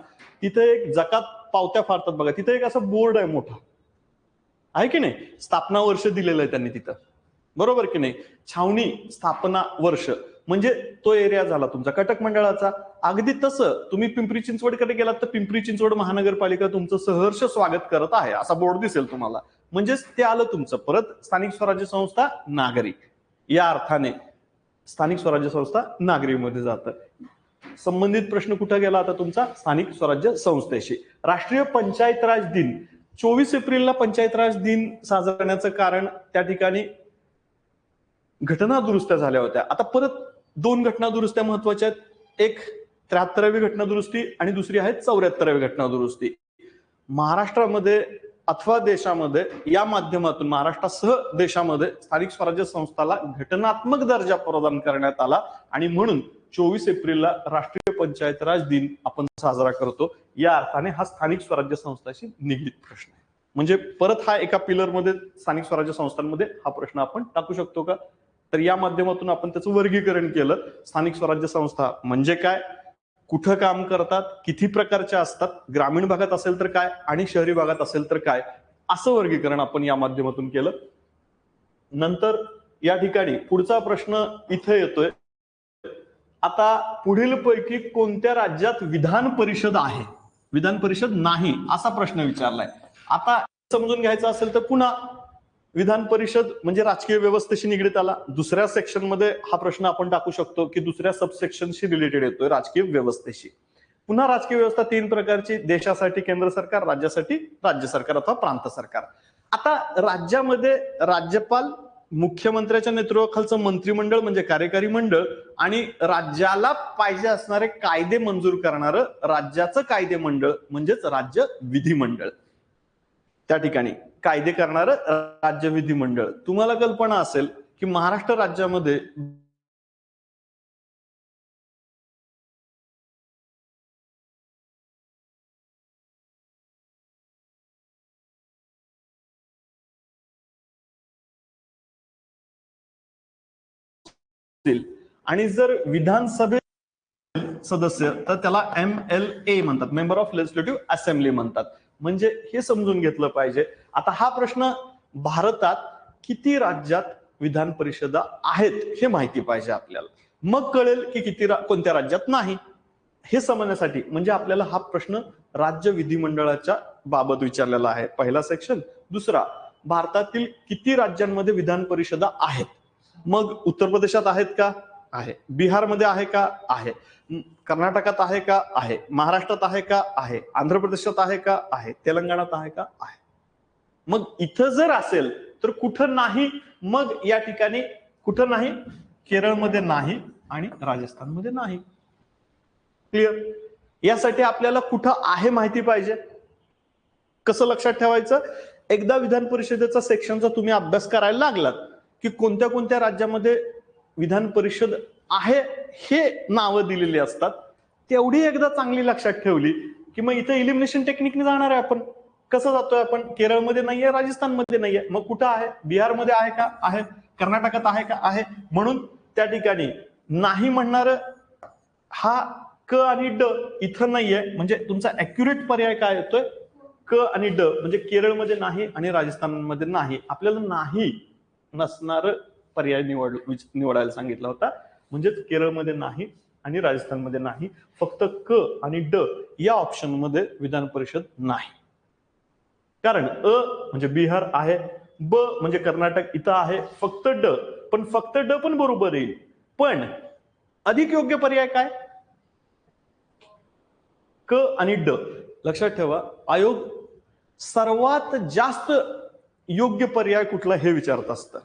तिथे एक जकात पावत्या फाडतात बघा, तिथे एक असं बोर्ड आहे मोठा, आहे की नाही? स्थापना वर्ष दिलेलं आहे त्यांनी तिथं, बरोबर की नाही? छावणी स्थापना वर्ष म्हणजे तो एरिया झाला तुमचा कटक मंडळाचा. अगदी तसं तुम्ही पिंपरी चिंचवडकडे गेलात तर पिंपरी चिंचवड महानगरपालिका तुमचं सहर्ष स्वागत करत आहे असा बोर्ड दिसेल तुम्हाला, म्हणजेच ते आलं तुमचं. परत स्थानिक स्वराज्य संस्था नागरी, या अर्थाने स्थानिक स्वराज्य संस्था नागरीमध्ये जातं. संबंधित प्रश्न कुठे गेला आता तुमचा? स्थानिक स्वराज्य संस्थेशी. राष्ट्रीय पंचायत राज दिन 24 एप्रिलला पंचायत राज दिन साजरा करण्याचं कारण त्या ठिकाणी घटना दुरुस्त्या झाल्या होत्या. आता परत 2 घटना दुरुस्त्या महत्वाच्या आहेत. एक 73वी घटना दुरुस्ती आणि दुसरी आहे 74वी घटना दुरुस्ती. महाराष्ट्रामध्ये अथवा देशामध्ये या माध्यमातून महाराष्ट्रासह देशामध्ये स्थानिक स्वराज्य संस्थाला घटनात्मक दर्जा प्रदान करण्यात आला आणि म्हणून 24 एप्रिलला राष्ट्रीय पंचायत राज दिन आपण साजरा करतो. या अर्थाने हा स्थानिक स्वराज्य संस्थाशी निगडीत प्रश्न आहे. म्हणजे परत हा एका पिलर मध्ये स्थानिक स्वराज्य संस्थांमध्ये हा प्रश्न आपण टाकू शकतो का? तर या माध्यमातून आपण त्याचं वर्गीकरण केलं. स्थानिक स्वराज्य संस्था म्हणजे काय, कुठं काम करतात, किती प्रकारच्या असतात, ग्रामीण भागात असेल तर काय आणि शहरी भागात असेल तर काय, असं वर्गीकरण आपण या माध्यमातून केलं. नंतर या ठिकाणी पुढचा प्रश्न इथे येतोय, आता पुढील पैकी कोणत्या राज्यात विधान परिषद आहे, विधान परिषद नाही, असा प्रश्न विचारलाय. आता समजून घ्यायचा असेल तर पुन्हा विधान परिषद म्हणजे राजकीय व्यवस्थेशी निगडीत आला. दुसऱ्या सेक्शनमध्ये हा प्रश्न आपण टाकू शकतो की दुसऱ्या सबसेक्शनशी रिलेटेड येतोय, राजकीय व्यवस्थेशी. पुन्हा राजकीय व्यवस्था 3 प्रकारची: देशासाठी केंद्र सरकार, राज्यासाठी राज्य सरकार अथवा प्रांत सरकार. आता राज्यामध्ये राज्यपाल, मुख्यमंत्र्याच्या नेतृत्वाखालचं मंत्रिमंडळ म्हणजे कार्यकारी मंडळ आणि राज्याला पाहिजे असणारे कायदे मंजूर करणारं राज्याचं कायदे मंडळ म्हणजेच राज्य विधिमंडळ. त्या ठिकाणी कायदे करणारं राज्य विधिमंडळ. तुम्हाला कल्पना असेल की महाराष्ट्र राज्यामध्ये आणि जर विधानसभे सदस्य तर त्याला MLA म्हणतात, मेंबर ऑफ लेजिस्लेटिव्ह असेंब्ली म्हणतात. म्हणजे हे समजून घेतलं पाहिजे. आता हा प्रश्न भारतात किती राज्यात विधान परिषदा आहेत हे माहिती पाहिजे आपल्याला. मग कळेल की किती कोणत्या राज्यात नाही हे समजण्यासाठी म्हणजे आपल्याला हा प्रश्न राज्य विधिमंडळाच्या बाबत विचारलेला आहे. पहिला सेक्शन. दुसरा, भारतातील किती राज्यांमध्ये विधान परिषदा आहेत. मग उत्तर प्रदेशात आहेत का? आहे. बिहारमध्ये आहे का? आहे. कर्नाटकात आहे का? आहे. महाराष्ट्रात आहे का? आहे. आंध्र प्रदेशात आहे का? आहे. तेलंगणात आहे का? आहे. मग इथं जर असेल तर कुठं नाही? मग या ठिकाणी कुठं नाही? केरळमध्ये नाही आणि राजस्थानमध्ये नाही. क्लिअर? यासाठी आपल्याला कुठं आहे माहिती पाहिजे. कसं लक्षात ठेवायचं? एकदा विधान परिषदेचा सेक्शनचा तुम्ही अभ्यास करायला लागलात की कोणत्या कोणत्या राज्यामध्ये विधान परिषद आहे हे नावं दिलेली असतात, तेवढी एकदा चांगली लक्षात ठेवली की मग इथं इलिमिनेशन टेक्निकने जाणार आहे आपण. कसं जातोय आपण? केरळमध्ये नाहीये, राजस्थानमध्ये नाहीये, मग कुठं आहे? बिहारमध्ये आहे का? आहे. कर्नाटकात आहे का? आहे. म्हणून त्या ठिकाणी नाही म्हणणार हा क आणि ड इथं नाहीये. म्हणजे तुमचा अॅक्युरेट पर्याय काय येतोय? क आणि ड. म्हणजे केरळमध्ये नाही आणि राजस्थानमध्ये नाही. आपल्याला नाही नसणार पर्याय निवडायला सांगितला होता. म्हणजेच केरळमध्ये नाही आणि राजस्थानमध्ये नाही. फक्त क आणि ड या ऑप्शन मध्ये विधान परिषद नाही. कारण अ म्हणजे बिहार आहे, ब म्हणजे कर्नाटक इथं आहे, फक्त ड. पण फक्त ड पण बरोबर येईल. पण अधिक योग्य पर्याय काय? क आणि ड. लक्षात ठेवा, आयोग सर्वात जास्त योग्य पर्याय कुठला हे विचारत असतं.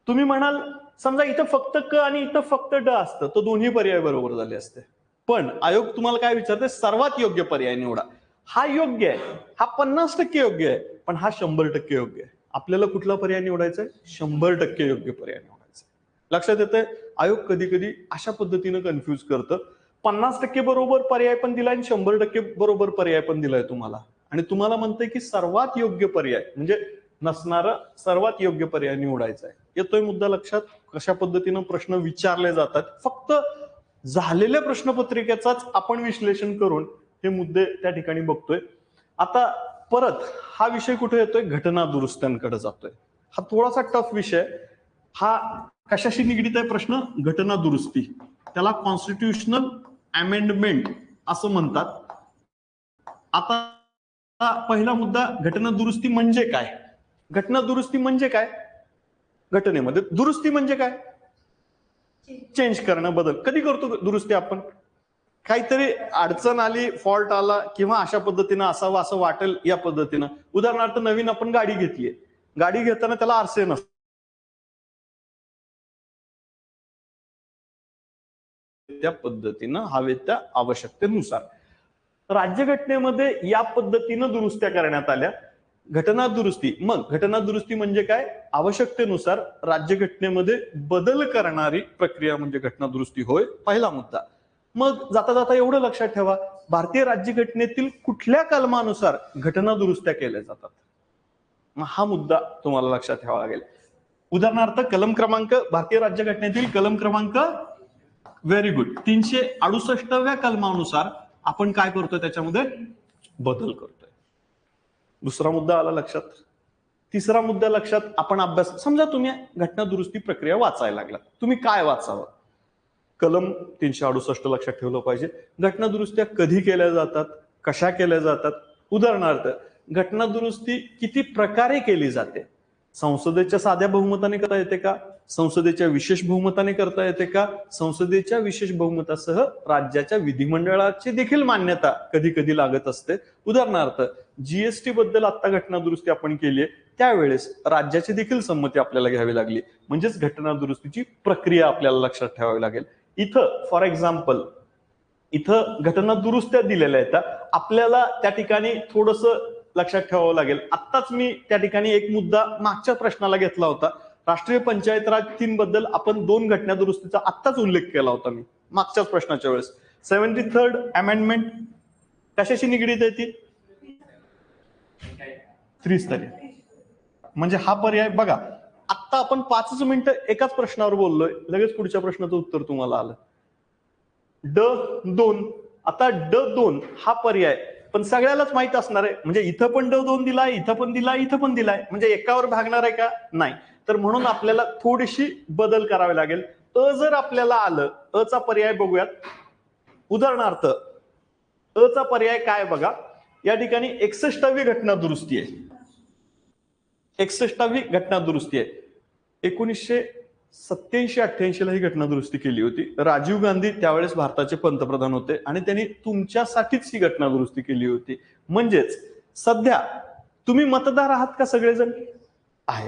तुम्ही म्हणाल समजा इथं फक्त क आणि इथं फक्त ड असतं तर दोन्ही पर्याय बरोबर झाले असते. पण आयोग तुम्हाला काय विचारते? सर्वात योग्य पर्याय निवडा. हा योग्य आहे, हा 50% योग्य आहे, पण हा 100% योग्य आहे. आपल्याला कुठला पर्याय निवडायचा आहे? 100% योग्य पर्याय निवडायचा. लक्षात येतंय? आयोग कधी कधी अशा पद्धतीनं कन्फ्युज करतं. 50% बरोबर पर्याय पण दिलाय आणि 100% बरोबर पर्याय पण दिलाय तुम्हाला. आणि तुम्हाला म्हणतंय की सर्वात योग्य पर्याय म्हणजे नसणारा सर्वात योग्य पर्याय निवडायचा आहे. येतोय मुद्दा लक्षात? कशा पद्धतीनं प्रश्न विचारले जातात. फक्त झालेल्या प्रश्नपत्रिकेचाच आपण विश्लेषण करून हे मुद्दे त्या ठिकाणी बघतोय. आता परत हा विषय कुठे येतोय? घटना दुरुस्त्यांकडे जातोय. हा थोडासा टफ विषय. हा कशाशी निगडीत आहे प्रश्न? घटना दुरुस्ती. त्याला कॉन्स्टिट्यूशनल अमेंडमेंट असं म्हणतात. आता पहिला मुद्दा, घटना दुरुस्ती म्हणजे काय? घटना दुरुस्ती म्हणजे काय? घटनेमध्ये दुरुस्ती म्हणजे काय? चेंज करणं, बदल. कधी करतो दुरुस्ती आपण? काहीतरी अडचण आली, फॉल्ट आला किंवा अशा पद्धतीनं असावं असं वाटेल या पद्धतीनं. उदाहरणार्थ नवीन आपण गाडी घेतलीये, गाडी घेताना त्याला आरसे नसतात, त्या पद्धतीनं हवे त्या आवश्यकतेनुसार राज्यघटनेमध्ये या पद्धतीनं दुरुस्त्या करण्यात आल्या. घटना दुरुस्ती. मग घटना दुरुस्ती म्हणजे काय? आवश्यकतेनुसार राज्यघटनेमध्ये बदल करणारी प्रक्रिया म्हणजे घटना दुरुस्ती होय. पहिला मुद्दा. मग जाता जाता एवढं लक्षात ठेवा, भारतीय राज्यघटनेतील कुठल्या कलमानुसार घटना दुरुस्त्या केल्या जातात? मग हा मुद्दा तुम्हाला लक्षात ठेवावा लागेल. उदाहरणार्थ कलम क्रमांक, भारतीय राज्यघटनेतील कलम क्रमांक, व्हेरी गुड, 368व्या कलमानुसार आपण काय करतोय? त्याच्यामध्ये बदल करतोय. दुसरा मुद्दा आला लक्षात. तिसरा मुद्दा लक्षात. आपण अभ्यास, समजा तुम्ही घटना दुरुस्ती प्रक्रिया वाचायला लागलात, तुम्ही काय वाचावं? कलम 368 लक्षात ठेवलं पाहिजे. घटना दुरुस्त्या कधी केल्या जातात, कशा केल्या जातात. उदाहरणार्थ घटना दुरुस्ती किती प्रकारे केली जाते. संसदेच्या साध्या बहुमताने करता येते का, संसदेच्या विशेष बहुमताने करता येते का, संसदेच्या विशेष बहुमतासह राज्याच्या विधिमंडळाची देखील मान्यता कधी कधी लागत असते. उदाहरणार्थ जीएसटी बद्दल आता घटना दुरुस्ती आपण केली आहे, त्यावेळेस राज्याची देखील संमती आपल्याला घ्यावी लागली, म्हणजेच घटना दुरुस्तीची प्रक्रिया आपल्याला लक्षात ठेवावी लागेल. इथं फॉर एक्झाम्पल इथं घटना दुरुस्त्या दिलेल्या आहेत, आपल्याला त्या ठिकाणी थोडस लक्षात ठेवावं लागेल. आत्ताच मी त्या ठिकाणी एक मुद्दा मागच्या प्रश्नाला घेतला होता, राष्ट्रीय पंचायत राज 3 बद्दल आपण 2 घटना दुरुस्तीचा आत्ताच उल्लेख केला होता मी मागच्याच प्रश्नाच्या वेळेस. 73rd अमेंडमेंट कशाशी निगडीत आहे ती? त्रिस्तरीय. म्हणजे हा पर्याय बघा, आत्ता आपण 5 मिनिटं एकाच प्रश्नावर बोललोय, लगेच पुढच्या प्रश्नाचं उत्तर तुम्हाला आलं. D2. आता D2 हा पर्याय पण सगळ्यालाच माहित असणार आहे, म्हणजे इथं पण D2 दिलाय, इथं पण दिलाय, इथं पण दिलाय, म्हणजे एकावर भागणार आहे का? नाही. तर म्हणून आपल्याला थोडीशी बदल करावे लागेल. जर आपल्याला आलं, चा पर्याय बघूयात. उदाहरणार्थ चा पर्याय काय बघा, या ठिकाणी 61वी घटना दुरुस्ती आहे. 61वी घटना दुरुस्ती आहे. 1987-88 ला ही घटना दुरुस्ती केली होती. राजीव गांधी त्यावेळेस भारताचे पंतप्रधान होते आणि त्यांनी तुमच्यासाठीच ही घटना दुरुस्ती केली होती. म्हणजेच सध्या तुम्ही मतदार आहात का? सगळेजण आहे.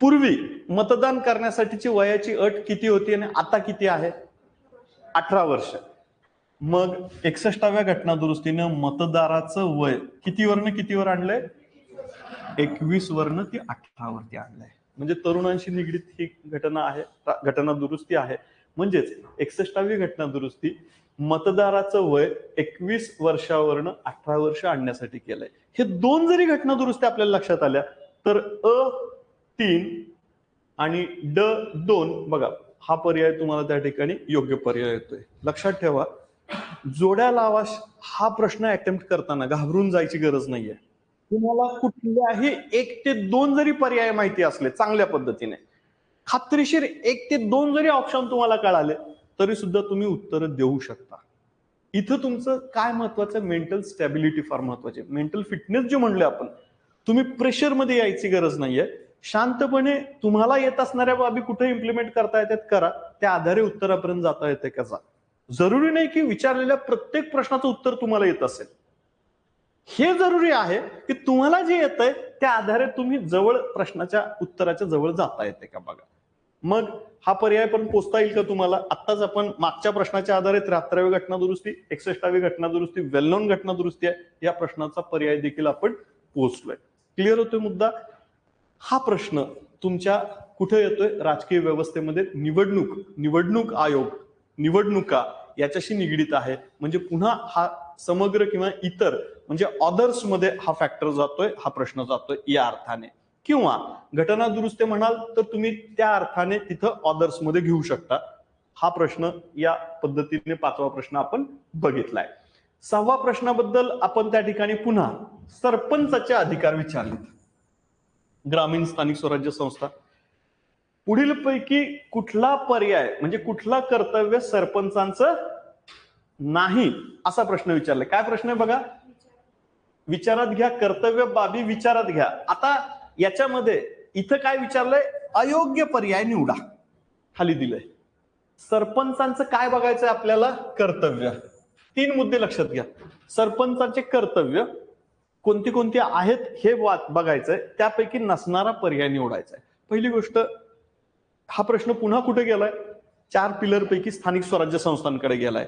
पूर्वी मतदान करण्यासाठीची वयाची अट किती होती आणि आता किती आहे? 18 वर्ष. मग 61व्या घटना दुरुस्तीनं मतदाराचं वय कितीवरनं कितीवर आणलंय? 21 वरनं ती 18 वरती आणलंय. म्हणजे तरुणांशी निगडीत ही घटना आहे, घटना दुरुस्ती आहे. म्हणजेच 61वी घटना दुरुस्ती मतदाराचं वय 21 वर्षावरनं 18 वर्ष आणण्यासाठी केलंय. हे 2 जरी घटना दुरुस्ती आपल्याला लक्षात आल्या तर A3 आणि D2 बघा, हा पर्याय तुम्हाला त्या ठिकाणी योग्य पर्याय येतोय. लक्षात ठेवा, जोड्या लावा हा प्रश्न अटेम्प्ट करताना घाबरून जायची गरज नाहीये. तुम्हाला कुठल्याही 1 ते 2 जरी पर्याय माहिती असले चांगल्या पद्धतीने, खात्रीशीर 1 ते 2 जरी ऑप्शन तुम्हाला कळाले तरी सुद्धा तुम्ही उत्तर देऊ शकता. इथं तुमचं काय महत्वाचं? मेंटल स्टॅबिलिटी फार महत्वाची. मेंटल फिटनेस जे म्हणले आपण, तुम्ही प्रेशरमध्ये यायची गरज नाहीये. शांतपणे तुम्हाला येत असणाऱ्या बाबी कुठे इम्प्लिमेंट करता येतात करा, त्या आधारे उत्तरापर्यंत जाता येते का जा. जरुरी नाही की विचारलेल्या प्रत्येक प्रश्नाचं उत्तर तुम्हाला येत असेल. हे जरुरी आहे की तुम्हाला जे येतंय त्या आधारे तुम्ही जवळ प्रश्नाच्या उत्तराच्या जवळ जाता येते का बघा. मग हा पर्याय पण पोचता येईल का तुम्हाला? आत्ताच आपण मागच्या प्रश्नाच्या आधारे 73वी घटना दुरुस्ती, 61वी घटना दुरुस्ती, वेल नोन घटना दुरुस्ती आहे, या प्रश्नाचा पर्याय देखील आपण पोहोचलोय. क्लिअर होतोय मुद्दा? हा प्रश्न तुमच्या कुठे येतोय? राजकीय व्यवस्थेमध्ये निवडणूक आयोग, निवडणुका याच्याशी निगडीत आहे. म्हणजे पुन्हा हा समग्र किंवा इतर म्हणजे ऑदर्स मध्ये हा फॅक्टर जातोय, हा प्रश्न जातोय या अर्थाने. किंवा घटना दुरुस्ती म्हणाल तर तुम्ही त्या अर्थाने तिथं ऑदर्स मध्ये घेऊ शकता. हा प्रश्न या पद्धतीने 5वा प्रश्न आपण बघितलाय. 6व्या प्रश्नाबद्दल आपण त्या ठिकाणी पुन्हा सरपंचाचे अधिकार विचारले. ग्रामीण स्थानिक स्वराज्य संस्था, पुढील पैकी कुठला पर्याय म्हणजे कुठला कर्तव्य सरपंचांचं नाही असा प्रश्न विचारलाय. काय प्रश्न आहे बघा, विचारात घ्या, कर्तव्य बाबी विचारात घ्या. आता याच्यामध्ये इथं काय विचारलंय? अयोग्य पर्याय निवडा, खाली दिलंय. सरपंचांचं काय बघायचंय आपल्याला? कर्तव्य. 3 मुद्दे लक्षात घ्या. सरपंचाचे कर्तव्य कोणती कोणती आहेत हे बघायचंय, त्यापैकी नसणारा पर्याय निवडायचा आहे. पहिली गोष्ट, हा प्रश्न पुन्हा कुठे गेलाय? 4 पिलर पैकी स्थानिक स्वराज्य संस्थांकडे गेलाय.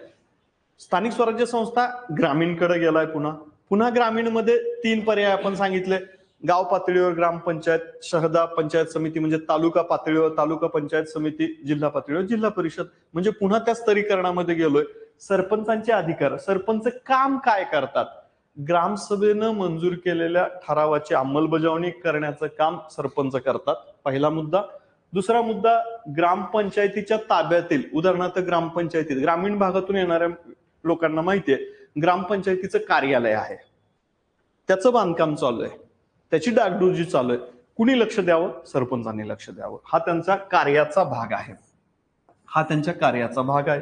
स्थानिक स्वराज्य संस्था ग्रामीणकडे गेलाय. पुन्हा ग्रामीणमध्ये 3 पर्याय आपण सांगितले. गाव पातळीवर ग्रामपंचायत, शहदा पंचायत समिती म्हणजे तालुका पातळीवर तालुका पंचायत समिती, जिल्हा पातळीवर जिल्हा परिषद, म्हणजे पुन्हा त्या स्तरीकरणामध्ये गेलोय. सरपंचांचे अधिकार, सरपंच काम काय करतात? ग्रामसभेनं मंजूर केलेल्या ठरावाची अंमलबजावणी करण्याचं काम सरपंच करतात, पहिला मुद्दा. दुसरा मुद्दा, ग्रामपंचायतीच्या ताब्यातील, उदाहरणार्थ ग्रामपंचायतीत ग्रामीण भागातून येणाऱ्या लोकांना माहितीये ग्रामपंचायतीचं कार्यालय आहे, त्याचं बांधकाम चालू आहे, त्याची डागडुजी चालू आहे. कुणी लक्ष द्यावं? सरपंचांनी लक्ष द्यावं. हा त्यांचा कार्याचा भाग आहे.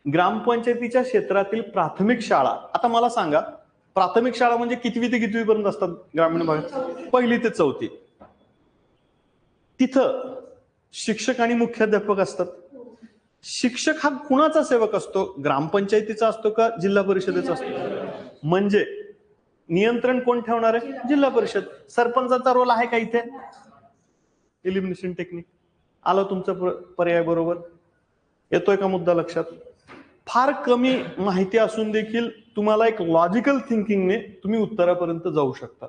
ग्रामपंचायतीच्या क्षेत्रातील प्राथमिक शाळा, आता मला सांगा प्राथमिक शाळा म्हणजे कितवी ते कितवी पर्यंत असतात ग्रामीण भागात? 1ली ते 4थी. तिथं शिक्षक आणि मुख्याध्यापक असतात. शिक्षक हा कुणाचा सेवक असतो? ग्रामपंचायतीचा असतो का जिल्हा परिषदेचा असतो? म्हणजे नियंत्रण कोण ठेवणार आहे? जिल्हा परिषद. सरपंचाचा रोल आहे का इथे? एलिमिनेशन टेक्निक आलं तुमचा पर्याय बरोबर. येतोय का मुद्दा लक्षात? फार कमी माहिती असून देखील तुम्हाला एक लॉजिकल थिंकिंगने तुम्ही उत्तरापर्यंत जाऊ शकता.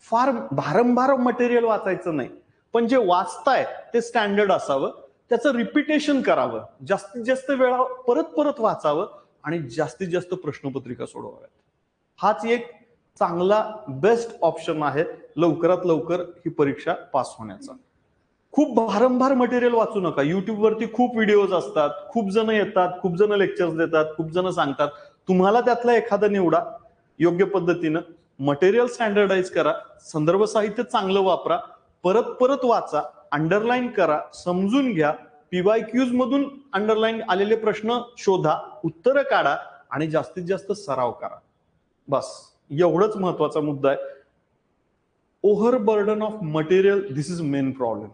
फार भारंभार मटेरियल वाचायचं नाही, पण जे वाचताय ते स्टँडर्ड असावं, त्याचं रिपिटेशन करावं, जास्तीत जास्त वेळा परत परत वाचावं आणि जास्तीत जास्त प्रश्नपत्रिका सोडवाव्यात. हाच एक चांगला बेस्ट ऑप्शन आहे लवकरात लवकर ही परीक्षा पास होण्याचा. खूप भारंभार मटेरियल वाचू नका. युट्यूबवरती खूप व्हिडिओज असतात, खूप जण येतात, खूप जण लेक्चर्स देतात, खूप जण सांगतात. तुम्हाला त्यातला एखादा निवडा, योग्य पद्धतीनं मटेरियल स्टँडर्डाइज करा, संदर्भ साहित्य चांगलं वापरा, परत परत वाचा, अंडरलाईन करा, समजून घ्या, PYQs मधून अंडरलाईन आलेले प्रश्न शोधा, उत्तरं काढा आणि जास्तीत जास्त सराव करा. बस एवढंच महत्वाचा मुद्दा आहे. Over burden of material, this is main problem.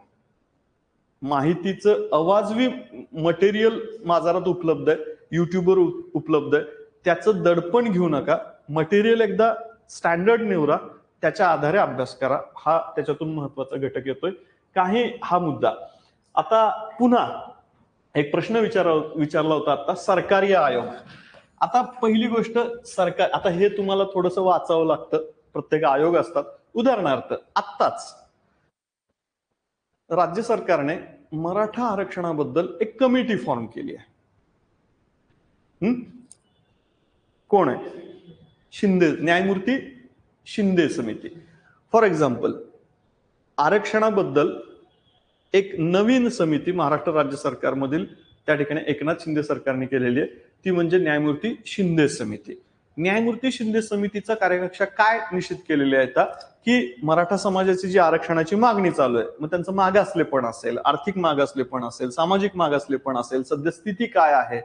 माहितीचं अवाजवी मटेरियल बाजारात उपलब्ध आहे, युट्यूबवर उपलब्ध आहे. त्याचं दडपण घेऊ नका. मटेरियल एकदा स्टँडर्ड निवडा, त्याच्या आधारे अभ्यास करा. हा त्याच्यातून महत्वाचा घटक येतोय. काही हा मुद्दा. आता पुन्हा एक प्रश्न विचारला होता आता, सरकारी आयोग. आता पहिली गोष्ट सरकार, आता हे तुम्हाला थोडंसं वाचावं लागतं, प्रत्येक आयोग असतात. उदाहरणार्थ आत्ताच राज्य सरकारने मराठा आरक्षणाबद्दल एक कमिटी फॉर्म केली आहे. कोण आहे? शिंदे, न्यायमूर्ती शिंदे समिती. फॉर एक्झाम्पल, आरक्षणाबद्दल एक नवीन समिती महाराष्ट्र राज्य सरकारमधील त्या ठिकाणी एकनाथ शिंदे सरकारने केलेली आहे, ती म्हणजे न्यायमूर्ती शिंदे समिती. न्यायमूर्ती शिंदे समितीचा कार्यकक्षा काय निश्चित केलेले आहेत की मराठा समाजाची जी आरक्षणाची मागणी चालू आहे, मग त्यांचं मागासलेपण असेल, आर्थिक मागासलेपण असेल, सामाजिक मागासलेपण असेल, सद्यस्थिती काय आहे,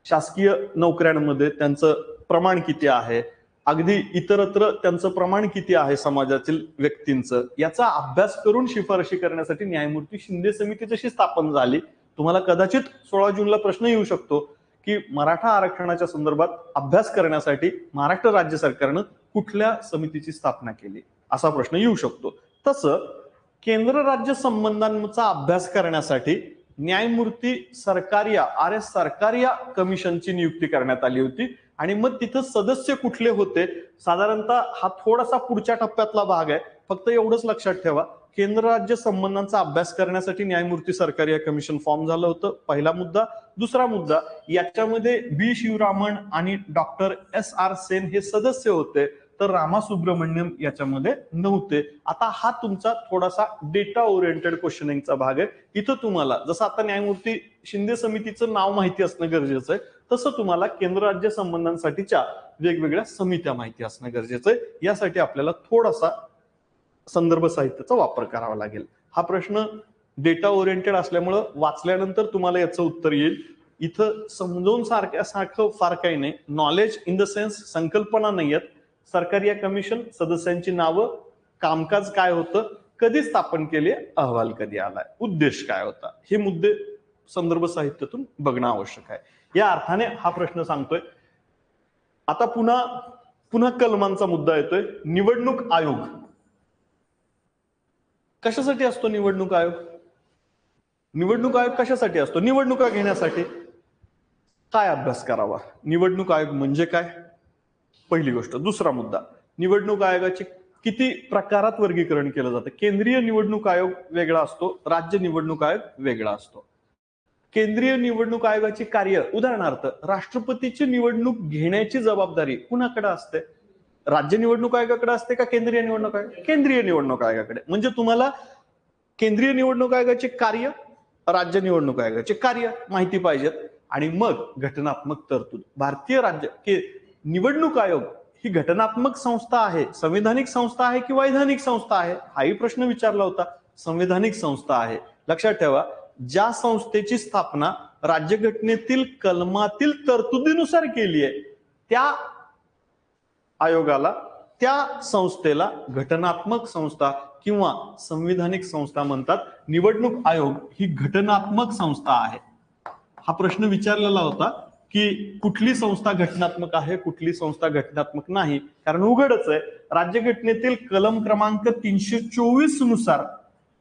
शासकीय नोकऱ्यांमध्ये त्यांचं प्रमाण किती आहे, अगदी इतरत्र त्यांचं प्रमाण किती आहे समाजातील व्यक्तींचं, याचा अभ्यास करून शिफारशी करण्यासाठी न्यायमूर्ती शिंदे समिती जशी स्थापन झाली. तुम्हाला कदाचित 16 जूनला प्रश्न येऊ शकतो की मराठा आरक्षणाच्या संदर्भात अभ्यास करण्यासाठी महाराष्ट्र राज्य सरकारनं कुठल्या समितीची स्थापना केली, असा प्रश्न येऊ शकतो. तसं केंद्र राज्य संबंधांचा अभ्यास करण्यासाठी न्यायमूर्ती सरकारिया RS सरकारिया कमिशनची नियुक्ती करण्यात आली होती. आणि मग तिथं सदस्य कुठले होते, साधारणतः हा थोडासा पुढच्या टप्प्यातला भाग आहे. फक्त एवढंच लक्षात ठेवा, केंद्र राज्य संबंधांचा अभ्यास करण्यासाठी न्यायमूर्ती सरकारिया कमिशन फॉर्म झालं होतं. पहिला मुद्दा. दुसरा मुद्दा, याच्यामध्ये B शिवरामन आणि डॉक्टर SR सेन हे सदस्य होते, तर रामा सुब्रमण्यम याच्यामध्ये नव्हते. आता हा तुमचा थोडासा डेटा ओरिएंटेड क्वेश्चनिंगचा भाग आहे. इथं तुम्हाला जसं आता न्यायमूर्ती शिंदे समितीचं नाव माहिती असणं गरजेचं आहे, तसं तुम्हाला केंद्र राज्य संबंधांसाठीच्या वेगवेगळ्या समित्या माहिती असणं गरजेचं आहे. यासाठी आपल्याला थोडासा संदर्भ साहित्याचा वापर करावा लागेल. हा प्रश्न डेटा ओरिएंटेड असल्यामुळं वाचल्यानंतर तुम्हाला याचं उत्तर येईल. इथं समजून सारखं फार काही नाही. नॉलेज इन द सेन्स संकल्पना नाही आहेत. सरकारी कमिशन, सदस्यांची नावं, कामकाज काय होतं, कधी स्थापन केले, अहवाल कधी आलाय, उद्देश काय होता, हे मुद्दे संदर्भ साहित्यातून बघणं आवश्यक आहे. या अर्थाने हा प्रश्न सांगतोय. आता पुन्हा कलमांचा मुद्दा येतोय. निवडणूक आयोग कशासाठी असतो? निवडणूक आयोग कशासाठी असतो? निवडणुका घेण्यासाठी. काय अभ्यास करावा? निवडणूक आयोग म्हणजे काय, पहिली गोष्ट. दुसरा मुद्दा, निवडणूक आयोगाचे किती प्रकारात वर्गीकरण केलं जातं. केंद्रीय निवडणूक आयोग वेगळा असतो, राज्य निवडणूक आयोग वेगळा असतो. केंद्रीय निवडणूक आयोगाची कार्य, उदाहरणार्थ राष्ट्रपतीची निवडणूक घेण्याची जबाबदारी कुणाकडे असते? राज्य निवडणूक आयोगाकडे असते का केंद्रीय निवडणूक आयोग? केंद्रीय निवडणूक आयोगाकडे. म्हणजे तुम्हाला केंद्रीय निवडणूक आयोगाचे कार्य, राज्य निवडणूक आयोगाचे कार्य माहिती पाहिजेत. आणि मग घटनात्मक तरतूद. भारतीय निवडणूक आयोग ही घटनात्मक संस्था आहे, संवैधानिक संस्था आहे की वैधानिक संस्था आहे, हाही प्रश्न विचारला होता. संवैधानिक संस्था आहे. लक्षात ठेवा, ज्या संस्थेची स्थापना राज्यघटनेतील कलमातील तरतुदीनुसार केली आहे, त्या आयोगाला त्या संस्थेला घटनात्मक संस्था किंवा संविधानिक संस्था म्हणतात. निवडणूक आयोग ही घटनात्मक संस्था आहे. हा प्रश्न विचारलेला होता की कुठली संस्था घटनात्मक आहे, कुठली संस्था घटनात्मक नाही. कारण उघडच आहे, राज्यघटनेतील कलम क्रमांक 324 नुसार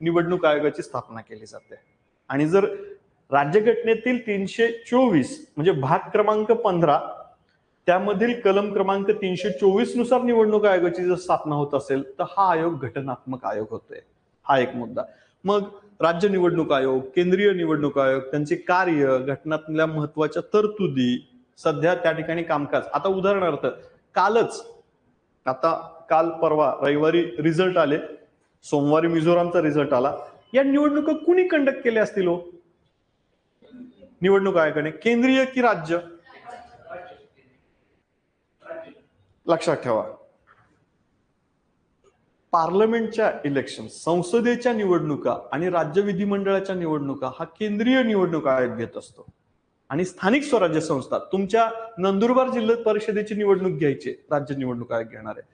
निवडणूक आयोगाची स्थापना केली जाते. आणि जर राज्यघटनेतील 324 म्हणजे भाग क्रमांक 15 त्यामधील कलम क्रमांक 324 नुसार निवडणूक आयोगाची जर स्थापना होत असेल तर हा आयोग घटनात्मक आयोग होतोय. हा एक मुद्दा. मग राज्य निवडणूक आयोग, केंद्रीय निवडणूक आयोग, त्यांचे कार्य, घटनातल्या महत्वाच्या तरतुदी, सध्या त्या ठिकाणी कामकाज. आता उदाहरणार्थ काल परवा रविवारी रिझल्ट आले, सोमवारी मिझोरामचा रिझल्ट आला. या निवडणुका कुणी कंडक्ट केल्या असतील हो निवडणूक आयोगाने, केंद्रीय की राज्य? लक्षात ठेवा, पार्लमेंटच्या इलेक्शन, संसदेच्या निवडणुका आणि राज्य विधिमंडळाच्या निवडणुका हा केंद्रीय निवडणूक आयोग घेत असतो. आणि स्थानिक स्वराज्य संस्था, तुमच्या नंदुरबार जिल्हा परिषदेची निवडणूक घ्यायची, राज्य निवडणूक आयोग घेणार आहे.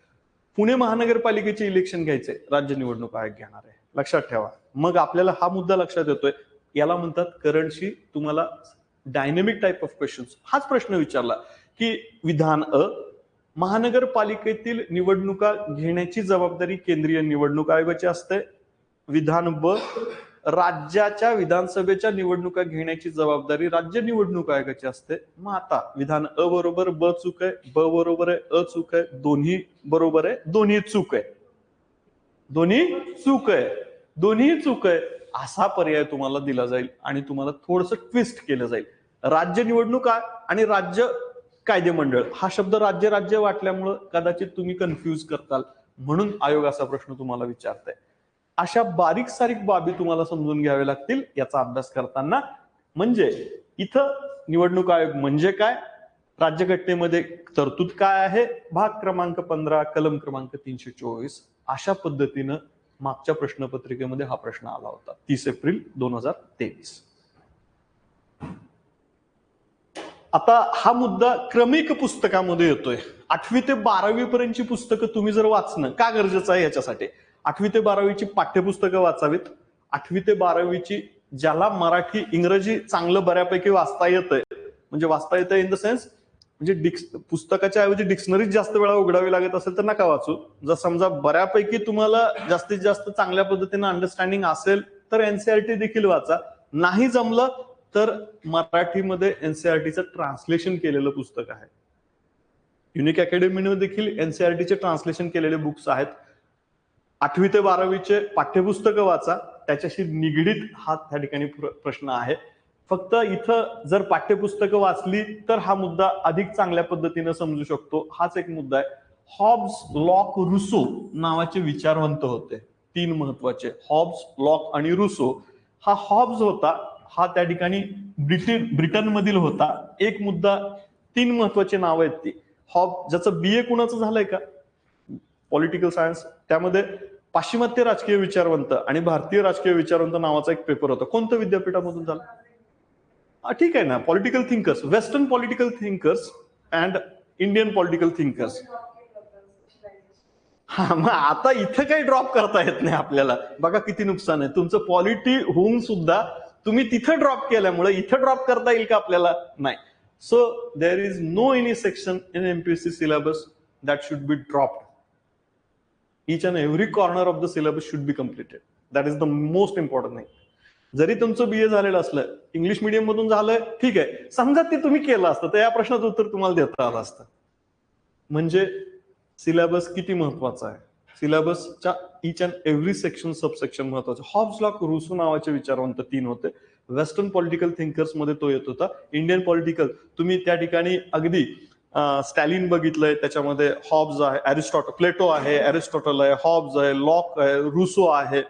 पुणे महानगरपालिकेचे इलेक्शन घ्यायचे, राज्य निवडणूक आयोग घेणार आहे. लक्षात ठेवा. मग आपल्याला हा मुद्दा लक्षात येतोय, याला म्हणतात करंटशी तुम्हाला डायनेमिक टाइप ऑफ क्वेश्चन्स. हाच प्रश्न विचारला की विधान अ, महानगरपालिकेतील निवडणुका घेण्याची जबाबदारी केंद्रीय निवडणूक आयोगाची असते. विधान ब, राज्याच्या विधानसभेच्या निवडणुका घेण्याची जबाबदारी राज्य निवडणूक आयोगाची असते. मग आता विधान अ बरोबर ब चूक आहे, ब बरोबर आहे अ चूक आहे, दोन्ही बरोबर आहे, दोन्ही चूक आहे, दोन्ही चूक आहे, दोन्ही चूक आहे, असा पर्याय तुम्हाला दिला जाईल आणि तुम्हाला थोडंसं ट्विस्ट केलं जाईल. राज्य निवडणूक आणि राज्य कायदेमंडळ हा शब्द राज्य राज्य वाटल्यामुळं कदाचित तुम्ही कन्फ्यूज करताल, म्हणून आयोग असा प्रश्न तुम्हाला विचारताय. अशा बारीक सारीक बाबी तुम्हाला समजून घ्यावे लागतील याचा अभ्यास करताना. म्हणजे इथं निवडणूक आयोग म्हणजे काय, राज्यघटनेमध्ये तरतूद काय आहे, भाग क्रमांक 15 कलम क्रमांक 324, अशा पद्धतीनं मागच्या प्रश्नपत्रिकेमध्ये हा प्रश्न आला होता 30 एप्रिल 2023. आता हा मुद्दा क्रमिक पुस्तकामध्ये येतोय. 8वी ते 12वी पर्यंतची पुस्तकं तुम्ही जर वाचणं का गरजेचं आहे याच्यासाठी, 8वी ते 12वीची पाठ्यपुस्तकं वाचावीत. 8वी ते 12वीची ज्याला मराठी इंग्रजी चांगलं बऱ्यापैकी वाचता येतंय, म्हणजे वाचता येतं इन द सेन्स म्हणजे पुस्तकाच्या ऐवजी डिक्शनरीज जास्त वेळा उघडावी लागत असेल तर नका वाचू. जर समजा बऱ्यापैकी तुम्हाला जास्तीत जास्त चांगल्या पद्धतीने अंडरस्टँडिंग असेल तर एनसीईआरटी देखील वाचा. नाही जमलं तर मराठीमध्ये एनसीईआरटीचं ट्रान्सलेशन केलेलं पुस्तक आहे. युनिक अकॅडमीने देखील एनसीईआरटीचे ट्रान्सलेशन केलेले बुक्स आहेत. 8वी ते 12वीचे पाठ्यपुस्तकं वाचा, त्याच्याशी निगडीत हा त्या ठिकाणी प्रश्न आहे. फक्त इथं जर पाठ्यपुस्तकं वाचली तर हा मुद्दा अधिक चांगल्या पद्धतीने समजू शकतो. हाच एक मुद्दा आहे. हॉब्स, लॉक, रुसो नावाचे विचारवंत होते, 3 महत्वाचे, हॉब्स, लॉक आणि रुसो. हा हॉब्स होता, हा त्या ठिकाणी ब्रिटनमधील होता. एक मुद्दा, 3 महत्वाची नाव आहेत ती. हॉब ज्याचं बीए कुणाचं झालंय का, पॉलिटिकल सायन्स, त्यामध्ये पाश्चिमात्य राजकीय विचारवंत आणि भारतीय राजकीय विचारवंत नावाचा एक पेपर होता. कोणत्या विद्यापीठामधून झाला? ठीक आहे ना, political thinkers, western political thinkers and Indian political thinkers. हा, मग आता इथं काही ड्रॉप करता येत नाही आपल्याला. बघा किती नुकसान आहे तुमचं. पॉलिटी होऊन सुद्धा तुम्ही तिथं ड्रॉप केल्यामुळे इथं ड्रॉप करता येईल का आपल्याला? नाही. So there is no any section in MPSC syllabus that should be dropped. Each and every corner of the syllabus should be completed. That is the most important thing. जरी तुमचं बीए झालेलं असलं, इंग्लिश मीडियम मधून झालंय, ठीक आहे, समजा ते तुम्ही केलं असतं तर या प्रश्नाचं उत्तर तुम्हाला देता आलं असतं. म्हणजे सिलेबस किती महत्वाचा आहे. सिलेबसच्या each and every section subsection महत्वाचं. हॉब्स, लॉक, रुसो नावाचे विचारवंत 3 होते. वेस्टर्न पॉलिटिकल थिंकर्स मध्ये तो येत होता. इंडियन पॉलिटिकल तुम्ही त्या ठिकाणी अगदी स्टॅलिन बघितलंय, त्याच्यामध्ये हॉब्स आहे, प्लेटो आहे, अरिस्टॉटल आहे, हॉब्स आहे, लॉक आहे, रुसो आहे,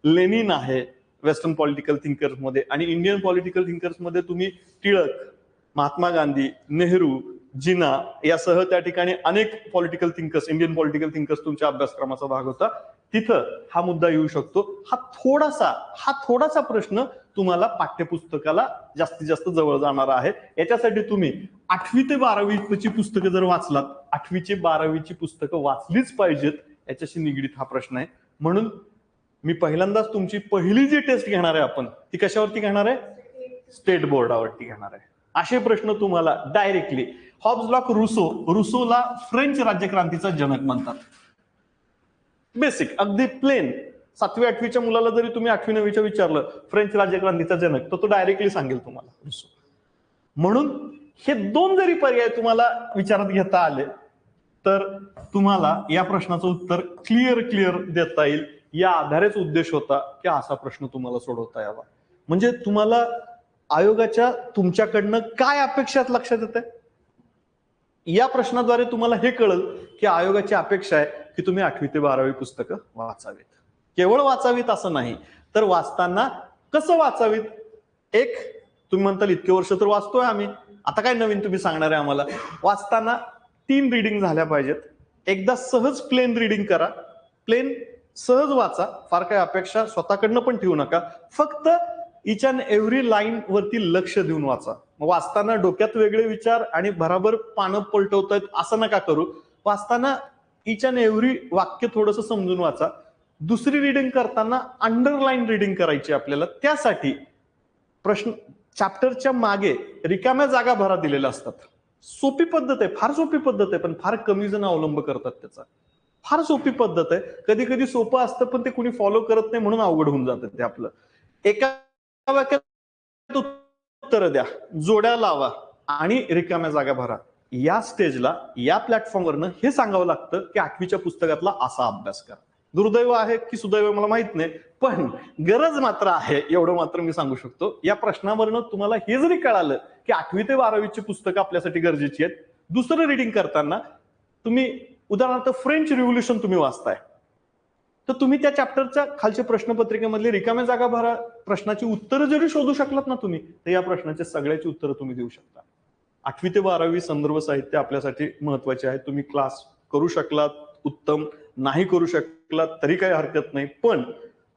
लेनिन आहे वेस्टर्न पॉलिटिकल थिंकर्स मध्ये. आणि इंडियन पॉलिटिकल थिंकर्स मध्ये तुम्ही टिळक, महात्मा गांधी, नेहरू, जिना यासह त्या ठिकाणी अनेक political thinkers, Indian political thinkers तुमच्या अभ्यासक्रमाचा भाग होता. तिथं हा मुद्दा येऊ शकतो. हा थोडासा प्रश्न तुम्हाला पाठ्यपुस्तकाला जास्तीत जास्त जवळ जाणार आहे. याच्यासाठी तुम्ही 8वी ते 12वीची पुस्तकं जर वाचलात 8वीची 12वीची पुस्तकं वाचलीच पाहिजेत याच्याशी निगडीत हा प्रश्न आहे. म्हणून मी पहिल्यांदाच तुमची पहिली जी टेस्ट घेणार आहे आपण ती कशावरती घेणार आहे? स्टेट बोर्डावरती घेणार आहे. असे प्रश्न तुम्हाला डायरेक्टली हॉब्स लॉक रुसोला फ्रेंच राज्यक्रांतीचा जनक म्हणतात. बेसिक अगदी प्लेन 7वी 8वीच्या मुलाला जरी तुम्ही 8वी 9वीच्या विचारलं फ्रेंच राज्यक्रांतीचा जनक तो डायरेक्टली सांगेल तुम्हाला रुसो. म्हणून हे दोन जरी पर्याय तुम्हाला विचारात घेता आले तर तुम्हाला या प्रश्नाचं उत्तर क्लिअर देता येईल. या आधारेच उद्देश होता की असा प्रश्न तुम्हाला सोडवता यावा. म्हणजे तुम्हाला आयोगाच्या तुमच्याकडनं काय अपेक्षात लक्षात येते या प्रश्नाद्वारे तुम्हाला हे कळलं की आयोगाची अपेक्षा आहे की तुम्ही 8वी ते 12वी पुस्तकं वाचावीत. केवळ वाचावीत असं नाही तर वाचताना कसं वाचावीत. एक तुम्ही म्हणताल इतके वर्ष तर वाचतोय आम्ही, आता काय नवीन तुम्ही सांगणार आहे आम्हाला. वाचताना 3 रीडिंग झाल्या पाहिजेत. एकदा सहज प्लेन रीडिंग करा, प्लेन सहज वाचा, फार काही अपेक्षा स्वतःकडनं पण ठेवू नका. फक्त इच अँड एव्हरी लाईन वरती लक्ष देऊन वाचा. वाचताना डोक्यात वेगळे विचार आणि भराभर पानं पलटवतायत असं नका करू. वाचताना इच अँड एव्हरी वाक्य थोडंसं समजून वाचा. दुसरी रीडिंग करताना अंडरलाईन रीडिंग करायची आपल्याला. त्यासाठी प्रश्न चॅप्टरच्या मागे रिकाम्या जागा भरा दिलेल्या असतात. सोपी पद्धत आहे, फार सोपी पद्धत आहे, पण फार कमी जण अवलंब करतात त्याचा. फार सोपी पद्धत आहे, कधी कधी सोपं असतं पण ते कुणी फॉलो करत नाही म्हणून अवघड होऊन जातं ते आपलं. एका वाक्यात उत्तर द्या, जोड्या लावा आणि रिकाम्या जागा भरा. या स्टेजला या प्लॅटफॉर्मवरनं हे सांगावं लागतं की 8वीच्या पुस्तकातला असा अभ्यास करा. दुर्दैव आहे की सुदैव मला माहित नाही, पण गरज मात्र आहे एवढं मात्र मी सांगू शकतो. या प्रश्नावरनं तुम्हाला हे जरी कळालं की 8वी ते 12वीची पुस्तकं आपल्यासाठी गरजेची आहेत. दुसरं रीडिंग करताना तुम्ही उदाहरणार्थ फ्रेंच रिव्होल्युशन तुम्ही वाचताय तर तुम्ही त्या चॅप्टरच्या खालच्या प्रश्नपत्रिकेमधली रिकाम्या जागा भरा. प्रश्नाची उत्तरं जरी शोधू शकलात ना तुम्ही तर या प्रश्नाचे सगळ्याची उत्तरं तुम्ही देऊ शकता. 8वी ते 12वी संदर्भ साहित्य आपल्यासाठी महत्वाचे आहे. तुम्ही क्लास करू शकलात उत्तम, नाही करू शकलात तरी काही हरकत नाही, पण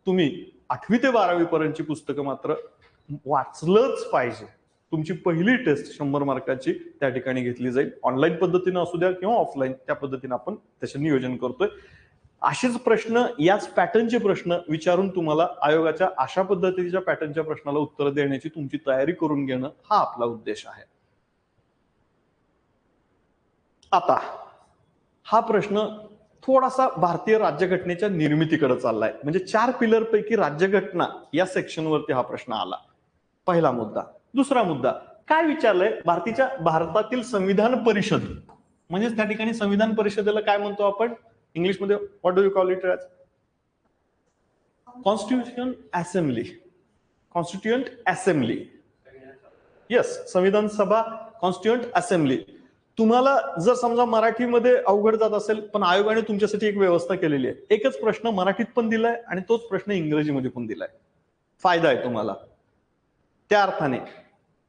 तुम्ही 8वी ते 12वी पर्यंतची पुस्तकं मात्र वाचलंच पाहिजे. तुमची पहिली टेस्ट 100 मार्काची त्या ठिकाणी घेतली जाईल. ऑनलाईन पद्धतीनं असू द्या किंवा ऑफलाईन, त्या पद्धतीने आपण त्याचं नियोजन करतोय. असेच प्रश्न, याच पॅटर्नचे प्रश्न विचारून तुम्हाला आयोगाच्या अशा पद्धतीच्या पॅटर्नच्या प्रश्नाला उत्तर देण्याची तुमची तयारी करून घेणं हा आपला उद्देश आहे. आता हा प्रश्न थोडासा भारतीय राज्यघटनेच्या निर्मितीकडे चाललाय. म्हणजे 4 पिलर पैकी राज्यघटना या सेक्शनवरती हा प्रश्न आला. पहिला मुद्दा. दुसरा मुद्दा काय विचारलंय, भारतातील संविधान परिषद, म्हणजेच त्या ठिकाणी संविधान परिषदेला काय म्हणतो आपण इंग्लिशमध्ये, what do you call it? Constitution assembly. Constituent assembly, yes, संविधान सभा, कॉन्स्टिट्युएंट असेंब्ली. तुम्हाला जर समजा मराठीमध्ये अवघड जात असेल, पण आयोगाने तुमच्यासाठी एक व्यवस्था केलेली आहे. एकच प्रश्न मराठीत पण दिलाय आणि तोच प्रश्न इंग्रजीमध्ये पण दिलाय. फायदा आहे तुम्हाला. त्या अर्थाने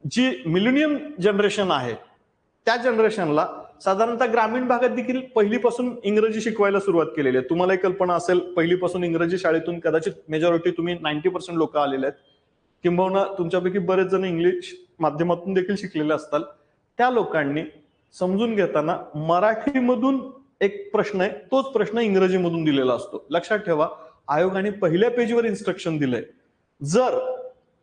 जी मिलेनियम जनरेशन आहे त्या जनरेशनला साधारणतः ग्रामीण भागात देखील पहिलीपासून इंग्रजी शिकवायला सुरुवात केलेली आहे. तुम्हाला कल्पना असेल, पहिलीपासून इंग्रजी शाळेतून कदाचित मेजॉरिटी तुम्ही 90% लोक आलेले आहेत, किंबहुना तुमच्यापैकी बरेच जण इंग्लिश माध्यमातून देखील शिकलेले असतात. त्या लोकांनी समजून घेताना मराठीमधून एक प्रश्न आहे, तोच प्रश्न इंग्रजीमधून दिलेला असतो. लक्षात ठेवा, आयोगाने पहिल्या पेजवर इन्स्ट्रक्शन दिलंय, जर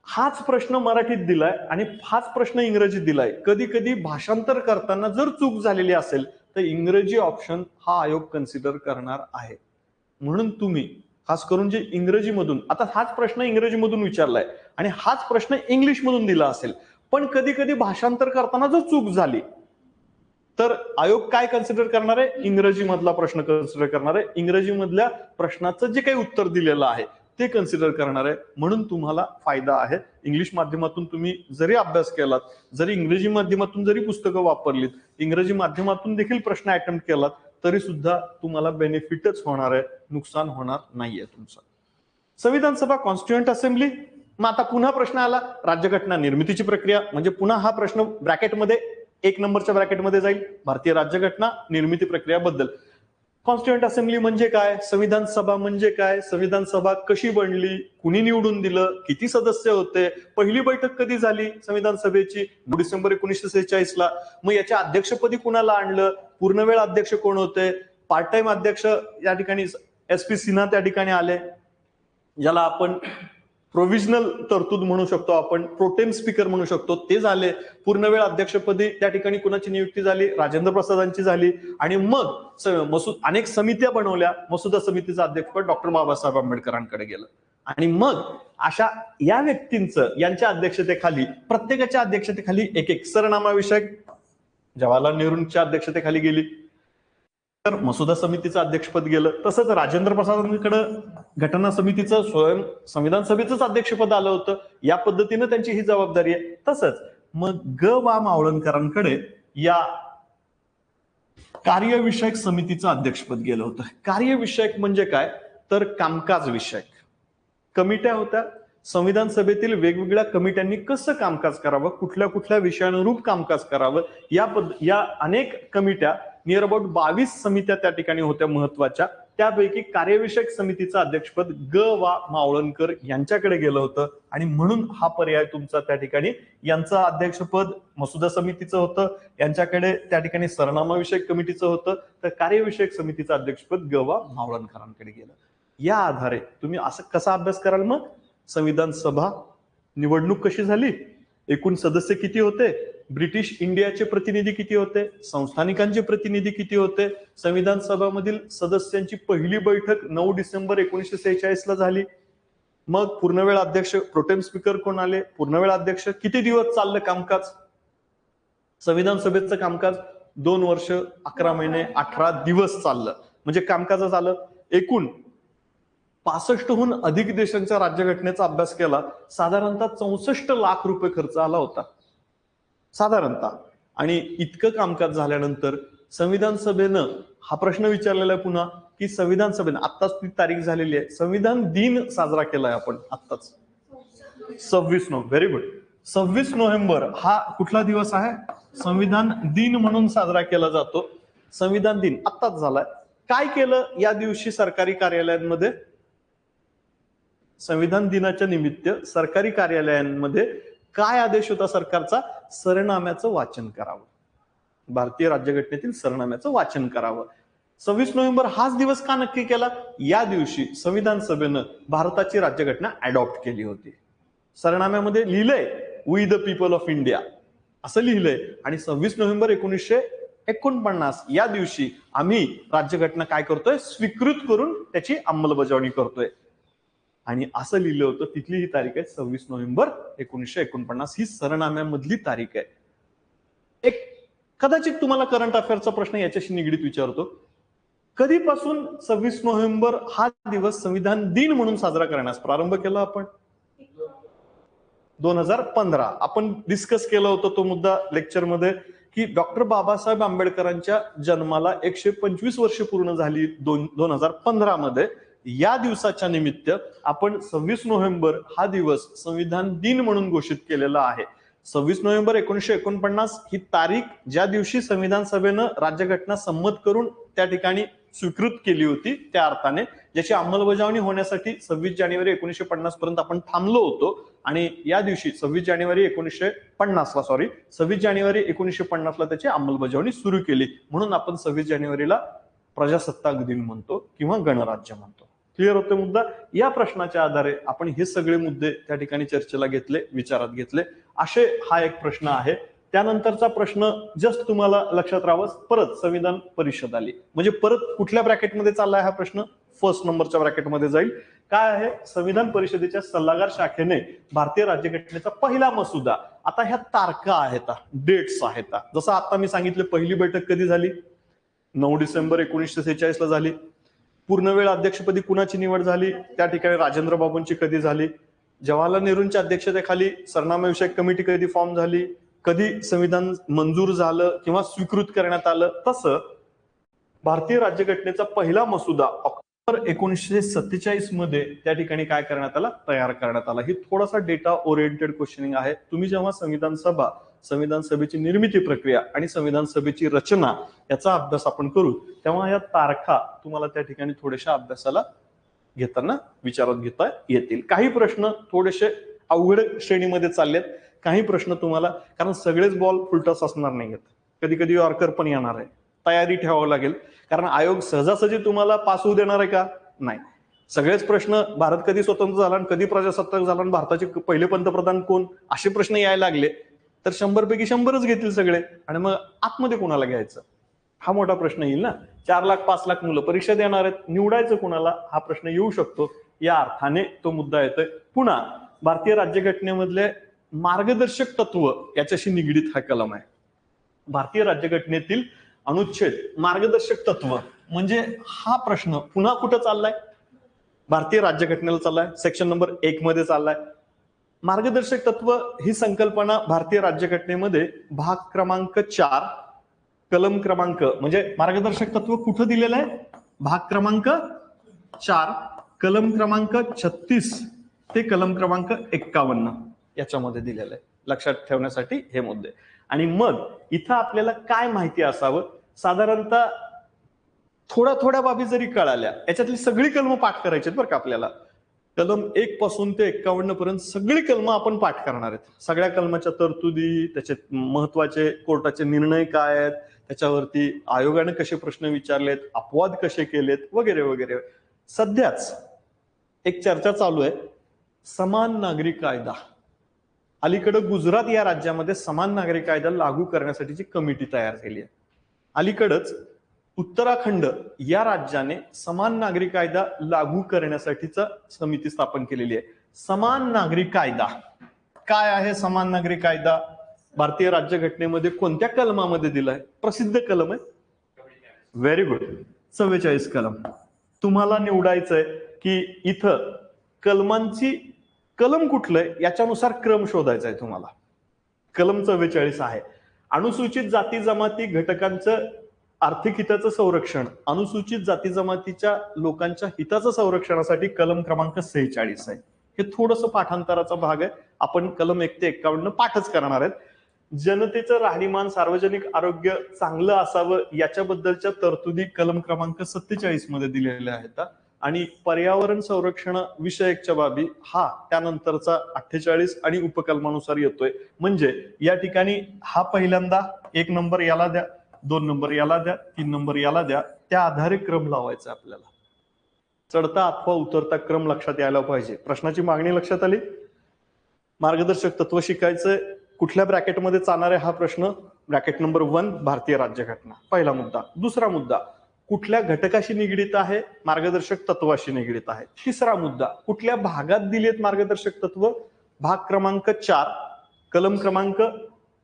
हाच प्रश्न मराठीत दिलाय आणि हाच प्रश्न इंग्रजीत दिलाय, कधी कधी भाषांतर करताना जर चूक झालेली असेल तर इंग्रजी ऑप्शन हा आयोग कन्सिडर करणार आहे. म्हणून तुम्ही खास करून जे इंग्रजीमधून, आता हाच प्रश्न इंग्रजीमधून विचारलाय आणि हाच प्रश्न इंग्लिशमधून दिला असेल, पण कधी कधी भाषांतर करताना जर चूक झाली तर आयोग काय कन्सिडर करणार आहे? इंग्रजी मधला प्रश्न कन्सिडर करणार आहे. इंग्रजी मधल्या प्रश्नाचं जे काही उत्तर दिलेलं आहे ते कन्सिडर करणार आहे. म्हणून तुम्हाला फायदा आहे. इंग्लिश माध्यमातून तुम्ही जरी अभ्यास केलात, जरी इंग्रजी माध्यमातून जरी पुस्तकं वापरलीत, इंग्रजी माध्यमातून देखील प्रश्न अटेम्प्ट केलात तरी सुद्धा तुम्हाला बेनिफिटच होणार आहे, नुकसान होणार नाहीये तुमचं. संविधान सभा, कॉन्स्टिट्युएंट असेंब्ली. मग आता पुन्हा प्रश्न आला, राज्यघटना निर्मितीची प्रक्रिया. म्हणजे पुन्हा हा प्रश्न ब्रॅकेटमध्ये 1 नंबरच्या ब्रॅकेटमध्ये जाईल, भारतीय राज्यघटना निर्मिती प्रक्रियाबद्दल. कॉन्स्टिट्युएंट असेंब्ली म्हणजे काय, संविधान सभा म्हणजे काय, संविधान सभा कशी बनली, कुणी निवडून दिलं, किती सदस्य होते, पहिली बैठक कधी झाली संविधान सभेची, 9 डिसेंबर 1946 ला. मग याच्या अध्यक्षपदी कुणाला आणलं, पूर्णवेळ अध्यक्ष कोण होते, पार्ट टाइम अध्यक्ष या ठिकाणी SP सिन्हा त्या ठिकाणी आले, ज्याला आपण प्रोव्हिजनल तरतूद म्हणू शकतो, आपण प्रोटेम स्पीकर म्हणू शकतो, ते झाले. पूर्णवेळ अध्यक्षपदी त्या ठिकाणी कुणाची नियुक्ती झाली, राजेंद्र प्रसादांची झाली. आणि मग अनेक समित्या बनवल्या, मसुदा समितीचं अध्यक्षपद डॉक्टर बाबासाहेब आंबेडकरांकडे गेलं. आणि मग अशा या व्यक्तींचं यांच्या अध्यक्षतेखाली, प्रत्येकाच्या अध्यक्षतेखाली एक एक सरनामा विषयक जवाहरलाल नेहरूंच्या अध्यक्षतेखाली गेली, तर मसुदा समितीचं अध्यक्षपद गेलं. तसंच राजेंद्र प्रसादांकडे घटना समितीचं स्वयं संविधान सभेचंच अध्यक्षपद आलं होतं. या पद्धतीनं त्यांची ही जबाबदारी आहे. तसंच मग ग.वा. मावळणकरांकडे या कार्यविषयक समितीचं अध्यक्षपद गेलं होतं. कार्यविषयक म्हणजे काय, तर कामकाज विषयक कमिट्या होत्या. संविधान सभेतील वेगवेगळ्या कमिट्यांनी कसं कामकाज करावं, कुठल्या कुठल्या विषयानुरूप कामकाज करावं, या अनेक कमिट्या, नियर अबाउट 22 समित्या त्या ठिकाणी होत्या महत्वाच्या. त्यापैकी कार्यविषयक समितीचं अध्यक्षपद ग.वा. मावळणकर यांच्याकडे गेलं होतं. आणि म्हणून हा पर्याय तुमचा त्या ठिकाणी, यांचं अध्यक्षपद मसुदा समितीचं होतं, यांच्याकडे त्या ठिकाणी सरनामा विषयक कमिटीचं होतं, तर कार्यविषयक समितीचं अध्यक्षपद ग.वा. मावळणकरांकडे गेलं. या आधारे तुम्ही असं कसा अभ्यास कराल, मग संविधान सभा निवडणूक कशी झाली, एकूण सदस्य किती होते, ब्रिटिश इंडियाचे प्रतिनिधी किती होते, संस्थानिकांचे प्रतिनिधी किती होते, संविधान सभामधील सदस्यांची पहिली बैठक 9 डिसेंबर 1946 ला झाली. मग पूर्णवेळ अध्यक्ष प्रोटेम स्पीकर कोण आले, पूर्णवेळ अध्यक्ष, किती दिवस चाललं कामकाज, संविधान सभेचं कामकाज 2 वर्ष 11 महिने 18 दिवस चाललं. म्हणजे कामकाज झालं. एकूण 65हून अधिक देशांच्या राज्यघटनेचा अभ्यास केला, साधारणतः 64 लाख रुपये खर्च आला होता साधारणतः. आणि इतकं कामकाज झाल्यानंतर संविधान सभेनं हा प्रश्न विचारलेला आहे पुन्हा, की संविधान सभेनं आत्ताच ती तारीख झालेली आहे, संविधान दिन साजरा केलाय आपण आत्ताच 26 नोव्हेंबर. Very good. 26 नोव्हेंबर हा कुठला दिवस आहे, संविधान दिन म्हणून साजरा केला जातो. संविधान दिन आत्ताच झालाय. काय केलं या दिवशी सरकारी कार्यालयांमध्ये, संविधान दिनाच्या निमित्त सरकारी कार्यालयांमध्ये काय आदेश होता सरकारचा, सरनाम्याचं वाचन करावं, भारतीय राज्यघटनेतील सरनाम्याचं वाचन करावं. 26 नोव्हेंबर हाच दिवस का नक्की केला, या दिवशी संविधान सभेनं भारताची राज्यघटना अडॉप्ट केली होती. सरनाम्यामध्ये लिहिलंय we the people of India असं लिहिलंय. आणि 26 नोव्हेंबर 1949 या दिवशी आम्ही राज्यघटना काय करतोय, स्वीकृत करून त्याची अंमलबजावणी करतोय. आणि असं लिहिलं होतं. तिथली ही तारीख आहे 26 नोव्हेंबर 1949. ही सरनाम्यामधली तारीख आहे. एक कदाचित तुम्हाला करंट अफेअरचा प्रश्न याच्याशी निगडीत विचारतो, कधीपासून 26 नोव्हेंबर हा दिवस संविधान दिन म्हणून साजरा करण्यास प्रारंभ केला आपण, 2015. आपण डिस्कस केला होता तो मुद्दा लेक्चरमध्ये, की डॉक्टर बाबासाहेब आंबेडकरांच्या जन्माला 125 वर्ष पूर्ण झाली 2015 मध्ये. या दिवसाच्या निमित्त आपण 26 नोव्हेंबर हा दिवस संविधान दिन म्हणून घोषित केलेला आहे. 26 नोव्हेंबर 1949 ही तारीख ज्या दिवशी संविधान सभेनं राज्यघटना संमत करून त्या ठिकाणी स्वीकृत केली होती, त्या अर्थाने ज्याची अंमलबजावणी होण्यासाठी 26 जानेवारी 1950 पर्यंत आपण थांबलो होतो. आणि या दिवशी 26 जानेवारी 1950 ला त्याची अंमलबजावणी सुरू केली. म्हणून आपण 26 जानेवारीला प्रजासत्ताक दिन म्हणतो किंवा गणराज्य म्हणतो. क्लिअर होते मुद्दा. या प्रश्नाच्या आधारे आपण हे सगळे मुद्दे त्या ठिकाणी चर्चेला घेतले, विचारात घेतले. असे हा एक प्रश्न आहे. त्यानंतरचा प्रश्न जस्ट तुम्हाला लक्षात राहावं, परत संविधान परिषद आली म्हणजे परत कुठल्या ब्रॅकेटमध्ये चाललाय हा प्रश्न, फर्स्ट नंबरच्या ब्रॅकेटमध्ये जाईल. काय आहे, संविधान परिषदेच्या सल्लागार शाखेने भारतीय राज्यघटनेचा पहिला मसुदा, आता ह्या तारखा आहेत, डेट्स आहेत. जसं आता मी सांगितलं, पहिली बैठक कधी झाली, 9 डिसेंबर 1946 ला झाली. पूर्णवेळ अध्यक्षपदी कुणाची निवड झाली, त्या ठिकाणी राजेंद्र बाबूंची कधी झाली. जवाहरलाल नेहरूंच्या अध्यक्षतेखाली सरनामा विषयक कमिटी कधी फॉर्म झाली, कधी संविधान मंजूर झालं किंवा स्वीकृत करण्यात आलं. तसं भारतीय राज्यघटनेचा पहिला मसुदा ऑक्टोबर 1947 मध्ये त्या ठिकाणी काय करण्यात आला, तयार करण्यात आला. ही थोडासा डेटा ओरिएंटेड क्वेश्चनिंग आहे. तुम्ही जेव्हा संविधान सभा संविधान सभेची निर्मिती प्रक्रिया आणि संविधान सभेची रचना याचा अभ्यास आपण करू, तेव्हा या तारखा तुम्हाला त्या ठिकाणी थोड्याशा अभ्यासाला घेताना विचारात घेता येतील. काही प्रश्न थोडेसे अवघड श्रेणीमध्ये चाललेत, काही प्रश्न तुम्हाला, कारण सगळेच बॉल फुलटॉस असणार नाहीत, कधी कधी यॉर्कर पण येणार आहे, तयारी ठेवावं लागेल. कारण आयोग सहजासहजी तुम्हाला पास होऊ देणार आहे का? नाही. सगळेच प्रश्न भारत कधी स्वतंत्र झाला आणि कधी प्रजासत्ताक झाला आणि भारताचे पहिले पंतप्रधान कोण, असे प्रश्न यायला लागले तर 100 पैकी 100च घेतील सगळे, आणि मग आतमध्ये कोणाला घ्यायचं हा मोठा प्रश्न येईल ना. 4 लाख 5 लाख मुलं परीक्षा देणार आहेत, निवडायचं कोणाला हा प्रश्न येऊ शकतो. या अर्थाने तो मुद्दा येतोय. पुन्हा भारतीय राज्यघटनेमधले मार्गदर्शक तत्व याच्याशी निगडीत हा कलम आहे. भारतीय राज्यघटनेतील अनुच्छेद मार्गदर्शक तत्व म्हणजे हा प्रश्न पुन्हा कुठं चाललाय? भारतीय राज्यघटनेला चाललाय, सेक्शन नंबर 1 मध्ये चाललाय. मार्गदर्शक तत्व ही संकल्पना भारतीय राज्यघटनेमध्ये भाग क्रमांक 4 कलम क्रमांक, म्हणजे मार्गदर्शक तत्व कुठं दिलेलं आहे? भाग क्रमांक 4 कलम क्रमांक 36 ते कलम क्रमांक 51 याच्यामध्ये दिलेलं आहे. लक्षात ठेवण्यासाठी हे मुद्दे. आणि मग इथं आपल्याला काय माहिती असावं? साधारणतः थोड्या बाबी जरी कळाल्या, याच्यातली सगळी कलमं पाठ करायची बरं का आपल्याला. कलम 1 पासून ते 51 पर्यंत सगळी कलमं आपण पाठ करणार आहेत. सगळ्या कलमाच्या तरतुदी, त्याचे महत्वाचे कोर्टाचे निर्णय काय आहेत, त्याच्यावरती आयोगाने कसे प्रश्न विचारलेत, अपवाद कसे केलेत, वगैरे वगैरे. सध्याच एक चर्चा चालू आहे, समान नागरी कायदा. अलीकडे गुजरात या राज्यामध्ये समान नागरी कायदा लागू करण्यासाठीची कमिटी तयार केली आहे. अलीकडच उत्तराखंड या राज्याने समान नागरी कायदा लागू करण्यासाठीचा समिती स्थापन केलेली आहे. समान नागरी कायदा काय आहे? समान नागरी कायदा भारतीय राज्यघटनेमध्ये कोणत्या कलमामध्ये दिलाय? प्रसिद्ध कलम आहे, व्हेरी गुड, 44 कलम. तुम्हाला निवडायचंय की इथं कलमांची कलम कुठलंय याच्यानुसार क्रम शोधायचा आहे तुम्हाला. कलम 44 आहे अनुसूचित जाती जमाती घटकांचं आर्थिक हिताचं संरक्षण, अनुसूचित जाती जमातीच्या लोकांच्या हिताचं संरक्षणासाठी कलम क्रमांक 46 आहे. हे थोडंसं पाठांतराचा भाग आहे, आपण कलम 1 ते 51 पाठच करणार आहेत. जनतेचं राहणीमान, सार्वजनिक आरोग्य चांगलं असावं याच्याबद्दलच्या तरतुदी कलम क्रमांक 47 मध्ये दिलेल्या आहेत. आणि पर्यावरण संरक्षण विषयकच्या बाबी हा त्यानंतरचा 48 आणि उपकलमानुसार येतोय. म्हणजे या ठिकाणी हा पहिल्यांदा 1 नंबर याला द्या, 2 नंबर याला द्या, 3 नंबर याला द्या, त्या आधारे क्रम लावायचा आपल्याला. चढता अथवा उतरता क्रम लक्षात यायला पाहिजे. प्रश्नाची मागणी लक्षात आली? मार्गदर्शक तत्व शिकायचंय, कुठल्या ब्रॅकेटमध्ये चालणार आहे हा प्रश्न? ब्रॅकेट नंबर 1 भारतीय राज्यघटना, पहिला मुद्दा. दुसरा मुद्दा कुठल्या घटकाशी निगडीत आहे? मार्गदर्शक तत्वाशी निगडीत आहे. तिसरा मुद्दा कुठल्या भागात दिलेत मार्गदर्शक तत्व? भाग क्रमांक 4 कलम क्रमांक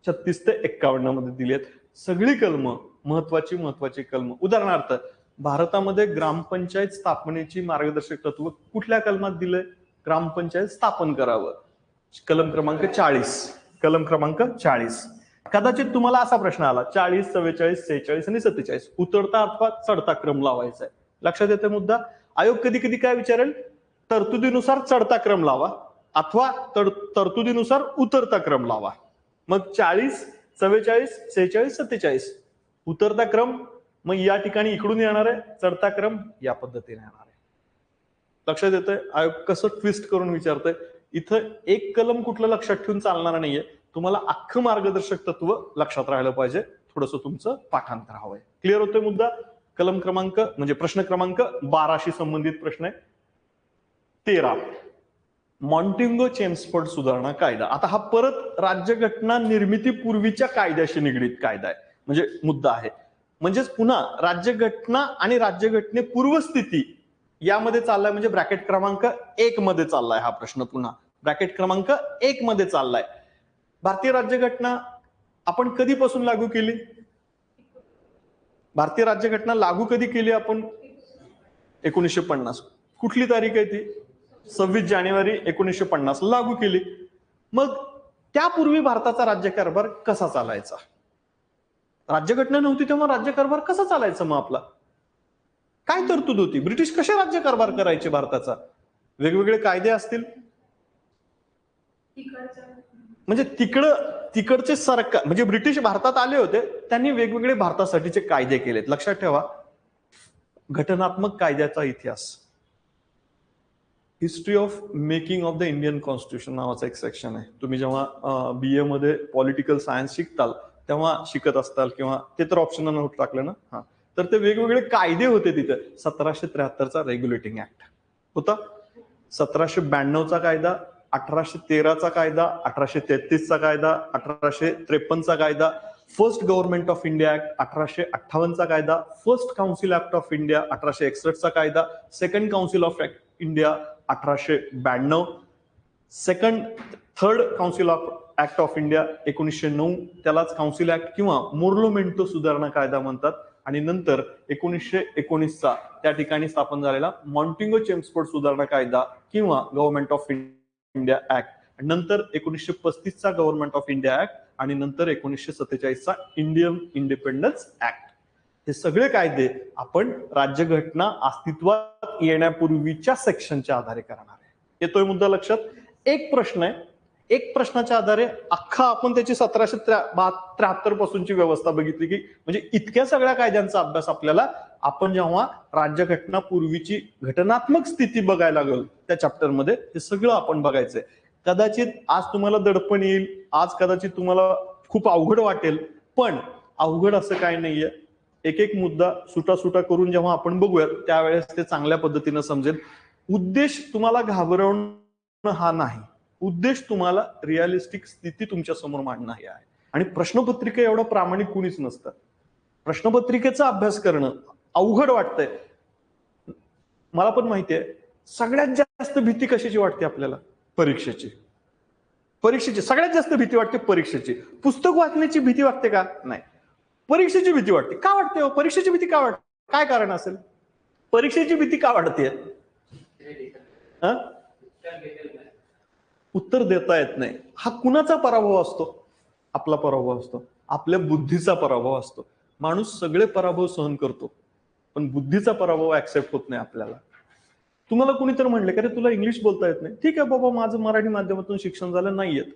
36 ते 51 मध्ये दिलेत. सगळी कलम महत्वाची कलम. उदाहरणार्थ भारतामध्ये ग्रामपंचायत स्थापनेची मार्गदर्शक तत्व कुठल्या कलमात दिलंय? ग्रामपंचायत स्थापन करावं, कलम क्रमांक 40. कलम क्रमांक 40. कदाचित तुम्हाला असा प्रश्न आला 40, 44, 46 आणि 47 उतरता अथवा चढता क्रम लावायचा आहे. लक्षात येते मुद्दा? आयोग कधी कधी काय विचारेल? तरतुदीनुसार चढता क्रम लावा अथवा तरतुदीनुसार उतरता क्रम लावा. मग 40, 44, 46, 47 उतरता क्रम, मग या ठिकाणी इकडून येणार आहे चढता क्रम, या पद्धतीने येणार आहे. लक्षात येतंय आयोग कसं ट्विस्ट करून विचारतंय? इथं एक कलम कुठलं लक्षात ठेवून चालणार नाहीये, तुम्हाला अख्खं मार्गदर्शक तत्व लक्षात राहिलं पाहिजे. थोडंसं तुमचं पाठांतर हवंय. क्लिअर होतोय मुद्दा? कलम क्रमांक म्हणजे प्रश्न क्रमांक 12शी संबंधित प्रश्न आहे. 13 मॉन्टेगो चेम्सफोर्ड सुधारणा कायदा. आता हा परत राज्यघटना निर्मितीपूर्वीच्या कायद्याशी निगडीत कायदा आहे, म्हणजे मुद्दा आहे. म्हणजेच पुन्हा राज्यघटना आणि राज्यघटने पूर्वस्थिती यामध्ये चाललाय, म्हणजे ब्रॅकेट क्रमांक 1 मध्ये चाललाय हा प्रश्न. पुन्हा ब्रॅकेट क्रमांक 1 मध्ये चाललाय. भारतीय राज्यघटना आपण कधीपासून लागू केली? भारतीय राज्यघटना लागू कधी केली आपण? 1950. कुठली तारीख आहे ती? 26 जानेवारी 1950 लागू केली. मग त्यापूर्वी भारताचा राज्यकारभार कसा चालायचा? राज्यघटना नव्हती तेव्हा राज्यकारभार कसा चालायचा मग आपला? काय तरतूद होती? ब्रिटिश कसे राज्यकारभार करायचे भारताचा? वेगवेगळे कायदे असतील, म्हणजे तिकडचे सरकार म्हणजे ब्रिटिश भारतात आले होते, त्यांनी वेगवेगळे भारतासाठीचे कायदे केलेत. लक्षात ठेवा, घटनात्मक कायद्याचा इतिहास, history of making of the Indian constitution नावाचा एक सेक्शन आहे. तुम्ही जेव्हा BA मध्ये पॉलिटिकल सायन्स शिकताल तेव्हा शिकत असताल, किंवा ते तर ऑप्शनल नव्हतं टाकलं ना, हा, तर ते वेगवेगळे कायदे होते तिथे. 1773चा रेग्युलेटिंग ऍक्ट होता, 1792चा कायदा, 1813चा कायदा, 1833चा कायदा, 1853चा कायदा, first government of India act 1858चा कायदा, first council act of India 1861चा कायदा, second council of India 1892, third council of act of India 1909, त्यालाच काउन्सिल ऍक्ट किंवा मोर्लोमेंटो सुधारणा कायदा म्हणतात. आणि नंतर 1919चा त्या ठिकाणी स्थापन झालेला मॉन्टिगो चेम्सफोर्ड सुधारणा कायदा किंवा गव्हर्नमेंट ऑफ इंडिया ऍक्ट, नंतर 1935चा गव्हर्नमेंट ऑफ इंडिया ऍक्ट, आणि नंतर 1947चा इंडियन इंडिपेंडन्स ऍक्ट. हे सगळे कायदे आपण राज्यघटना अस्तित्वात येण्यापूर्वीच्या सेक्शनच्या आधारे करणार आहे. येतोय मुद्दा लक्षात? एक प्रश्न आहे, एक प्रश्नाच्या आधारे अख्खा आपण त्याची 1773 पासूनची व्यवस्था बघितली की म्हणजे इतक्या सगळ्या कायद्यांचा अभ्यास आपल्याला, आपण जेव्हा राज्यघटना पूर्वीची घटनात्मक स्थिती बघायला लागलो त्या चॅप्टरमध्ये, हे सगळं आपण बघायचंय. कदाचित आज तुम्हाला दडपण येईल, आज कदाचित तुम्हाला खूप अवघड वाटेल, पण अवघड असं काय नाहीये. एक एक मुद्दा सुटा करून जेव्हा आपण बघूयात त्यावेळेस ते चांगल्या पद्धतीनं समजेल. उद्देश तुम्हाला घाबरवणं हा नाही, उद्देश तुम्हाला रिअलिस्टिक स्थिती तुमच्या समोर मांडणं हे आहे. आणि प्रश्नपत्रिका एवढं प्रामाणिक कुणीच नसतं. प्रश्नपत्रिकेचा अभ्यास करणं अवघड वाटतंय, मला पण माहितीये. सगळ्यात जास्त भीती कशाची वाटते आपल्याला? परीक्षेची. परीक्षेची सगळ्यात जास्त भीती वाटते परीक्षेची. पुस्तक वाचण्याची भीती वाटते का? नाही, परीक्षेची भीती वाटते. का वाटते हो परीक्षेची भीती? का वाटते? काय कारण असेल परीक्षेची भीती का वाटते? उत्तर देता येत नाही. हा कुणाचा पराभव असतो? आपला पराभव असतो, आपल्या बुद्धीचा पराभव असतो. माणूस सगळे पराभव सहन करतो, पण बुद्धीचा पराभव ऍक्सेप्ट होत नाही आपल्याला. तुम्हाला कुणीतरी म्हणले का रे तुला इंग्लिश बोलता येत नाही? ठीक आहे बाबा, माझं मराठी माध्यमातून शिक्षण झालं, नाही येत.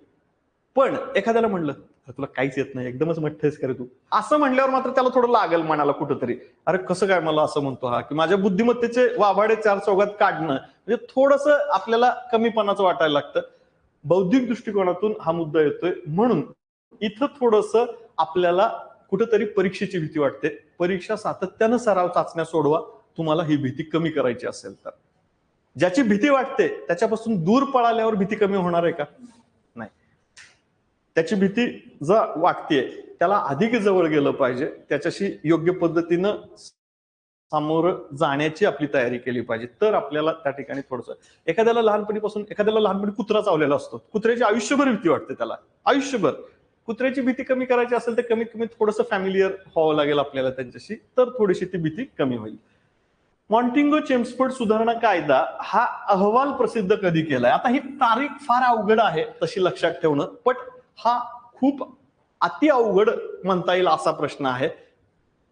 पण एखाद्याला म्हणलं तुला काहीच येत नाही, एकदमच मठ्ठेस का रे तू, असं म्हणल्यावर मात्र त्याला थोडं लागेल मनाला कुठंतरी, अरे कसं काय मला असं म्हणतो हा, की माझ्या बुद्धिमत्तेचे वाभाडे चार चौघात काढणं म्हणजे थोडंसं आपल्याला कमीपणाचं वाटायला लागतं. बौद्धिक दृष्टिकोनातून हा मुद्दा येतोय, म्हणून इथं थोडंसं आपल्याला कुठंतरी परीक्षेची भीती वाटते. परीक्षा सातत्यानं सराव चाचण्या सोडवा, तुम्हाला ही भीती कमी करायची असेल तर. ज्याची भीती वाटते त्याच्यापासून दूर पळाल्यावर भीती कमी होणार आहे का? नाही. त्याची भीती जर वाटतेय त्याला अधिक जवळ गेलं पाहिजे, त्याच्याशी योग्य पद्धतीनं सामोरं जाण्याची आपली तयारी केली पाहिजे. तर आपल्याला त्या ठिकाणी थोडंसं, एखाद्याला लहानपणी कुत्रा चावलेला असतो, कुत्र्याची आयुष्यभर भीती वाटते त्याला, आयुष्यभर. कुत्र्याची भीती कमी करायची असेल तर कमीत कमी थोडंसं फॅमिलियर व्हावं लागेल आपल्याला त्यांच्याशी, तर थोडीशी ती भीती कमी होईल. मॉन्टिगो चेम्सफोर्ड सुधारणा कायदा हा अहवाल प्रसिद्ध कधी केलाय? आता ही तारीख फार अवघड आहे तशी लक्षात ठेवणं, पण हा खूप अति अवघड म्हणता येईल असा प्रश्न आहे.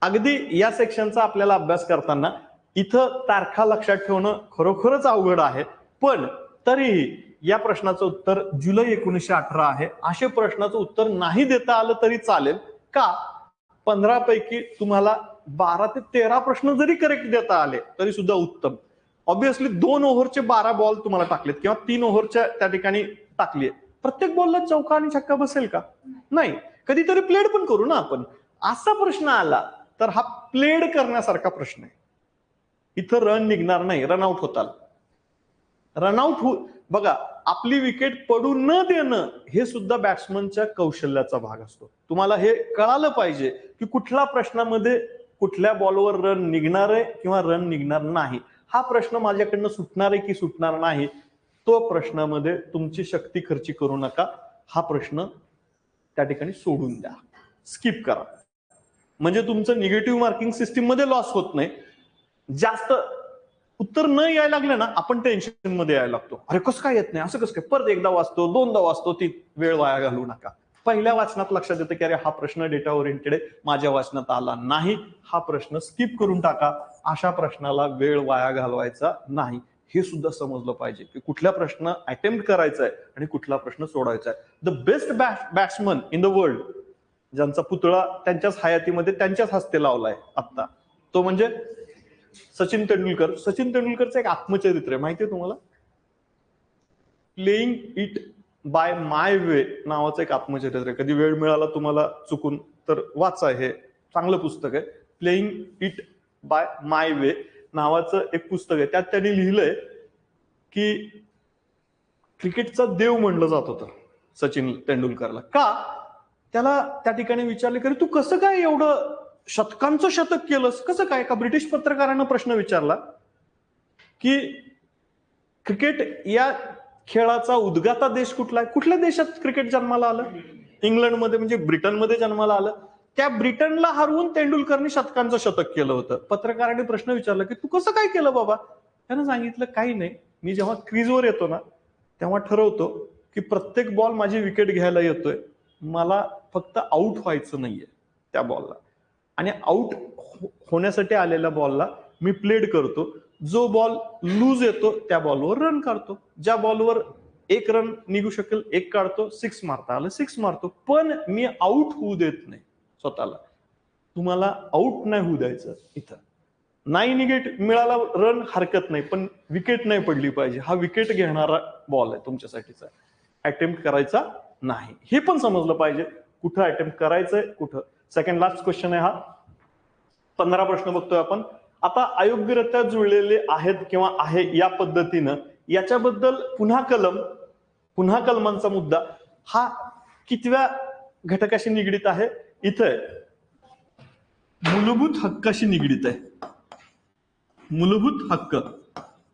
अगदी या सेक्शनचा आपल्याला अभ्यास करताना इथं तारखा लक्षात ठेवणं खरोखरच अवघड आहे, पण तरीही या प्रश्नाचं उत्तर जुलै 1918 आहे. अशा प्रश्नाचं उत्तर नाही देता आलं तरी चालेल का? 15 पैकी तुम्हाला 12 ते 13 प्रश्न जरी करेक्ट देता आले तरी सुद्धा उत्तम. ऑब्विसली 2 ओव्हरचे 12 बॉल तुम्हाला टाकलेत किंवा 3 ओव्हरच्या त्या ठिकाणी टाकलीये, प्रत्येक बॉलला चौका आणि छक्का बसेल का? नाही. कधीतरी प्लेड पण करू ना आपण. असा प्रश्न आला तर हा प्लेड करण्यासारखा प्रश्न आहे. इथं रन निघणार नाही, रनआउट होताल. बघा, आपली विकेट पडू न देणं हे सुद्धा बॅट्समनच्या कौशल्याचा भाग असतो. तुम्हाला हे कळालं पाहिजे की कुठल्या प्रश्नामध्ये कुठल्या बॉलवर रन निघणार आहे किंवा रन निघणार नाही. हा प्रश्न माझ्याकडनं सुटणार आहे की सुटणार नाही, तो प्रश्नामध्ये तुमची शक्ती खर्ची करू नका. हा प्रश्न त्या ठिकाणी सोडून द्या, स्किप करा. म्हणजे तुमचं निगेटिव्ह मार्किंग सिस्टीम मध्ये लॉस होत नाही. जास्त उत्तर न यायला लागलं ना, आपण टेन्शन मध्ये यायला लागतो. अरे कसं काय येत नाही, असं कसं काय, परत एकदा वाचतो, 2दा वाचतो, ती वेळ वाया घालवू नका. पहिल्या वाचनात लक्षात येतं की अरे हा प्रश्न डेटा ओरिएंटेड आहे, माझ्या वाचनात आला नाही, हा प्रश्न स्किप करून टाका. अशा प्रश्नाला वेळ वाया घालवायचा नाही. हे सुद्धा समजलं पाहिजे की कुठला प्रश्न अटेम्प्ट करायचा आहे आणि कुठला प्रश्न सोडायचा आहे. The best batsman in the world, ज्यांचा पुतळा त्यांच्याच हयातीमध्ये त्यांच्याच हस्ते लावलाय आता, तो म्हणजे सचिन तेंडुलकर. सचिन तेंडुलकरचं एक आत्मचरित्र आहे, माहितीये तुम्हाला? Playing it by my way नावाचं एक आत्मचरित्र आहे. कधी वेळ मिळाला तुम्हाला चुकून तर वाचा, हे चांगलं पुस्तक आहे. Playing it by my way नावाचं एक पुस्तक आहे. त्यात त्यांनी लिहिलंय की क्रिकेटचा देव म्हणलं जात होतं सचिन तेंडुलकरला. का? त्याला त्या ठिकाणी विचारले की तू कसं काय एवढं शतकांचं शतक केलंस, कसं काय? का ब्रिटिश पत्रकारानं प्रश्न विचारला की क्रिकेट या खेळाचा उद्गाता देश कुठला आहे? कुठल्या देशात क्रिकेट जन्माला आलं? इंग्लंडमध्ये, म्हणजे ब्रिटनमध्ये जन्माला आलं. त्या ब्रिटनला हरवून तेंडुलकरने शतकांचं शतक केलं होतं. पत्रकाराने प्रश्न विचारला की तू कसं काय केलं बाबा? त्यानं सांगितलं काही नाही, मी जेव्हा क्रीजवर येतो ना तेव्हा ठरवतो की प्रत्येक बॉल माझी विकेट घ्यायला येतोय, मला फक्त आउट व्हायचं नाहीये त्या बॉलला, आणि आउट होण्यासाठी आलेल्या बॉलला मी प्लेड करतो. जो बॉल लूज येतो त्या बॉलवर रन काढतो, ज्या बॉलवर 1 रन निघू शकेल 1 काढतो, 6 मारता आलं 6 मारतो, पण मी आउट होऊ देत नाही स्वतःला. तुम्हाला आउट नाही होऊ द्यायचं इथं. नाही मिळाला रन हरकत नाही, पण विकेट नाही पडली पाहिजे. हा विकेट घेणारा बॉल आहे तुमच्यासाठीचा, अटेम्प्ट करायचा नाही. हे पण समजलं पाहिजे कुठं अटेम्प्ट करायचंय, कुठं. सेकंड लास्ट क्वेश्चन आहे हा. 15 प्रश्न बघतोय आपण आता. अयोग्यरित्या जुळलेले आहेत किंवा आहे या पद्धतीनं, याच्याबद्दल पुन्हा कलमांचा मुद्दा हा कितव्या घटकाशी निगडीत आहे? इथं मूलभूत हक्काशी निगडीत आहे. मूलभूत हक्क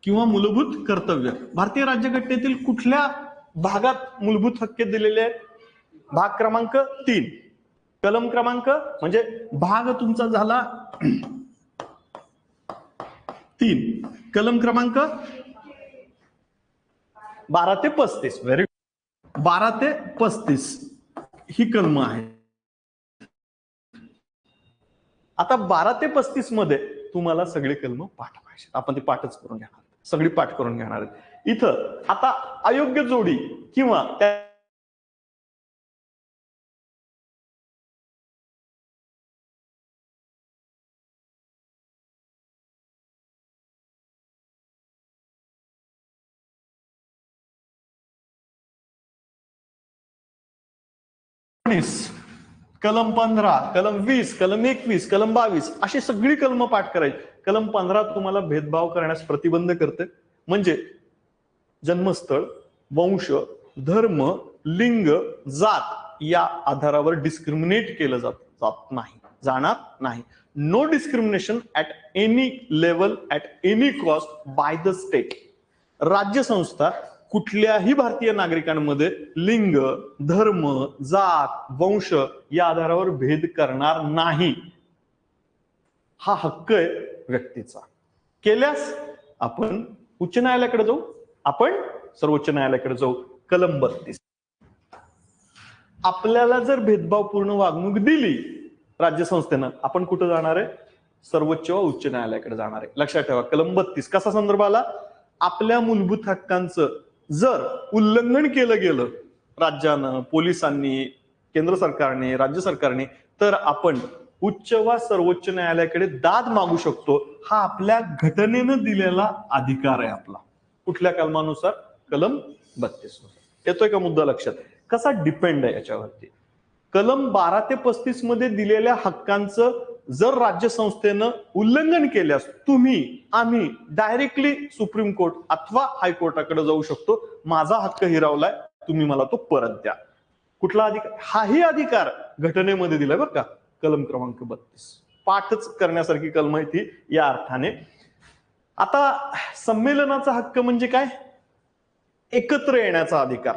किंवा मूलभूत कर्तव्य. भारतीय राज्यघटनेतील कुठल्या भागात मूलभूत हक्क दिलेले आहेत? भाग क्रमांक 3, कलम क्रमांक, म्हणजे भाग तुमचा झाला 3, कलम क्रमांक 12 ते 35. व्हेरी 12 ते 35 ही कलम आहे. आता 12 ते 35 मध्ये तुम्हाला सगळे कलम पाठ पाहिजे. आपण ते पाठच करून घेणार, सगळी पाठ करून घेणार आहेत. इथं आता अयोग्य जोडी किंवा कलम 15, कलम 20, कलम 21, कलम 22 अशी सगळी कलम पाठ करायची. कलम 15 तुम्हाला भेदभाव करण्यास प्रतिबंध करते, म्हणजे जन्मस्थळ, वंश, धर्म, लिंग, जात या आधारावर डिस्क्रिमिनेट केलं जाणार नाही. No discrimination at any level at any cost by the state. राज्य संस्था कुठल्याही भारतीय नागरिकांमध्ये लिंग, धर्म, जात, वंश या आधारावर भेद करणार नाही. हा हक्क आहे व्यक्तीचा. केल्यास आपण उच्च न्यायालयाकडे जाऊ, आपण सर्वोच्च न्यायालयाकडे जाऊ. कलम 32. आपल्याला जर भेदभावपूर्ण वागणूक दिली राज्य संस्थेनं, आपण कुठं जाणार आहे? सर्वोच्च व उच्च न्यायालयाकडे जाणार आहे. लक्षात ठेवा. कलम 32 कसा संदर्भ आला? आपल्या मूलभूत हक्कांचं जर उल्लंघन केलं गेलं राज्यानं, पोलिसांनी, केंद्र सरकारने, राज्य सरकारने, तर आपण उच्च व सर्वोच्च न्यायालयाकडे दाद मागू शकतो. हा आपल्या घटनेनं दिलेला अधिकार आहे आपला. कुठल्या कलमानुसार? कलम 32 नुसार. येतोय का मुद्दा लक्षात? कसा डिपेंड आहे याच्यावरती? कलम 12 ते 35 मध्ये दिलेल्या हक्कांचं जर राज्य संस्थेनं उल्लंघन केल्यास आम्ही डायरेक्टली सुप्रीम कोर्ट अथवा हायकोर्टाकडे जाऊ शकतो. माझा हक्क हिरावलाय, तुम्ही मला तो परत द्या. कुठला अधिकार? हाही अधिकार घटनेमध्ये दिलाय बरं का. कलम क्रमांक 32 पाठच करण्यासारखी कलम आहे ती या अर्थाने. आता संमेलनाचा हक्क म्हणजे काय? एकत्र येण्याचा अधिकार.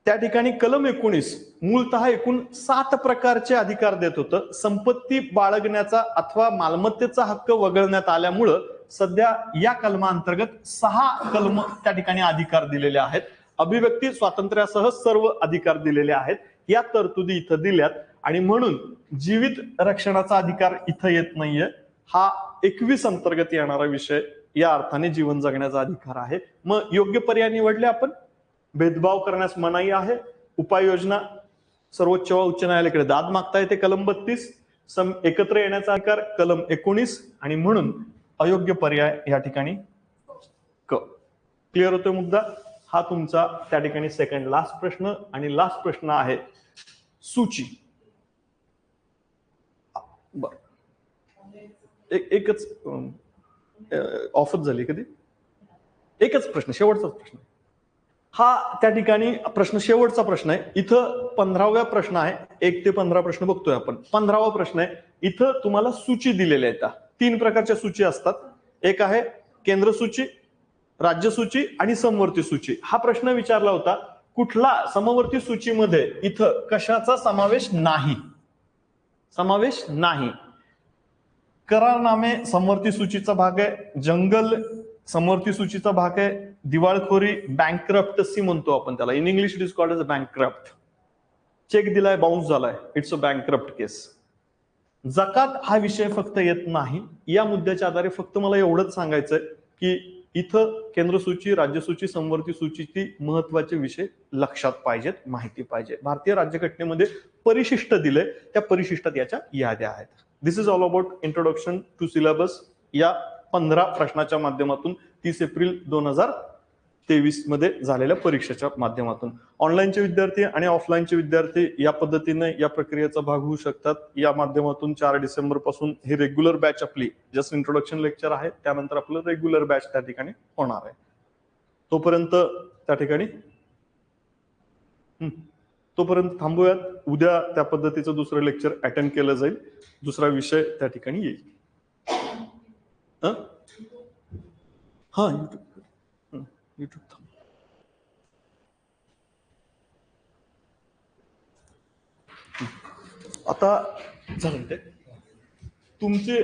त्या ठिकाणी कलम 19 मूलतः एकूण 7 प्रकारचे अधिकार देत होतं. संपत्ती बाळगण्याचा अथवा मालमत्तेचा हक्क वगळण्यात आल्यामुळं सध्या या कलमांतर्गत 6 कलम त्या ठिकाणी अधिकार दिलेले आहेत. अभिव्यक्ती स्वातंत्र्यासह सर्व अधिकार दिलेले आहेत. या तरतुदी इथं दिल्यात आणि म्हणून जीवित रक्षणाचा अधिकार इथं येत नाहीये. हा 21 अंतर्गत येणारा विषय या अर्थाने जीवन जगण्याचा अधिकार आहे. मग योग्य पर्याय निवडले आपण. भेदभाव करण्यास मनाई आहे. उपाययोजना सर्वोच्च व उच्च न्यायालयाकडे दाद मागता येते कलम 32. एकत्र येण्याचा अधिकार कलम 19 आणि म्हणून अयोग्य पर्याय या ठिकाणी क. क्लिअर होतोय मुद्दा. हा तुमचा त्या ठिकाणी सेकंड लास्ट प्रश्न. आणि लास्ट प्रश्न आहे सूची. बर एकच ऑफच झाली कधी. एकच प्रश्न, शेवटचाच प्रश्न हा त्या ठिकाणी प्रश्न, शेवटचा प्रश्न आहे. इथं 15वा प्रश्न आहे. 1 ते 15 प्रश्न बघतोय आपण. 15वा प्रश्न आहे. इथं तुम्हाला सूची दिलेल्या आहेत. 3 प्रकारच्या सूची असतात. एक आहे केंद्र सूची, राज्य सूची आणि समवर्ती सूची. हा प्रश्न विचारला होता कुठला समवर्ती सूचीमध्ये इथं कशाचा समावेश नाही. समावेश नाही. करारनामे समवर्ती सूचीचा भाग आहे. जंगल समवर्ती सूचीचा भाग आहे. दिवाळखोरी बँकरप्टसी म्हणतो आपण त्याला. In English it is called as bankrupt. Cheque दिलाय, बाउन्स झालाय, इट्स अ बँकरप्ट केस. जकात हा विषय फक्त येत नाही. या मुद्द्याच्या आधारे फक्त मला एवढंच सांगायचंय की इथं केंद्र सूची, राज्य सूची, समवर्ती सूचीची महत्वाचे विषय लक्षात पाहिजेत, माहिती पाहिजे. भारतीय राज्यघटनेमध्ये परिशिष्ट दिले, त्या परिशिष्टात याच्या याद्या आहेत. This is all about introduction to syllabus. या 15 प्रश्नाच्या माध्यमातून 30 एप्रिल 2023 मध्ये झालेल्या परीक्षेच्या माध्यमातून ऑनलाईनचे विद्यार्थी आणि ऑफलाईनचे विद्यार्थी या पद्धतीने या प्रक्रियेचा भाग होऊ शकतात. या माध्यमातून 4 डिसेंबर पासून ही रेग्युलर बॅच आपली जस्ट इंट्रोडक्शन लेक्चर आहे. त्यानंतर आपलं रेग्युलर बॅच त्या ठिकाणी होणार आहे. तोपर्यंत त्या ठिकाणी थांबूयात. उद्या त्या पद्धतीचं दुसरं लेक्चर अटेंड केलं जाईल. दुसरा विषय त्या ठिकाणी येईल. हा युट्यूब आता झालं ते तुमचे